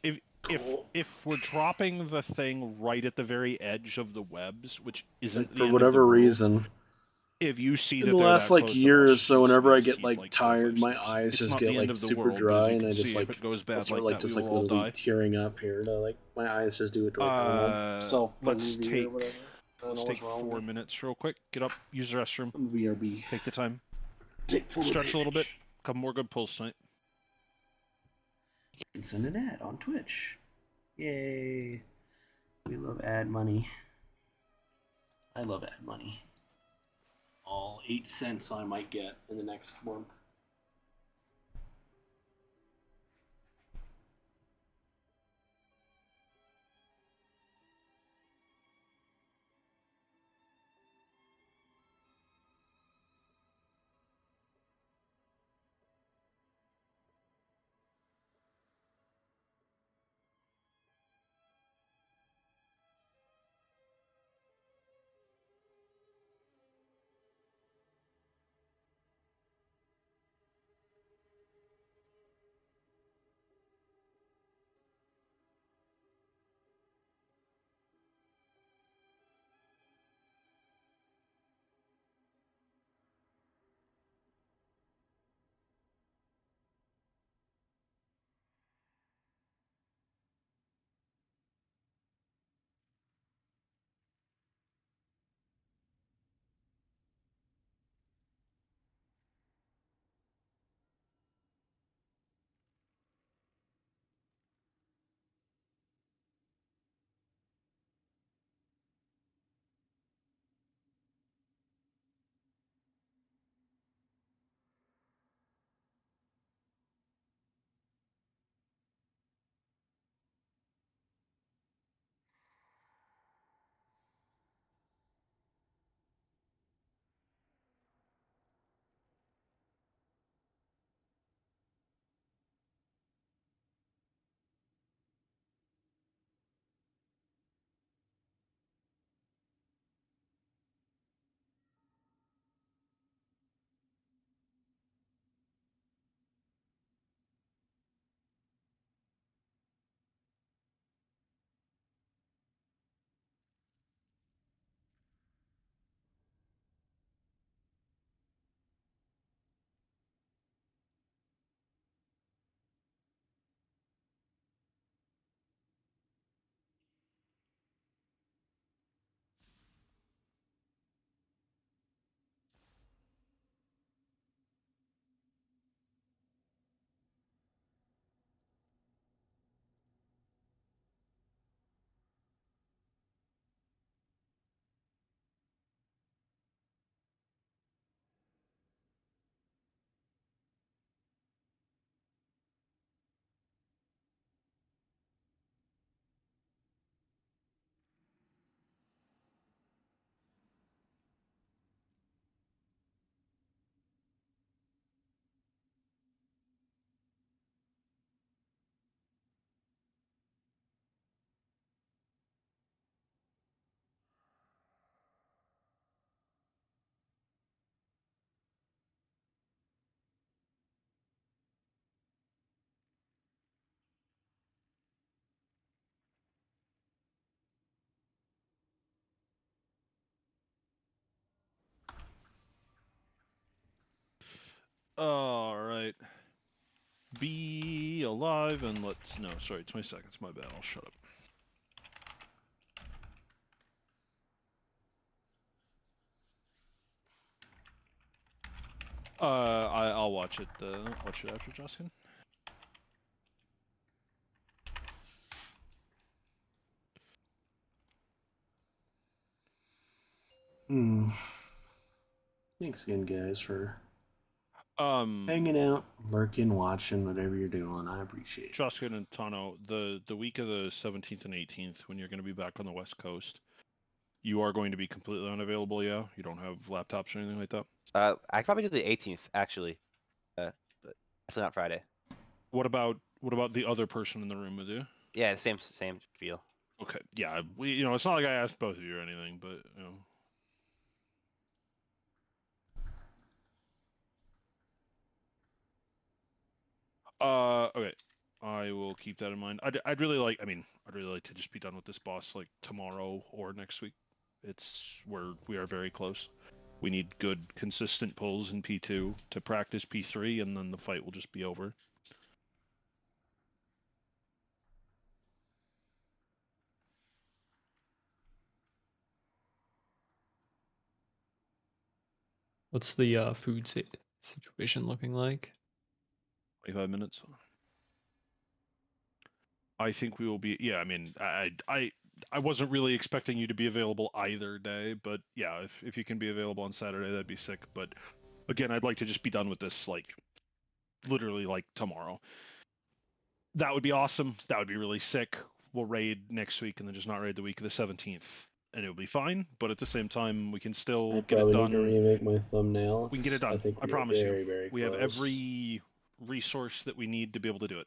if we're dropping the thing right at the very edge of the webs, which isn't the For end whatever of the world, reason. if you see In that the they're last that like close to year or us, so, you whenever I just get keep, like 4 or 5 tired, my steps. eyes It's just not get the end like of the super world, but dry, as you and can I just see, like if it goes I'll bad start like like that, just we like will all literally die. tearing up here. To like my eyes just do it to like normal self Let's or take whatever. I don't know what's wrong 4 with me. minutes real quick. Get up, use the restroom. BRB. Take the time. Take full Stretch a little bit. advantage. Couple more good pulls tonight. You can send an ad on Twitch. Yay! We love ad money. I love ad money. All 8 cents I might get in the next month. All right. BRB. alive, and let's... No, sorry, 20 seconds, my bad, I'll shut up. I'll watch it after Justin. Thanks again, guys, for hanging out, lurking, watching, whatever you're doing. I appreciate it. Justin and Tano, the week of the 17th and 18th, when you're going to be back on the West Coast, you are going to be completely unavailable, yeah? You don't have laptops or anything like that? I could probably do the 18th, actually. But definitely not Friday. What about the other person in the room with you? Yeah, the same feel. Okay, yeah, it's not like I asked both of you or anything, but, okay. I will keep that in mind. I'd really like to just be done with this boss like tomorrow or next week. We are very close. We need good, consistent pulls in P2 to practice P3, and then the fight will just be over. What's the food situation looking like? 25 minutes. I think we will be. Yeah, I mean, I wasn't really expecting you to be available either day, but yeah, if you can be available on Saturday, that'd be sick. But again, I'd like to just be done with this like literally like tomorrow. That would be awesome. That would be really sick. We'll raid next week and then just not raid the week of the 17th, and it'll be fine. But at the same time, we can still get it done. Need to remake my thumbnail. We can get it done. I promise very, you. very We have close. every resource that we need to be able to do it.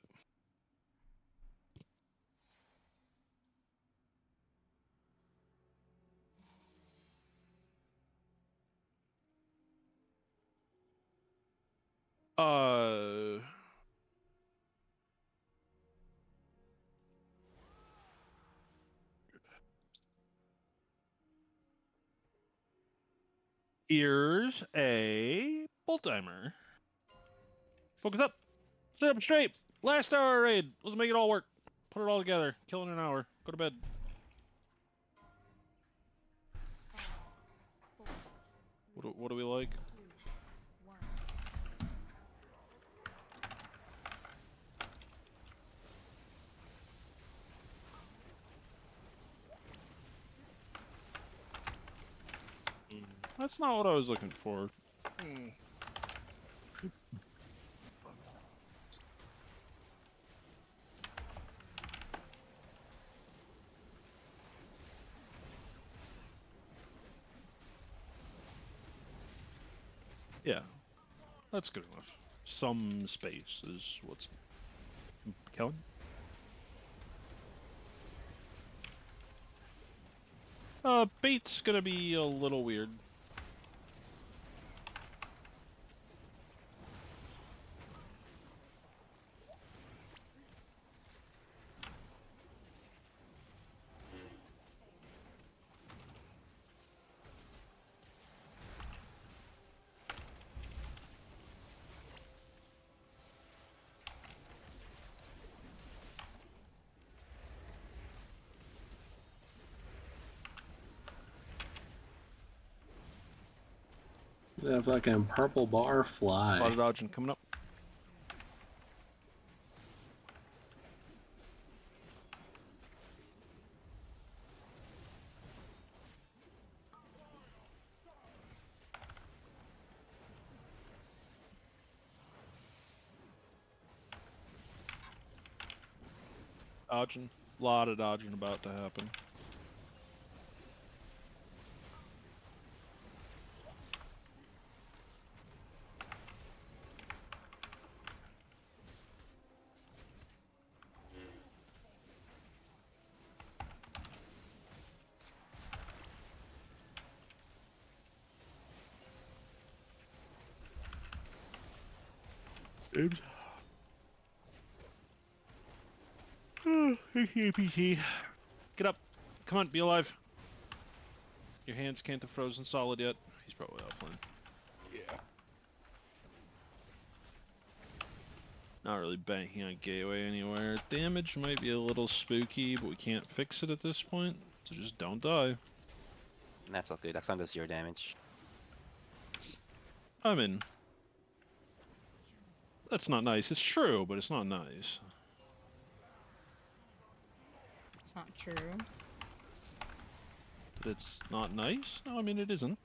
Here's a bolt timer. Focus up. Sit up straight. Last hour raid. Let's make it all work. Put it all together. Kill in an hour. Go to bed. What do we like? That's not what I was looking for. Yeah, that's good enough. Some space is what's... Kellen? Bait's gonna be a little weird. That fucking purple bar fly. A lot of dodging coming up. Dodging. A lot of dodging about to happen. Oops. Get up. Come on, be alive. Your hands can't have frozen solid yet. He's probably offline. Yeah. Not really banking on gateway anywhere. Damage might be a little spooky, but we can't fix it at this point. So just don't die. And that's all good. Oxon does 0 damage. I mean, that's not nice. It's true, but it's not nice. It's not true. That it's not nice? No, I mean, it isn't.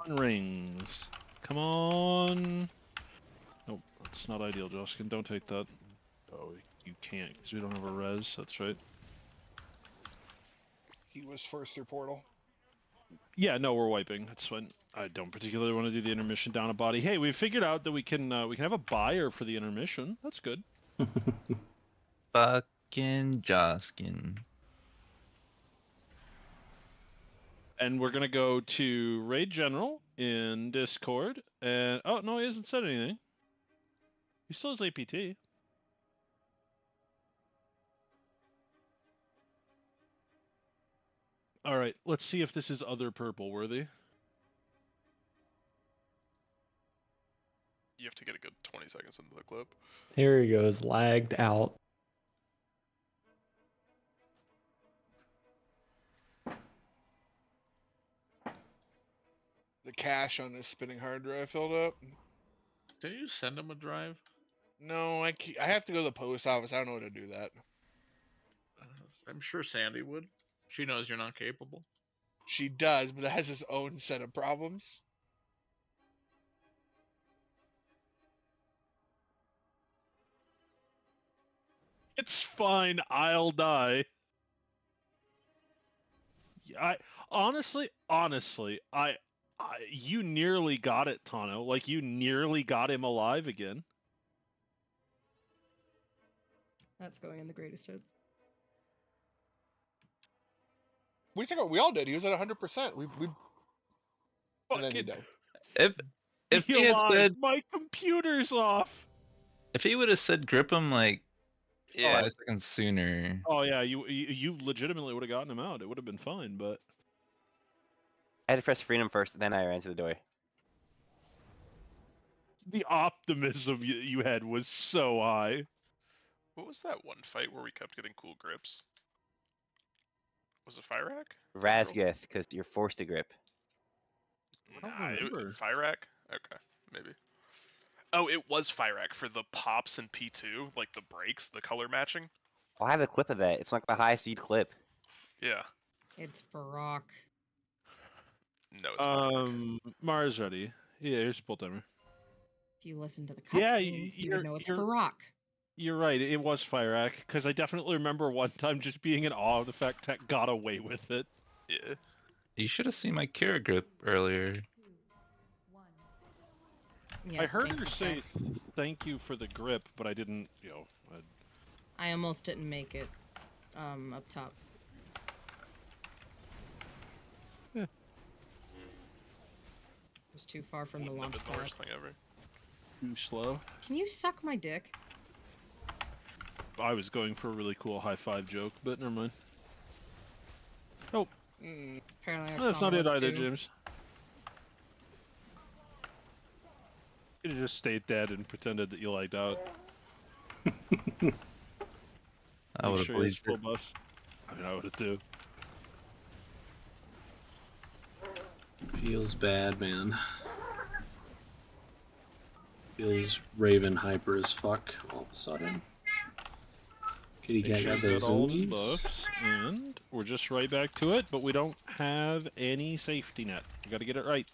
On rings. Come on. Nope, that's not ideal, Joskin. Don't take that. Oh, you can't because we don't have a res. That's right. He was first through portal. Yeah, no, we're wiping. That's fine. I don't particularly want to do the intermission down a body. Hey, we figured out that we can have a buyer for the intermission. That's good. Fucking Joskin. And we're gonna go to Raid General in Discord. And oh no, he hasn't said anything. He still has APT. All right, let's see if this is other purple worthy. You have to get a good 20 seconds into the clip. Here he goes, lagged out. The cache on this spinning hard drive filled up. Did you send him a drive? No, I have to go to the post office. I don't know how to do that. I'm sure Sandy would. She knows you're not capable. She does, but it has its own set of problems. It's fine. I'll die. I honestly, you nearly got it, Tano. Like you nearly got him alive again. That's going in the greatest hits. What do you think? We all did. He was at 100%. We and then he died. If he had said my computer's off. If he would have said grip him like Yeah. 5 seconds sooner. Oh yeah, you legitimately would have gotten him out. It would have been fine, but I had to press freedom first, then I ran to the door. the optimism you had was so high. What was that one fight where we kept getting cool grips? Was it Fyrak? Razgith, because you're forced to grip. Fyrak? Okay, maybe. Oh, it was Fyrak for the pops and P2, like the breaks, the color matching. Oh, I have a clip of that. It's like my high speed clip. Yeah. It's Varrock. No, it's Mars ready. Yeah, here's pull timer. If you listen to the Yeah, cutscenes, you would know it's Varrock. You're right. It was Fyrak because I definitely remember one time just being in awe of the fact Tech got away with it. Yeah. You should have seen my Kira grip earlier. Yes, I heard thank her you, say Jack. thank you for the grip, but I didn't, I almost didn't make it up top. Yeah. It was too far from the launch The pad. worst thing ever. too slow. Can you suck my dick? I was going for a really cool high five joke, but never mind. Oh, Apparently no, that's not it was either, too. James. You just stayed dead and pretended that you liked out. I would have sure he has believed full it. buffs. I mean, I would have too. Feels bad, man. Feels Raven hyper as fuck all of a sudden. Kitty Make cat sure got he's those got all of his zoomies. buffs, and we're just right back to it, but we don't have any safety net. We gotta get it right.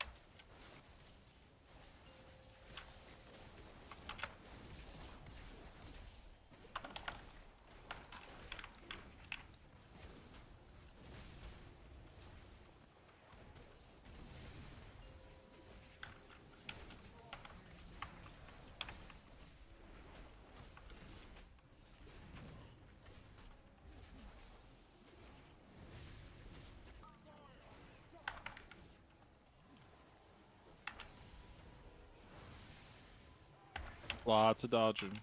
Lots of dodging.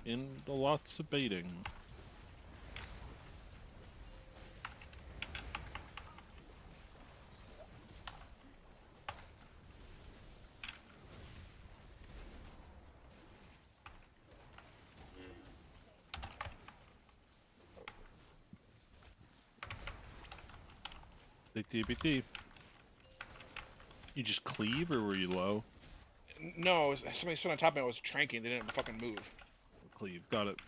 And lots of baiting. TBT. You just cleave, or were you low? No, somebody stood on top of me. I was tranking. They didn't fucking move. Cleave, got it.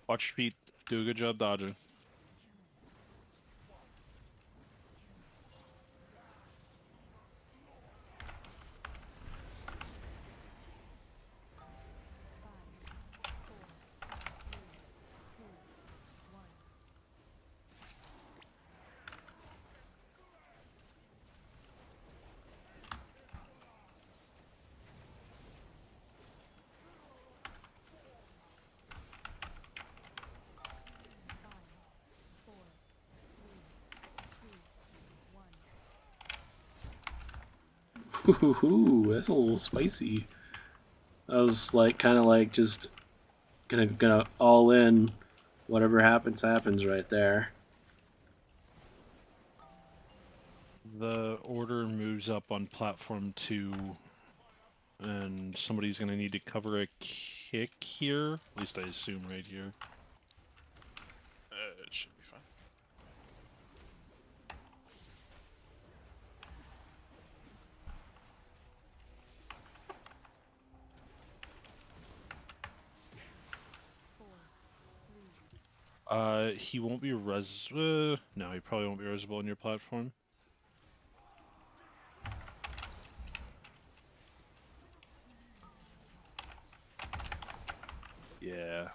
Watch Pete do a good job dodging. Ooh, that's a little spicy. I was like, kind of like just gonna all in. Whatever happens, happens right there. The order moves up on platform 2, and somebody's gonna need to cover a kick here. At least I assume right here. It should be fine. He won't be no, he probably won't be resable on your platform. Yeah,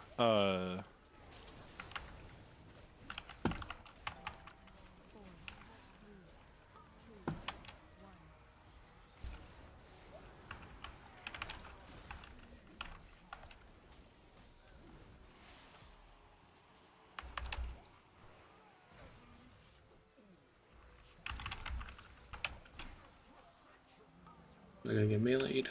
They're gonna get meleeed.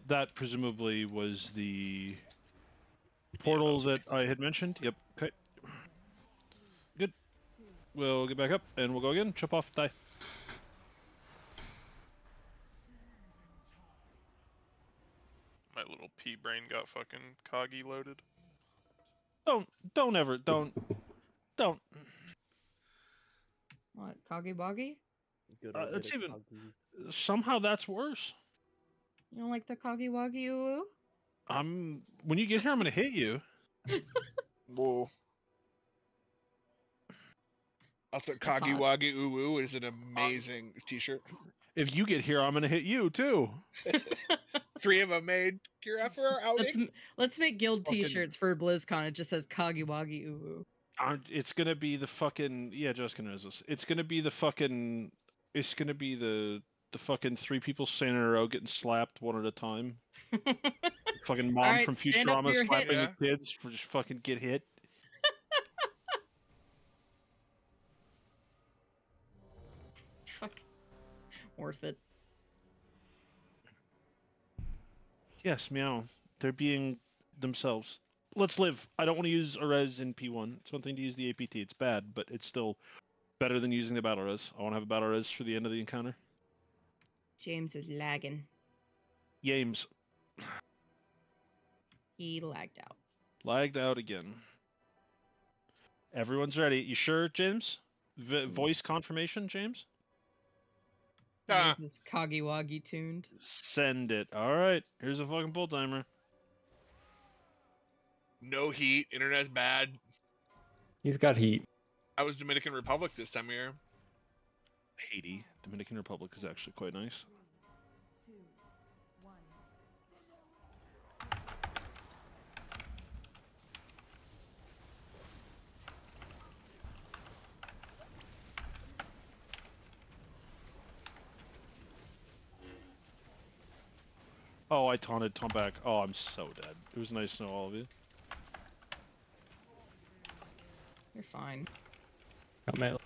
that presumably was the portal that I had mentioned. Yep, okay. Good. We'll get back up, and we'll go again. Chop off, die. My little pea brain got fucking coggy loaded. Don't ever. What, Coggy Boggy? It's even... Somehow that's worse. You don't like the Coggy Woggy Ooh? When you get here, I'm gonna hit you. Whoa. Also, Kagi Wagi Uwu is an amazing t-shirt. If you get here, I'm gonna hit you too. 3 of them made. Kira for our outing. Let's make guild t-shirts for BlizzCon. It just says Coggy Woggy Uwu. It's gonna be the fucking Jessica knows this. It's gonna be the fucking. It's gonna be the fucking 3 people standing in a row getting slapped one at a time. Fucking mom right, from stand up for Futurama your slapping hit. the kids for just fucking get hit. Fuck. Worth it. Yes, meow. They're being themselves. Let's live. I don't want to use a res in P1. It's one thing to use the APT. It's bad, but it's still better than using the battle res. I want to have a battle res for the end of the encounter. James is lagging. Yames. He lagged out. Lagged out again. Everyone's ready. You sure, James? Voice confirmation, James? This is Coggy Woggy tuned. Send it. Alright, here's a fucking pull timer. No heat. Internet's bad. He's got heat. I was Dominican Republic this time of year. Haiti. Dominican Republic is actually quite nice. Oh, I taunted Tom back. Oh, I'm so dead. It was nice to know all of you. You're fine. Got melee.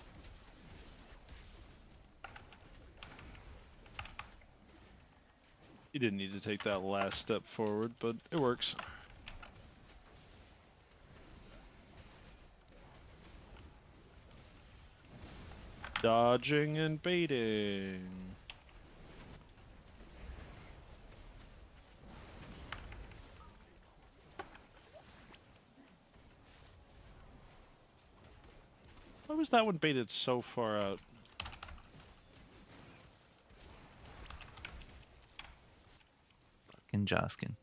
You didn't need to take that last step forward, but it works. Dodging and baiting. Why was that one baited so far out? Fucking Joskin.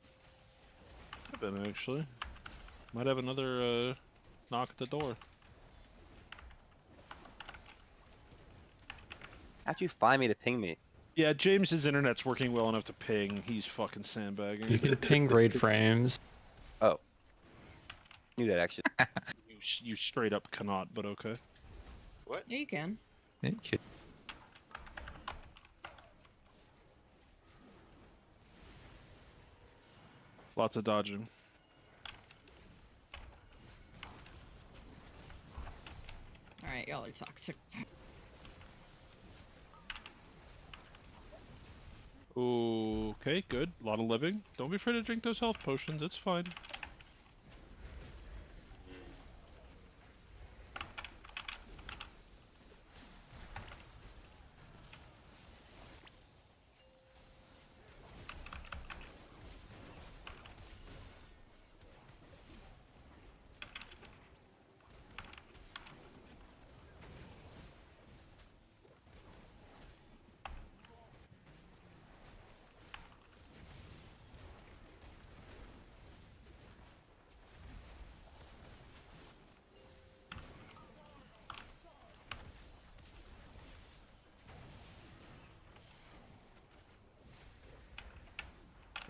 Could have been, actually. Might have another knock at the door. How'd you find me to ping me? Yeah, James's internet's working well enough to ping. He's fucking sandbagging. You can ping raid frames. Oh. Knew that actually. You straight up cannot, but okay. What? Yeah, you can. Thank you. Lots of dodging. Alright, y'all are toxic. Okay, good. A lot of living. Don't be afraid to drink those health potions. It's fine.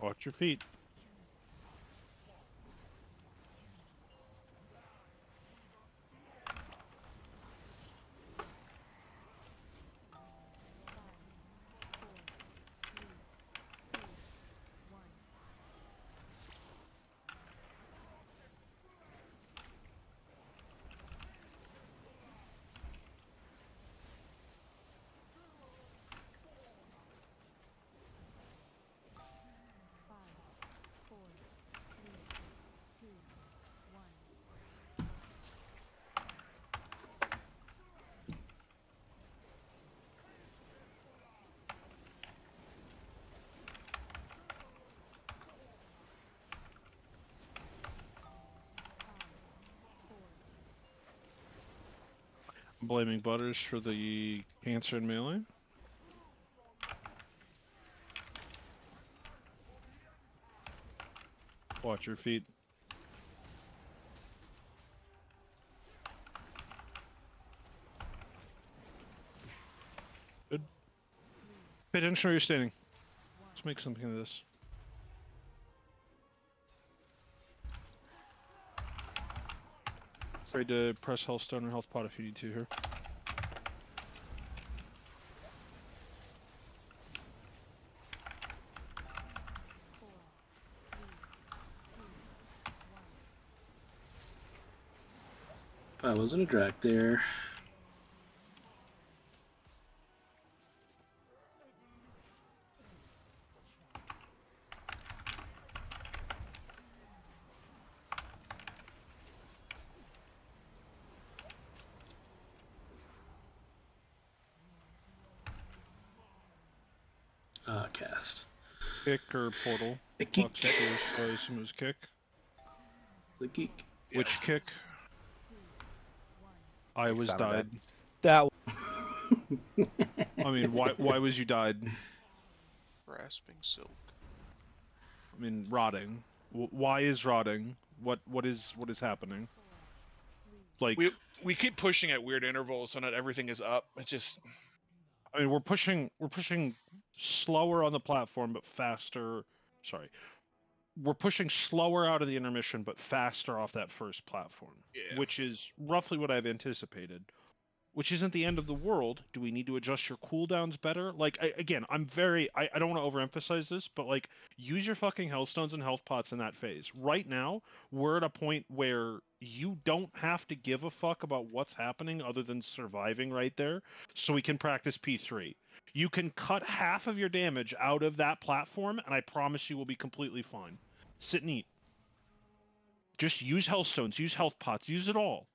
Watch your feet. Blaming Butters for the cancer in melee. Watch your feet. Good. Pay attention where you're standing. Let's make something of this. Afraid to press Healthstone or Health Pot if you need to here. I wasn't a drac there. Cast. Kick or portal? A kick. Lux is, I assume it was kick. The kick. Which kick? I was died. That. I mean, why was you died? Grasping silk. I mean, rotting. Why is rotting? What is happening? Like we keep pushing at weird intervals so not everything is up. It's just I mean, we're pushing slower on the platform, but faster. Sorry, we're pushing slower out of the intermission, but faster off that first platform, Yeah. which is roughly what I've anticipated. which isn't the end of the world. Do we need to adjust your cooldowns better? Like, again, I don't want to overemphasize this, but like, use your fucking Hellstones and health pots in that phase. Right now, we're at a point where you don't have to give a fuck about what's happening other than surviving right there, so we can practice P3. You can cut half of your damage out of that platform, and I promise you will be completely fine. Sit and eat. Just use Hellstones, use health pots, use it all.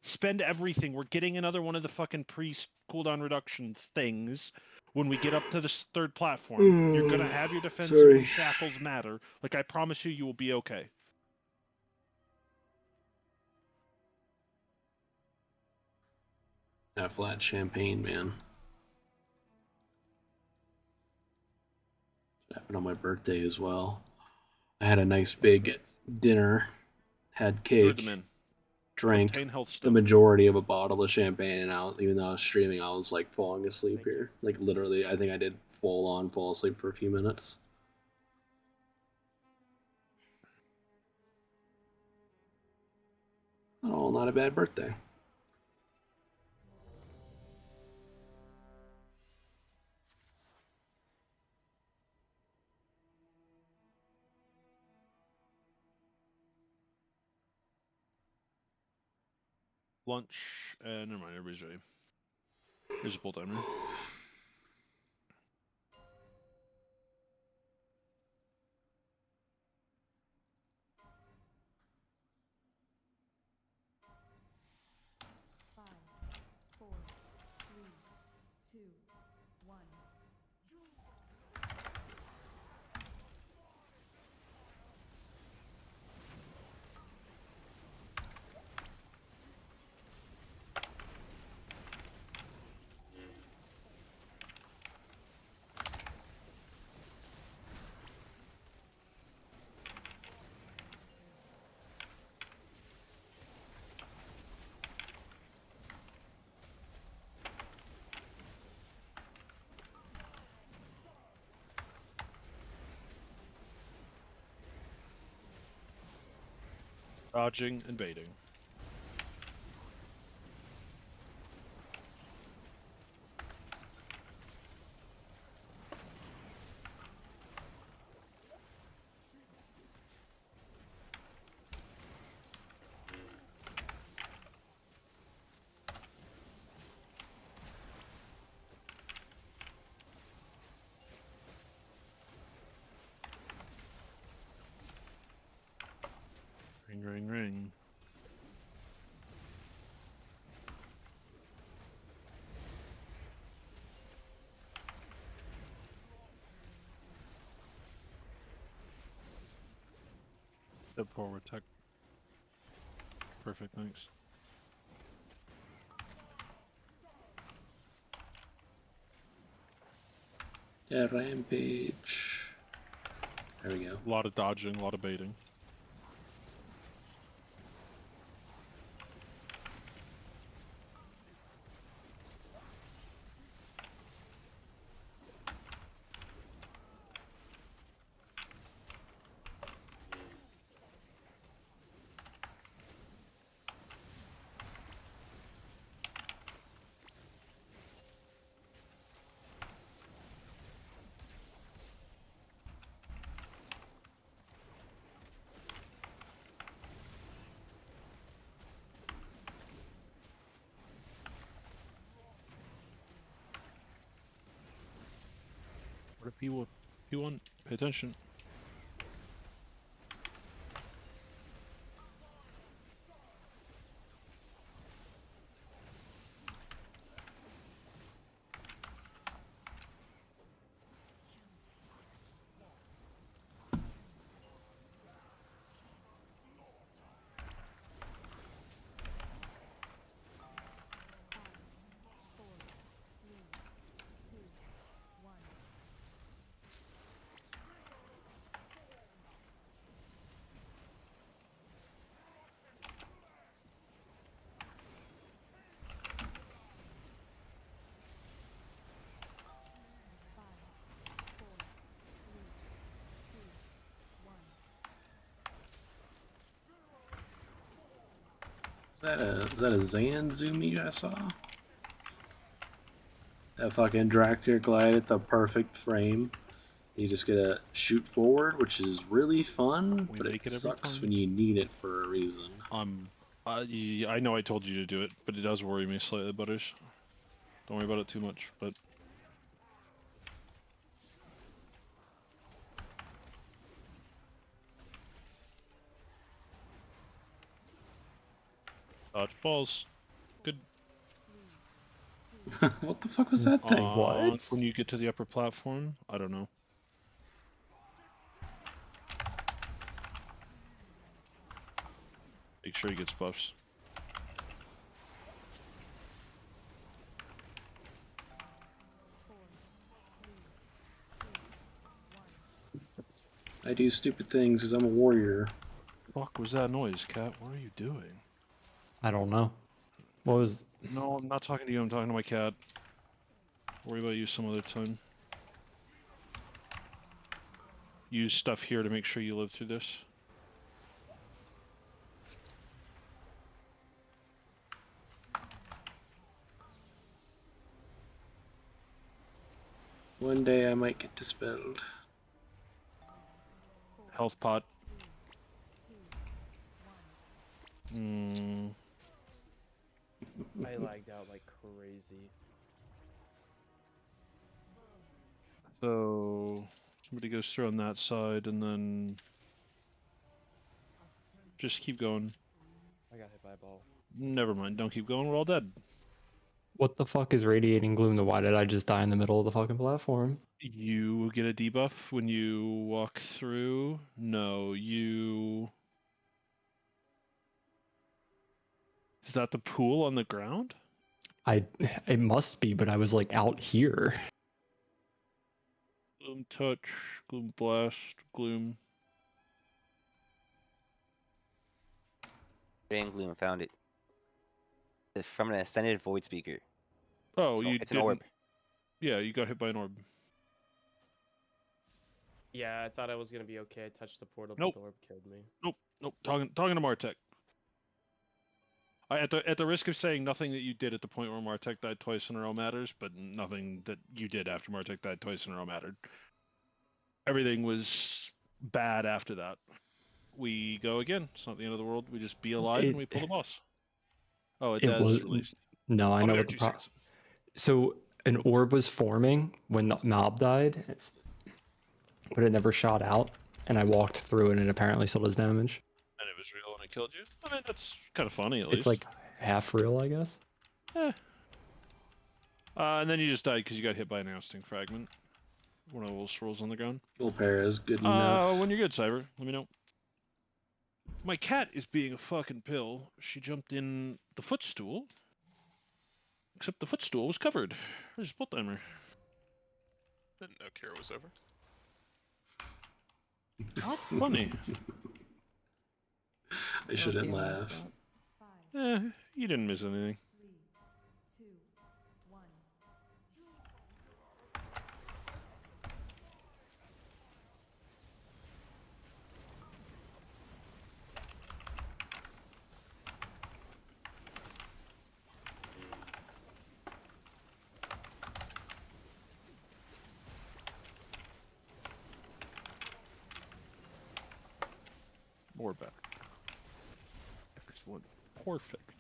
Spend everything. We're getting another one of the fucking cooldown reduction things when we get up to this third platform. You're gonna have your defensive Sorry. shackles matter. Like, I promise you, you will be okay. That flat champagne, man. It happened on my birthday as well. I had a nice big dinner, had cake, drank the majority of a bottle of champagne, and even though I was streaming, I was like falling asleep here. Like literally, I think I did fall asleep for a few minutes. Oh, not a bad birthday. Lunch, never mind, everybody's ready. Here's a pull timer. Dodging and baiting. Ring, ring, ring. Step forward, tech. Perfect, thanks. Yeah, rampage. There we go. A lot of dodging, a lot of baiting. What if P1? Pay attention. Is that a Zan zoom you guys saw? That fucking Dractyr glide at the perfect frame. You just gotta shoot forward, which is really fun, We but make it it every sucks time. when you need it for a reason. Yeah, I know I told you to do it, but it does worry me slightly, Butters. Don't worry about it too much, but... Dodge balls. Good. What the fuck was that thing? When you get to the upper platform? I don't know. Make sure he gets buffs. I do stupid things because I'm a warrior. Fuck was that noise, Cat? What are you doing? I don't know. What was... No, I'm not talking to you, I'm talking to my cat. Worry about you some other time. Use stuff here to make sure you live through this. One day I might get dispelled. Health pot. Hmm. I lagged out like crazy. So somebody goes through on that side, and then just keep going. I got hit by a ball. Never mind. Don't keep going. We're all dead. What the fuck is radiating gloom? Why did I just die in the middle of the fucking platform? You will get a debuff when you walk through. No, you... Is that the pool on the ground? It must be, but I was like out here. Gloom touch, gloom blast, gloom. Drain Gloom, found it. It's from an ascended void speaker. Oh, So you it's an orb. Yeah, you got hit by an orb. Yeah, I thought I was gonna be okay. I touched the portal, Nope. but the orb killed me. Nope. Talking to Martek. At the risk of saying nothing that you did at the point where Martek died twice in a row matters, but nothing that you did after Martek died twice in a row mattered. Everything was bad after that. We go again. It's not the end of the world. We just be alive and we pull the boss. Oh, it does released. No, I I'll know be there what the in 2 problem. seconds. So an orb was forming when the mob died, but it never shot out, and I walked through it, and it apparently still does damage. And it was real and it killed you? I mean, that's kind of funny at least. It's like half real, I guess. And then you just died because you got hit by an ousting fragment. One of those rolls on the ground. Full pair is good enough. When you're good, Cyber, let me know. My cat is being a fucking pill. She jumped in the footstool. Except the footstool was covered. There's a split timer. Didn't know Kira was over. Funny. I shouldn't laugh. You didn't miss anything. More back. Excellent. Perfect.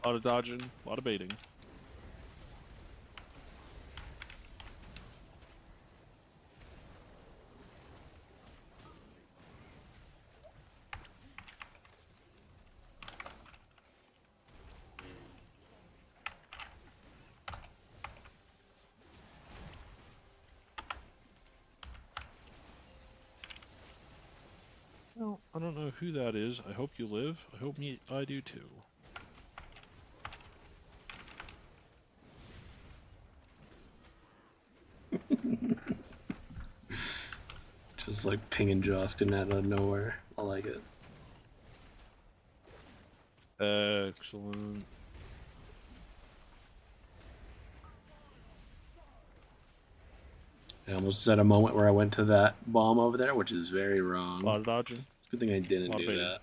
A lot of dodging, a lot of baiting. Well, I don't know who that is. I hope you live. I hope I do too. Just like pinging Joskin out of nowhere. I like it. Excellent. I almost had a moment where I went to that bomb over there, which is very wrong. A lot of dodging. It's a good thing I didn't Lot of do baiting. that.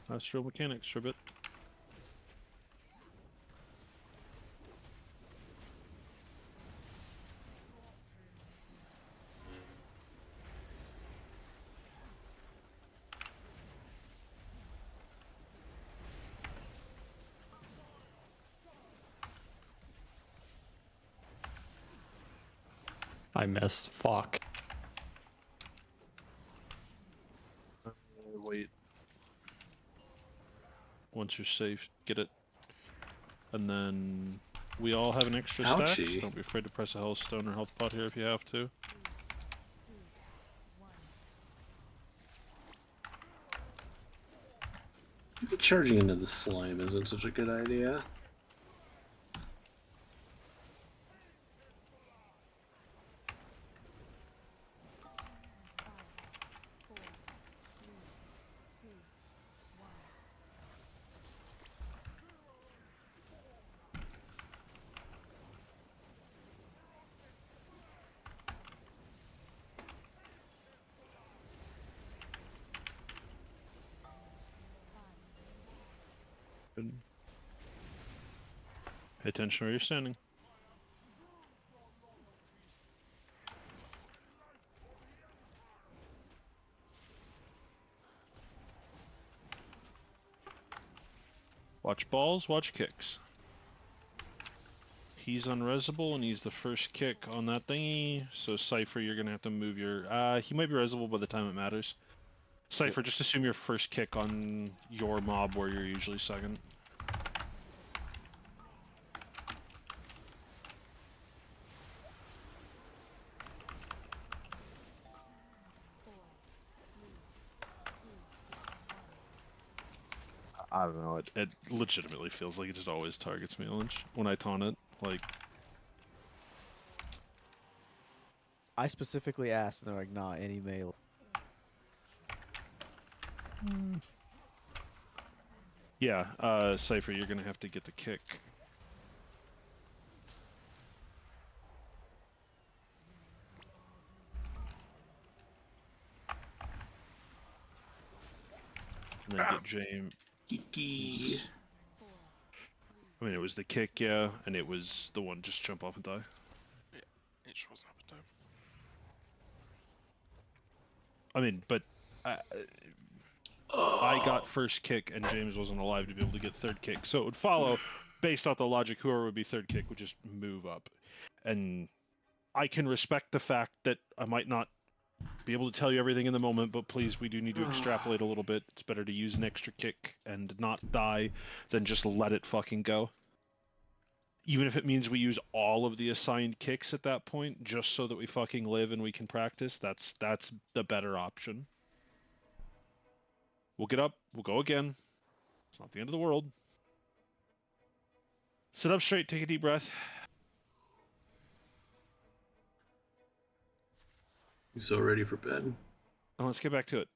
Astral mechanics for a bit. I missed. Fuck. Wait. Once you're safe, get it. And then we all have an extra stack, so Ouchie. don't be afraid to press a health stone or health pot here if you have to. Maybe charging into the slime isn't such a good idea. Good. Pay attention where you're standing. Watch balls, watch kicks. He's unresable and he's the first kick on that thingy, so Cypher, you're gonna have to move your... he might be resable by the time it matters. Cypher, just assume your first kick on your mob where you're usually second. I don't know, it legitimately feels like it just always targets me when I taunt it, like... I specifically asked, and they're like, nah, any melee. Yeah, Cypher, you're gonna have to get the kick. And then get James. Kiki. I mean, it was the kick, yeah, and it was the one just jump off and die. Yeah, it just wasn't up in time. I mean, but I got first kick and James wasn't alive to be able to get third kick, so it would follow, based off the logic, whoever would be third kick would just move up. And I can respect the fact that I might not be able to tell you everything in the moment, but please, we do need to extrapolate a little bit. It's better to use an extra kick and not die than just let it fucking go. Even if it means we use all of the assigned kicks at that point, just so that we fucking live and we can practice, that's the better option. We'll get up, we'll go again. It's not the end of the world. Sit up straight, take a deep breath. I'm so ready for bed. And let's get back to it.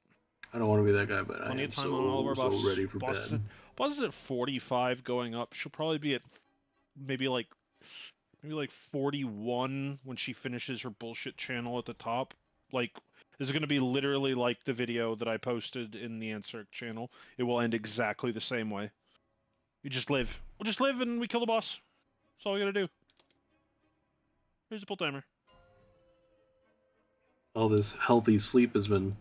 I don't want to be that guy, but Plenty I am of time on all of our so buffs. ready for bed. Boss is at 45 going up. She'll probably be at maybe like 41 when she finishes her bullshit channel at the top. Like, this is going to be literally like the video that I posted in the Answer channel. It will end exactly the same way. You just live. We'll just live and we kill the boss. That's all we gotta do. Here's the pull timer. All this healthy sleep has been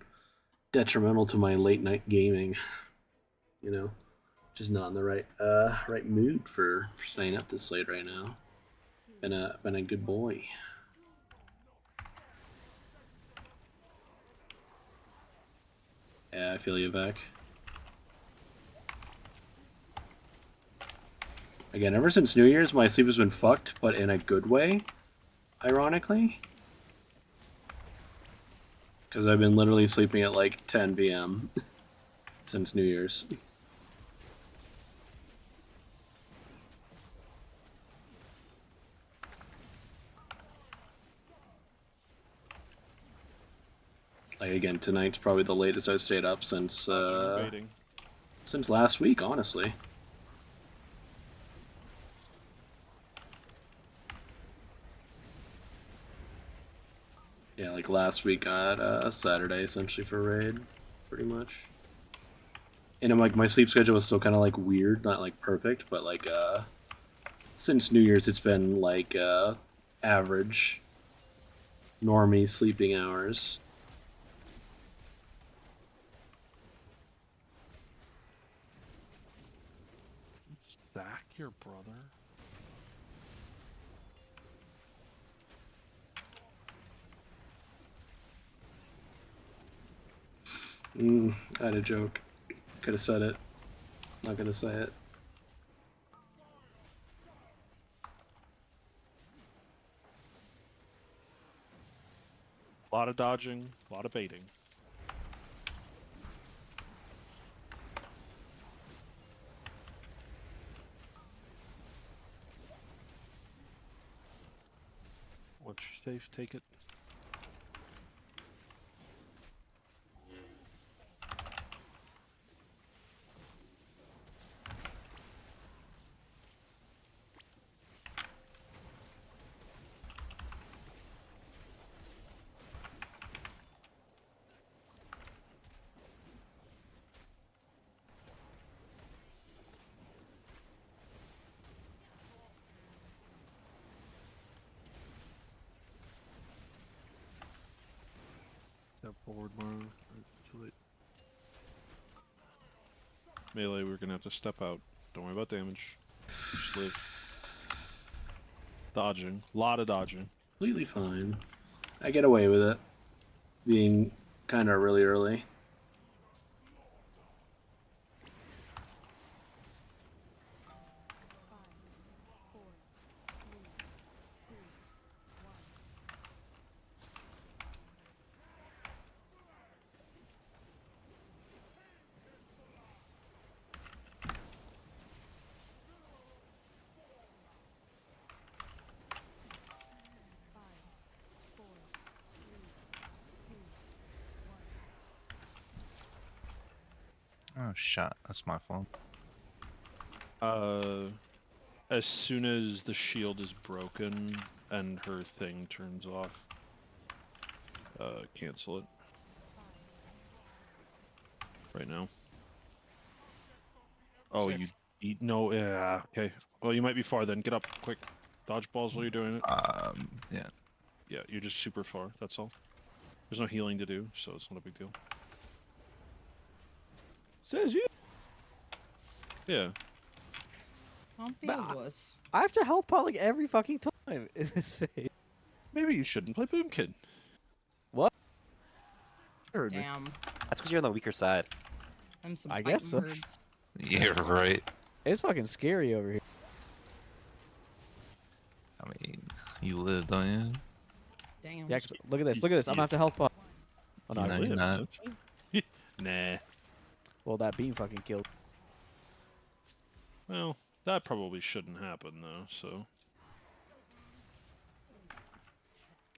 detrimental to my late night gaming. You know, just not in the right mood for staying up this late right now. Been a good boy. Yeah, I feel you back. Again, ever since New Year's, my sleep has been fucked, but in a good way, ironically. Because I've been literally sleeping at like 10 p.m. since New Year's. Like again, tonight's probably the latest I've stayed up since last week, honestly. Yeah, like last week on Saturday, essentially for raid, pretty much. And I'm like, my sleep schedule was still kind of like weird, not like perfect, but like since New Year's, it's been like average, normie sleeping hours. Zach, your brother? I had a joke. Could have said it. Not gonna say it. A lot of dodging, a lot of baiting. Once you're safe, take it. Step forward, Mara. Too late. Melee, we're gonna have to step out. Don't worry about damage. Just live. Dodging. A lot of dodging. Completely fine. I get away with it. Being kind of really early. Oh, shot. That's my fault. As soon as the shield is broken and her thing turns off, cancel it. Right now. Oh, no, yeah, okay. Well, you might be far then. Get up, quick. Dodge balls while you're doing it. Yeah. Yeah, you're just super far, that's all. There's no healing to do, so it's not a big deal. Says you. Don't Yeah. be a wuss. I have to health pot like every fucking time in this phase. Maybe you shouldn't play Boom Kid. What? Damn. That's because you're on the weaker side. I'm some I guess so. birds. Yeah, right. It's fucking scary over here. I mean, you live, don't you? Damn. Yeah, 'cause look at this. Look at this. I'm gonna have to health pot. Oh, no, No, I you're live. not. Nah. Well, that beam fucking killed. Well, that probably shouldn't happen, though, so...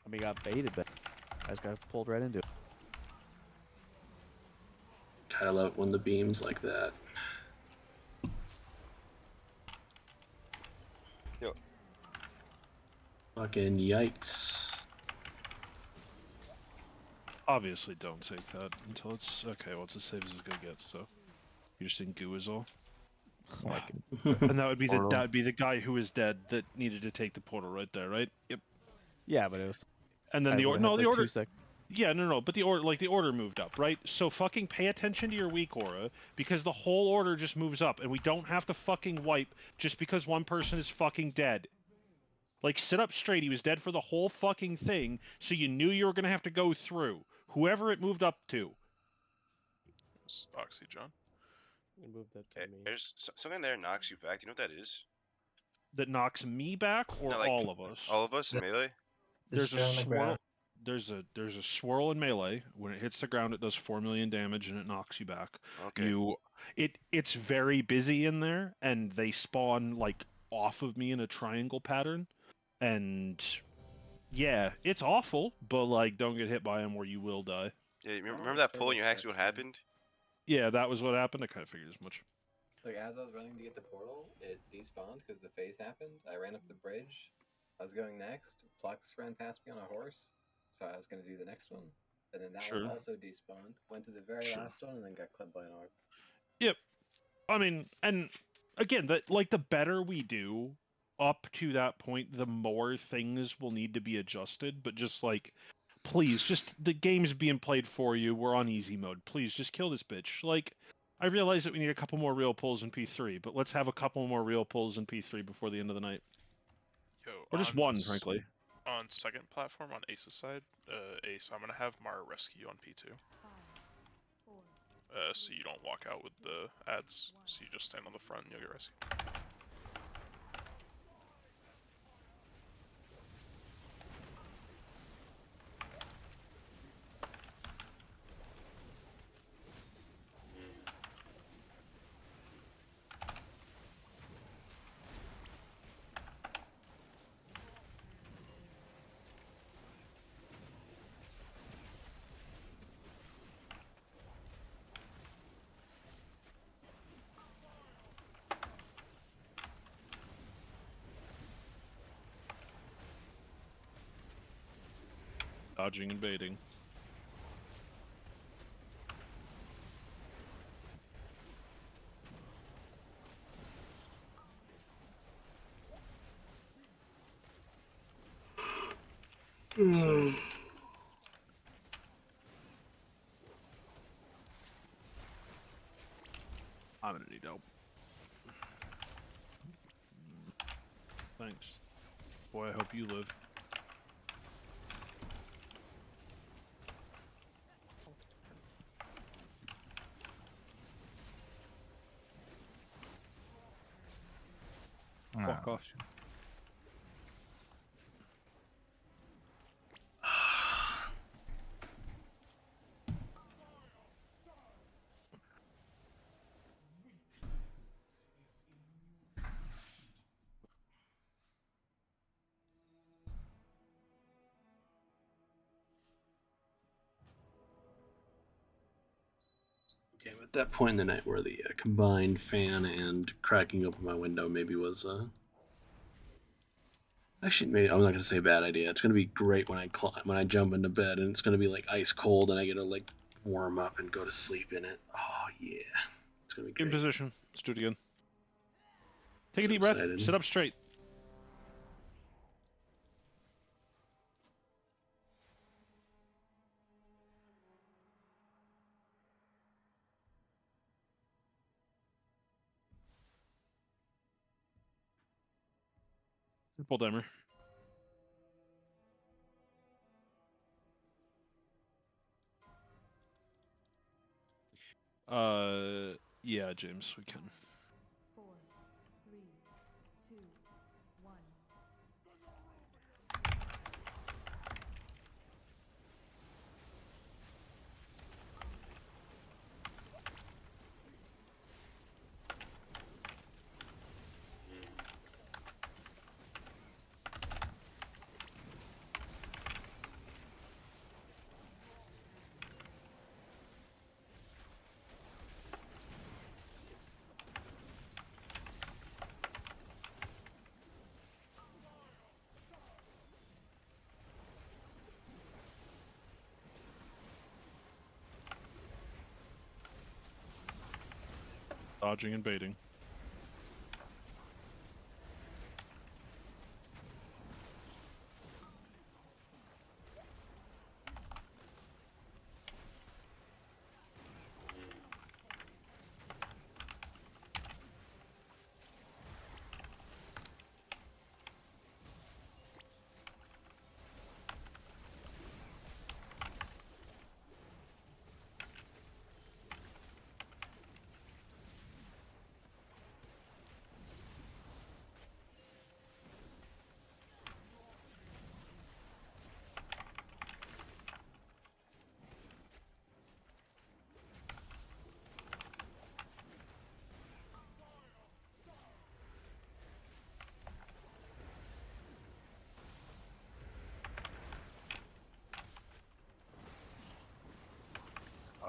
I mean, got baited, but I just got pulled right into it. Kinda love it when the beam's like that. Yo. Fucking yikes. Obviously don't take that until it's... Okay, well, it's as safe as it's gonna get, so... You're just in goo is all. And that would be the guy who was dead that needed to take the portal right there, right? Yep. Yeah, but it was... And then I the would've order... had, No, like, the 2 order... Yeah, no, but the order moved up, right? So fucking pay attention to your weak aura, because the whole order just moves up, and we don't have to fucking wipe just because one person is fucking dead. Like, sit up straight. He was dead for the whole fucking thing, so you knew you were gonna have to go through. Whoever it moved up to. It's Oxy, John. Move that to me. There's something there knocks you back. Do you know what that is? That knocks me back, or No, like, all of us? All of us in melee? There's a Just on the swirl. ground. there's a swirl in melee. When it hits the ground, it does 4 million damage and it knocks you back. Okay. It's very busy in there, and they spawn like off of me in a triangle pattern, and yeah, it's awful. But like, don't get hit by them, or you will die. Yeah, remember that pull and you asked me what happened? Yeah, that was what happened. I kind of figured as much. Like as I was running to get the portal, it despawned because the phase happened. I ran up the bridge. I was going next. Plux ran past me on a horse, so I was going to do the next one. And then that Sure. one also despawned. Went to the very Sure. last one and then got clipped by an orb. Yep. I mean, and again, the better we do up to that point, the more things will need to be adjusted. But just like, please, just the game's being played for you. We're on easy mode. Please, just kill this bitch. Like, I realize that we need a couple more real pulls in P3, but let's have a couple more real pulls in P3 before the end of the night. Yo, Or just one, frankly. On second platform on Ace's side, Ace, I'm gonna have Mara rescue you on P2. So you don't walk out with the ads, so you just stand on the front and you'll get rescued. Dodging and baiting. I'm gonna need help. Thanks. Boy, I hope you live. Walk off. Okay, at that point in the night where the combined fan and cracking open my window maybe was actually, maybe I'm not gonna say a bad idea. It's gonna be great when I jump into bed and it's gonna be like ice cold and I get to like warm up and go to sleep in it. Oh yeah, it's gonna be great. In position. Let's do it again. Take a So deep breath. excited. Sit up straight. Pull dimmer. Yeah, James, we can. 4, 3, 2, 1. Dodging and baiting.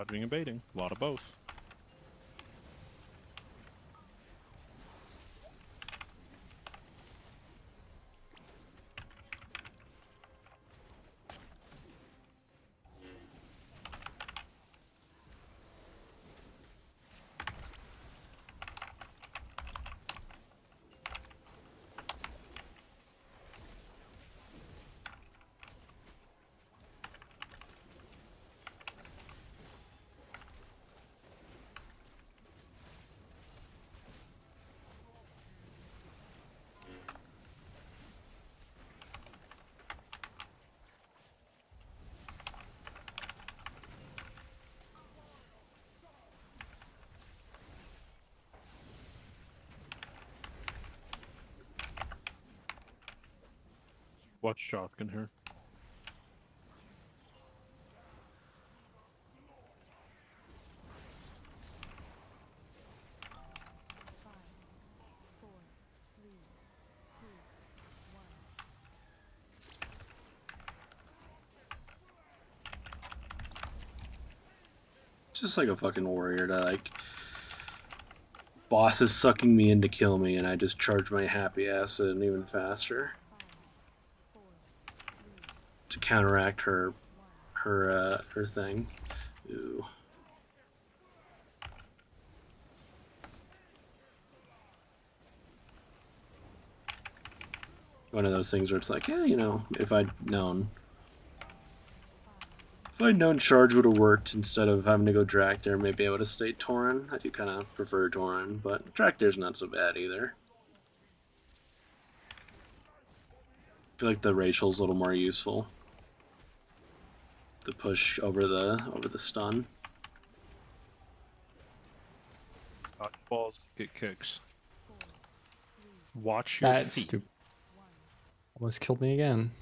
Dodging and baiting. A lot of both. Watch shotgun here. Just like a fucking warrior to like. Boss is sucking me in to kill me, and I just charge my happy ass in even faster to counteract her thing. Ooh. One of those things where it's like, yeah, you know, if I'd known charge would have worked instead of having to go Dractyr, maybe I would have stayed Tauren. I do kind of prefer Tauren, but Draktyr's not so bad either. I feel like the Rachel's a little more useful. The push over the stun. Dodge balls, get kicks. Watch your That's feet. stupid. Almost killed me again.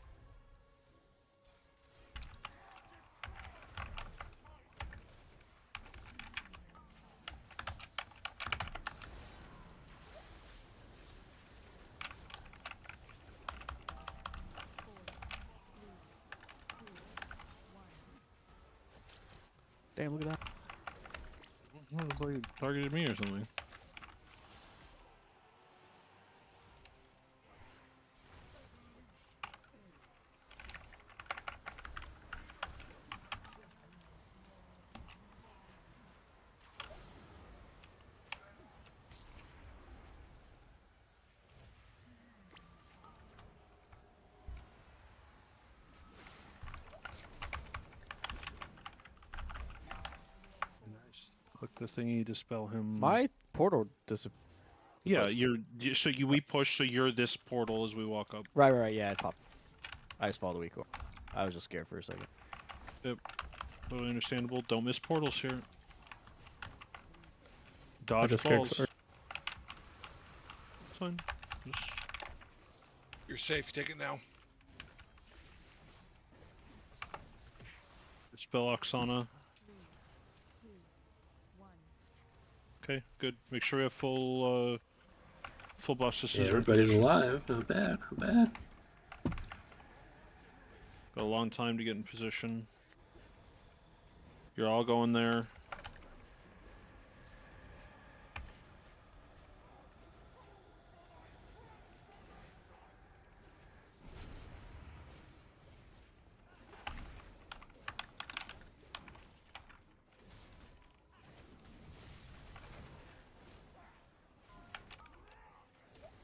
Damn, look at that. It's like it targeted me or something. Click the thingy, dispel him. My portal disappeared. Yeah, we push, so you're this portal as we walk up. Right, yeah, it popped. I just followed the weak. I was just scared for a second. Yep. Totally understandable. Don't miss portals here. Dodge balls. It's fine. Just... You're safe. Take it now. Dispel Oksana. Okay, good. Make sure we have full buffs to Yeah, scissor. everybody's alive. Not bad. Not bad. Got a long time to get in position. You're all going there.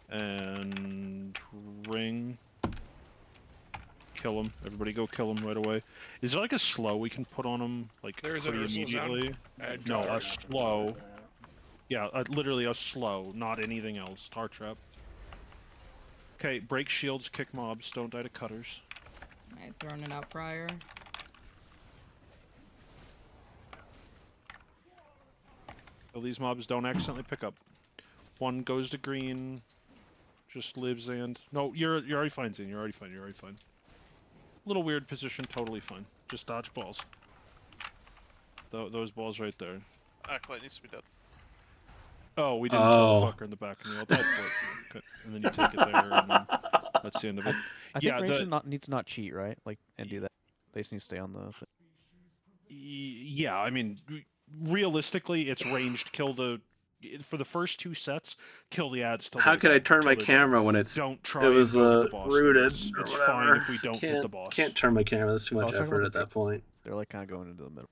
And ring. Kill him. Everybody go kill him right away. Is there like a slow we can put on him like There is a pretty immediately? No, a slow. Yeah, literally a slow, not anything else. Tar trap. Okay, break shields, kick mobs, don't die to cutters. I had thrown it out prior. So these mobs don't accidentally pick up. One goes to green. Just lives and no, you're already fine, Zane. You're already fine. You're already fine. Little weird position, totally fine. Just dodge balls. Those balls right there. Acolyte needs to be dead. Oh, we didn't kill the fucker in the back, and we all died for it. And then you take it there, and then that's the end of it. I think Rangers needs to not cheat, right? Like and do that. They just need to stay on the. Yeah, I mean, realistically, it's ranged. Kill the for the first 2 sets. Kill the ads till How they're could I dead, turn till my they're camera dead. when it's Don't try it was and go hit the boss. rooted It's or fine whatever? if we don't hit the boss. Can't turn my camera. That's too I much was talking effort about at the that point. They're like kind of going into the middle.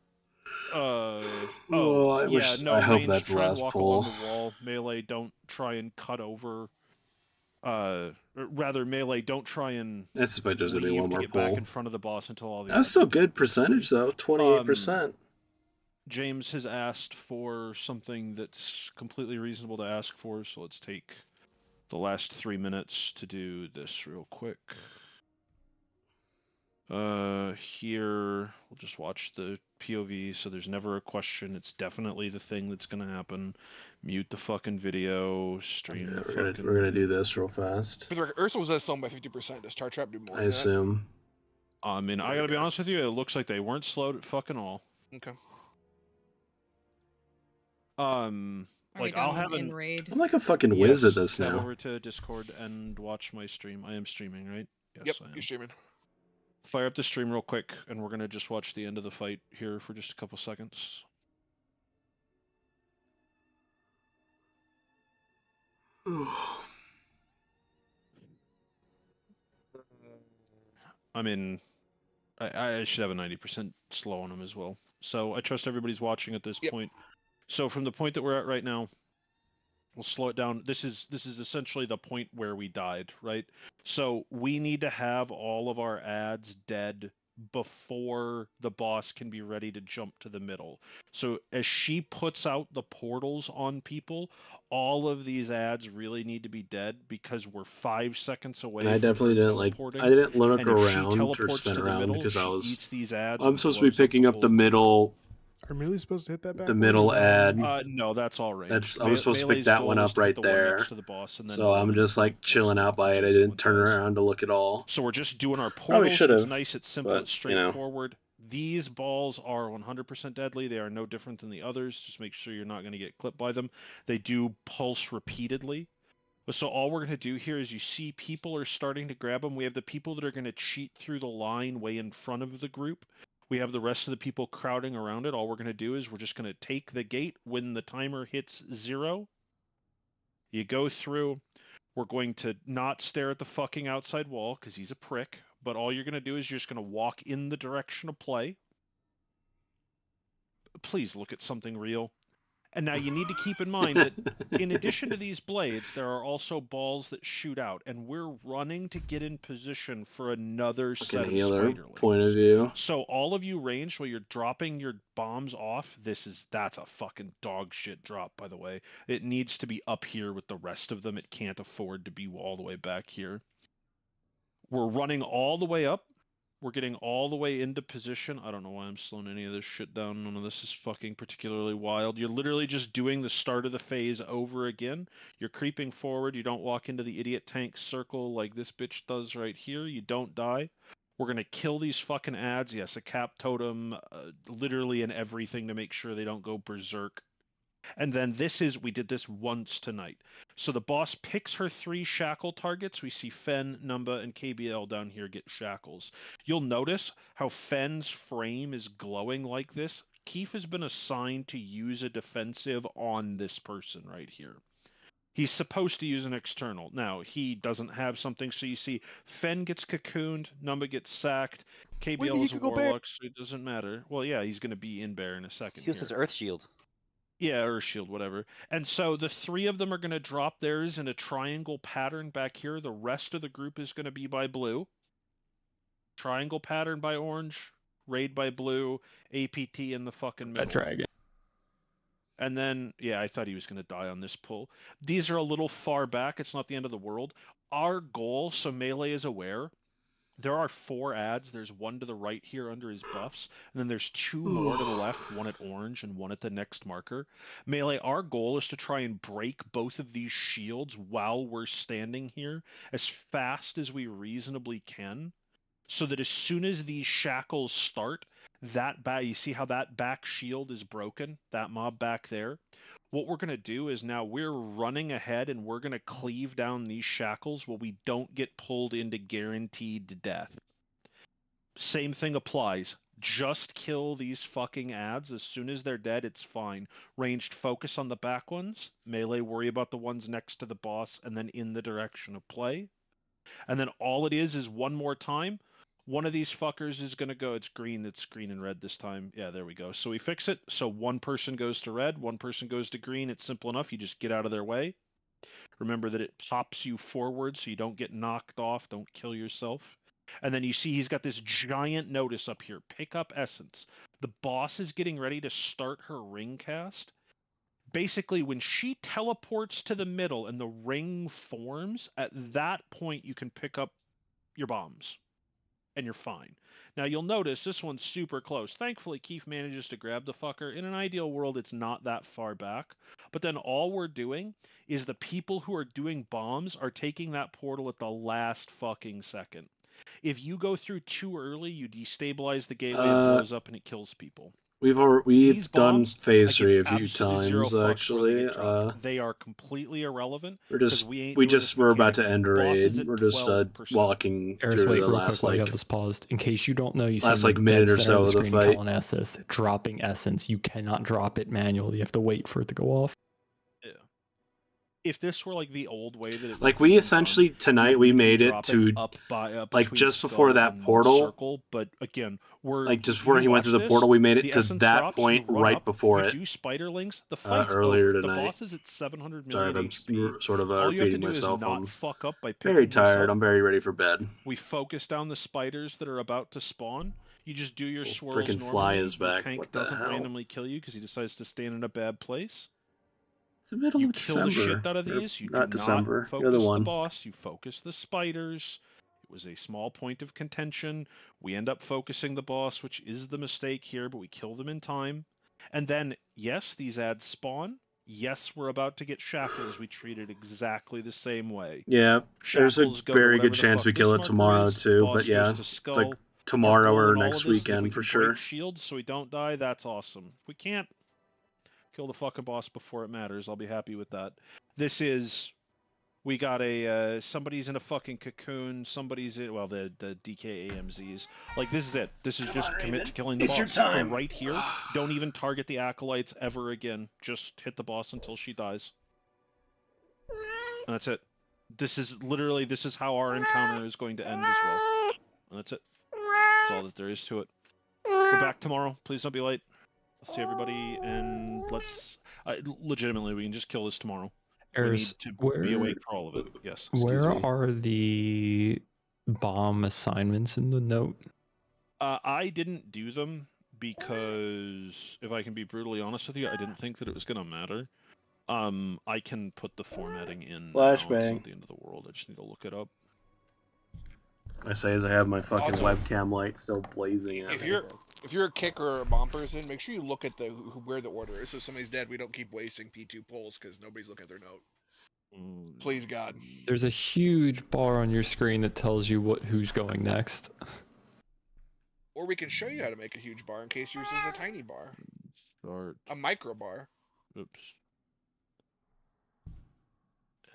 Oh, I yeah, wish. no, I hope range, that's the try and last walk pull. along the wall. Melee, don't try and cut over. Rather, melee, don't try and I suspect there's gonna be leave one to more get back pull. in front of the boss until all the That's ads still are dead. good percentage though, 28%. James has asked for something that's completely reasonable to ask for, so let's take the last 3 minutes to do this real quick. Here, we'll just watch the POV, so there's never a question. It's definitely the thing that's gonna happen. Mute the fucking video, stream Yeah, the we're fucking... gonna do this real fast. For the record, Ursa was slowing by 50%. Does Tar Trap do more I than that? assume. I mean, I gotta be honest with you, it looks like they weren't slowed at fucking all. Okay. Are we Like, I'll done have in an... raid? I'm like a fucking whiz at Yes, this head now. over to Discord and watch my stream. I am streaming, right? Yes, Yep, I am. you're streaming. Fire up the stream real quick, and we're gonna just watch the end of the fight here for just a couple seconds. I mean, I should have a 90% slow on them as well. So I trust everybody's watching at this point. So from the point that we're at right now, we'll slow it down. This is essentially the point where we died, right? So we need to have all of our ads dead before the boss can be ready to jump to the middle. So as she puts out the portals on people, all of these ads really need to be dead because we're 5 seconds away. And I from definitely her didn't like. teleporting. I didn't look And if she around or teleports spin to the around middle, because I she was. eats these ads I'm and supposed to be blows up the picking up the whole- middle. Are Melee supposed to hit that back? The middle ad. No, that's all range. That's I'm supposed to pick Melee's that goal one is up to hit right the one there. next to the boss and then So I'm bomb just like chilling out by it. I didn't turn around to look at all. So we're just doing our Probably portals. should It's have, nice, it's simple, but, it's you know. straightforward. These balls are 100% deadly. They are no different than the others. Just make sure you're not going to get clipped by them. They do pulse repeatedly. So all we're going to do here is you see people are starting to grab them. We have the people that are going to cheat through the line way in front of the group. We have the rest of the people crowding around it. All we're going to do is we're just going to take the gate when the timer hits 0. You go through. We're going to not stare at the fucking outside wall because he's a prick. But all you're going to do is you're just going to walk in the direction of play. Please look at something real. And now you need to keep in mind that in addition to these blades, there are also balls that shoot out. And we're running to get in position for another set of Healer spiderlings. point of view. So all of you ranged while you're dropping your bombs off, that's a fucking dog shit drop, by the way. It needs to be up here with the rest of them. It can't afford to be all the way back here. We're running all the way up. We're getting all the way into position. I don't know why I'm slowing any of this shit down. None of this is fucking particularly wild. You're literally just doing the start of the phase over again. You're creeping forward. You don't walk into the idiot tank circle like this bitch does right here. You don't die. We're going to kill these fucking ads. Yes, a cap totem, literally and everything to make sure they don't go berserk. And then we did this once tonight. So the boss picks her 3 shackle targets. We see Fen, Numba, and KBL down here get shackles. You'll notice how Fen's frame is glowing like this. Keith has been assigned to use a defensive on this person right here. He's supposed to use an external. Now, he doesn't have something, so you see Fen gets cocooned, Numba gets sacked, KBL is a warlock, so it doesn't matter. Well, yeah, he's going to be in bear in a second. He uses Earth Shield. Yeah, or shield, whatever. And so the 3 of them are going to drop theirs in a triangle pattern back here. The rest of the group is going to be by blue. Triangle pattern by orange. Raid by blue. APT in the fucking middle. That dragon. And then, yeah, I thought he was going to die on this pull. These are a little far back. It's not the end of the world. Our goal, so Melee is aware, there are 4 ads. There's one to the right here under his buffs, and then there's 2 more to the left, one at orange and one at the next marker. Melee, our goal is to try and break both of these shields while we're standing here as fast as we reasonably can, so that as soon as these shackles start, you see how that back shield is broken, that mob back there? What we're going to do is now we're running ahead and we're going to cleave down these shackles while we don't get pulled into guaranteed death. Same thing applies. Just kill these fucking ads. As soon as they're dead, it's fine. Ranged, focus on the back ones. Melee, worry about the ones next to the boss and then in the direction of play. And then all it is one more time. One of these fuckers is going to go. It's green and red this time. Yeah, there we go. So we fix it. So one person goes to red, one person goes to green. It's simple enough. You just get out of their way. Remember that it pops you forward so you don't get knocked off. Don't kill yourself. And then you see he's got this giant notice up here. Pick up essence. The boss is getting ready to start her ring cast. Basically, when she teleports to the middle and the ring forms, at that point you can pick up your bombs. And you're fine. Now you'll notice this one's super close. Thankfully, Keith manages to grab the fucker. In an ideal world, it's not that far back. But then all we're doing is the people who are doing bombs are taking that portal at the last fucking second. If you go through too early, you destabilize the gateway, it blows up, and it kills people. We've done phase 3 a few absolutely zero times fucks where they actually. get dropped. They are completely irrelevant. We're 'cause just we ain't we doing just this we're mechanic. about to end a Boss is raid. at We're just 12%. walking Eris, through wait, the real last quick while you like have this paused. In case you don't know, you last see like minute or so of of the screen, fight. Colin asked this. Dropping essence, you cannot drop it manually. You have to wait for it to go off. If this were like the old way that it Like was we being essentially done, tonight we would be made it dropping to up like between just before skull that and portal. circle. But again, we're Like just you before he went watch through the this, portal, we made the it to essence that drops, point you run right up, before you it. do spiderlings. The fight's Earlier over. tonight. The boss is at 700 Sorry million if HP. I'm sort of All you have to repeating do myself. is not I'm fuck up by very picking this tired. up. I'm very ready for bed. We focus down the spiders that are about to spawn. You just do your swirls Freaking normally. fly is Your back. tank What the doesn't hell? randomly kill you because he decides to stand in a bad place. It's the middle You of kill the December. shit out of Or these. You not do December. not You're the focus the one. boss. You focus the spiders. It was a small point of contention. We end up focusing the boss, which is the mistake here, but we kill them in time. And then, yes, these ads spawn. Yes, we're about to get shackles. We treat it exactly the same way. Yeah, there's a Shackles go to very whatever good the chance fuck we this kill it marker tomorrow is. too. Boss But yeah, goes to it's skull. like tomorrow Our goal or in all next of this is if we weekend can for sure. break shields so we don't die, that's awesome. If we can't, kill the fucking boss before it matters. I'll be happy with that. This is, we got a somebody's in a fucking cocoon. Somebody's in, well, the DKAMZs. Like this is it. This is just commit to killing the It's boss. your time. From right here, don't even target the acolytes ever again. Just hit the boss until she dies. And that's it. This is literally, this is how our encounter is going to end as well. And that's it. That's all that there is to it. We're back tomorrow. Please don't be late. I'll see everybody, and let's legitimately, we can just kill this tomorrow. Eris, we need to be awake for all of it. Yes. Where are the bomb assignments in the note? I didn't do them because, if I can be brutally honest with you, I didn't think that it was going to matter. I can put the formatting in now. It's Flashbang. not the end of the world. I just need to look it up. I say as I have my fucking Also, webcam light still blazing at If me. you're a kicker or a bomb person, make sure you look at the where the order is. So if somebody's dead, we don't keep wasting P2 pulls because nobody's looking at their note. Please God. There's a huge bar on your screen that tells you who's going next. Or we can show you how to make a huge bar in case yours is a tiny bar, Start. a micro bar. Oops.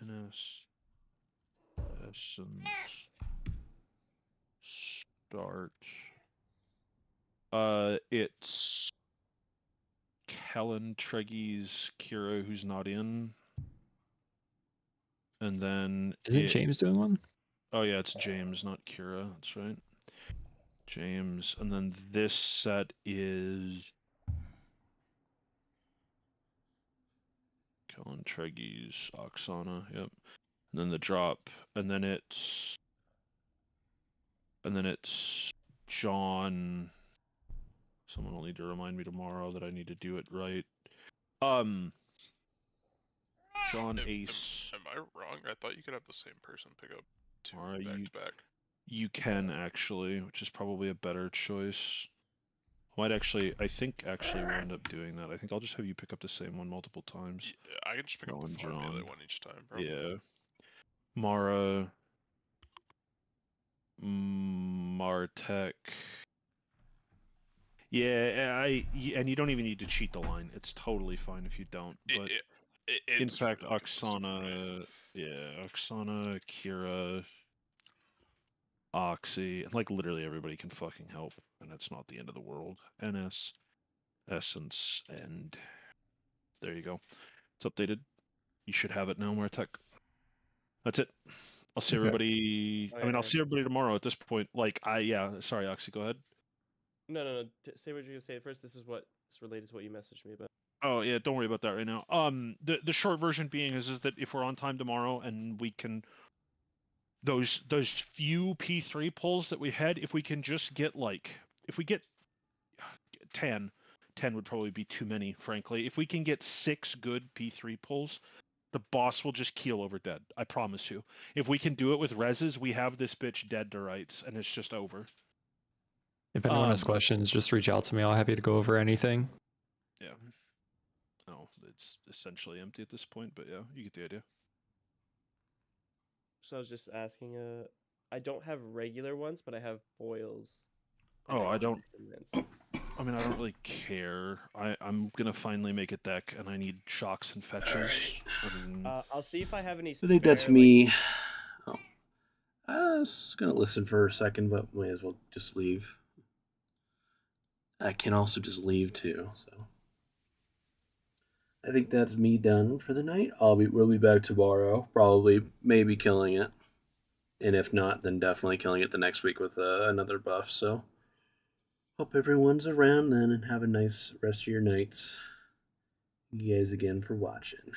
NS. Essence. Start. It's Kellen, Treggyz, Kira, who's not in. And then Isn't James doing one? Oh yeah, it's James, not Kira. That's right. James, and then this set is Kellen, Treggyz, Oksana. Yep. And then the drop, and then it's John. Someone will need to remind me tomorrow that I need to do it right. John Ace. Am I wrong? I thought you could have the same person pick up two Alright, back to back. You can actually, which is probably a better choice. I think actually we'll end up doing that. I think I'll just have you pick up the same one multiple times. Yeah, I can just pick up the formula one each time, probably. Yeah. Mara. Martek. Yeah, and you don't even need to cheat the line. It's totally fine if you don't. But in fact, Oksana, yeah, Oksana, Kira. Oxy, like literally everybody can fucking help, and it's not the end of the world. NS, Essence, and there you go. It's updated. You should have it now, Martech. That's it. I'll see Okay. everybody. I mean, I'll Okay. see everybody tomorrow at this point. Like, sorry, Oxy, go ahead. No. Say what you're gonna say first. This is what is related to what you messaged me about. Oh yeah, don't worry about that right now. The short version being is that if we're on time tomorrow and we can those few P3 pulls that we had, if we can just get if we get 10 would probably be too many, frankly. If we can get 6 good P3 pulls, the boss will just keel over dead. I promise you. If we can do it with reses, we have this bitch dead to rights, and it's just over. If anyone has questions, just reach out to me. I'll happy to go over anything. Yeah. No, it's essentially empty at this point, but yeah, you get the idea. So I was just asking. I don't have regular ones, but I have foils. Oh, I don't. I mean, I don't really care. I'm gonna finally make a deck, and I need shocks and fetches. I'll see if I have any. I think that's spare, me. Oh. I was gonna listen for a second, but may as well just leave. I can also just leave too, so I think that's me done for the night. We'll be back tomorrow, probably, maybe killing it, and if not, then definitely killing it the next week with another buff. So hope everyone's around then, and have a nice rest of your nights. Thank you guys again for watching.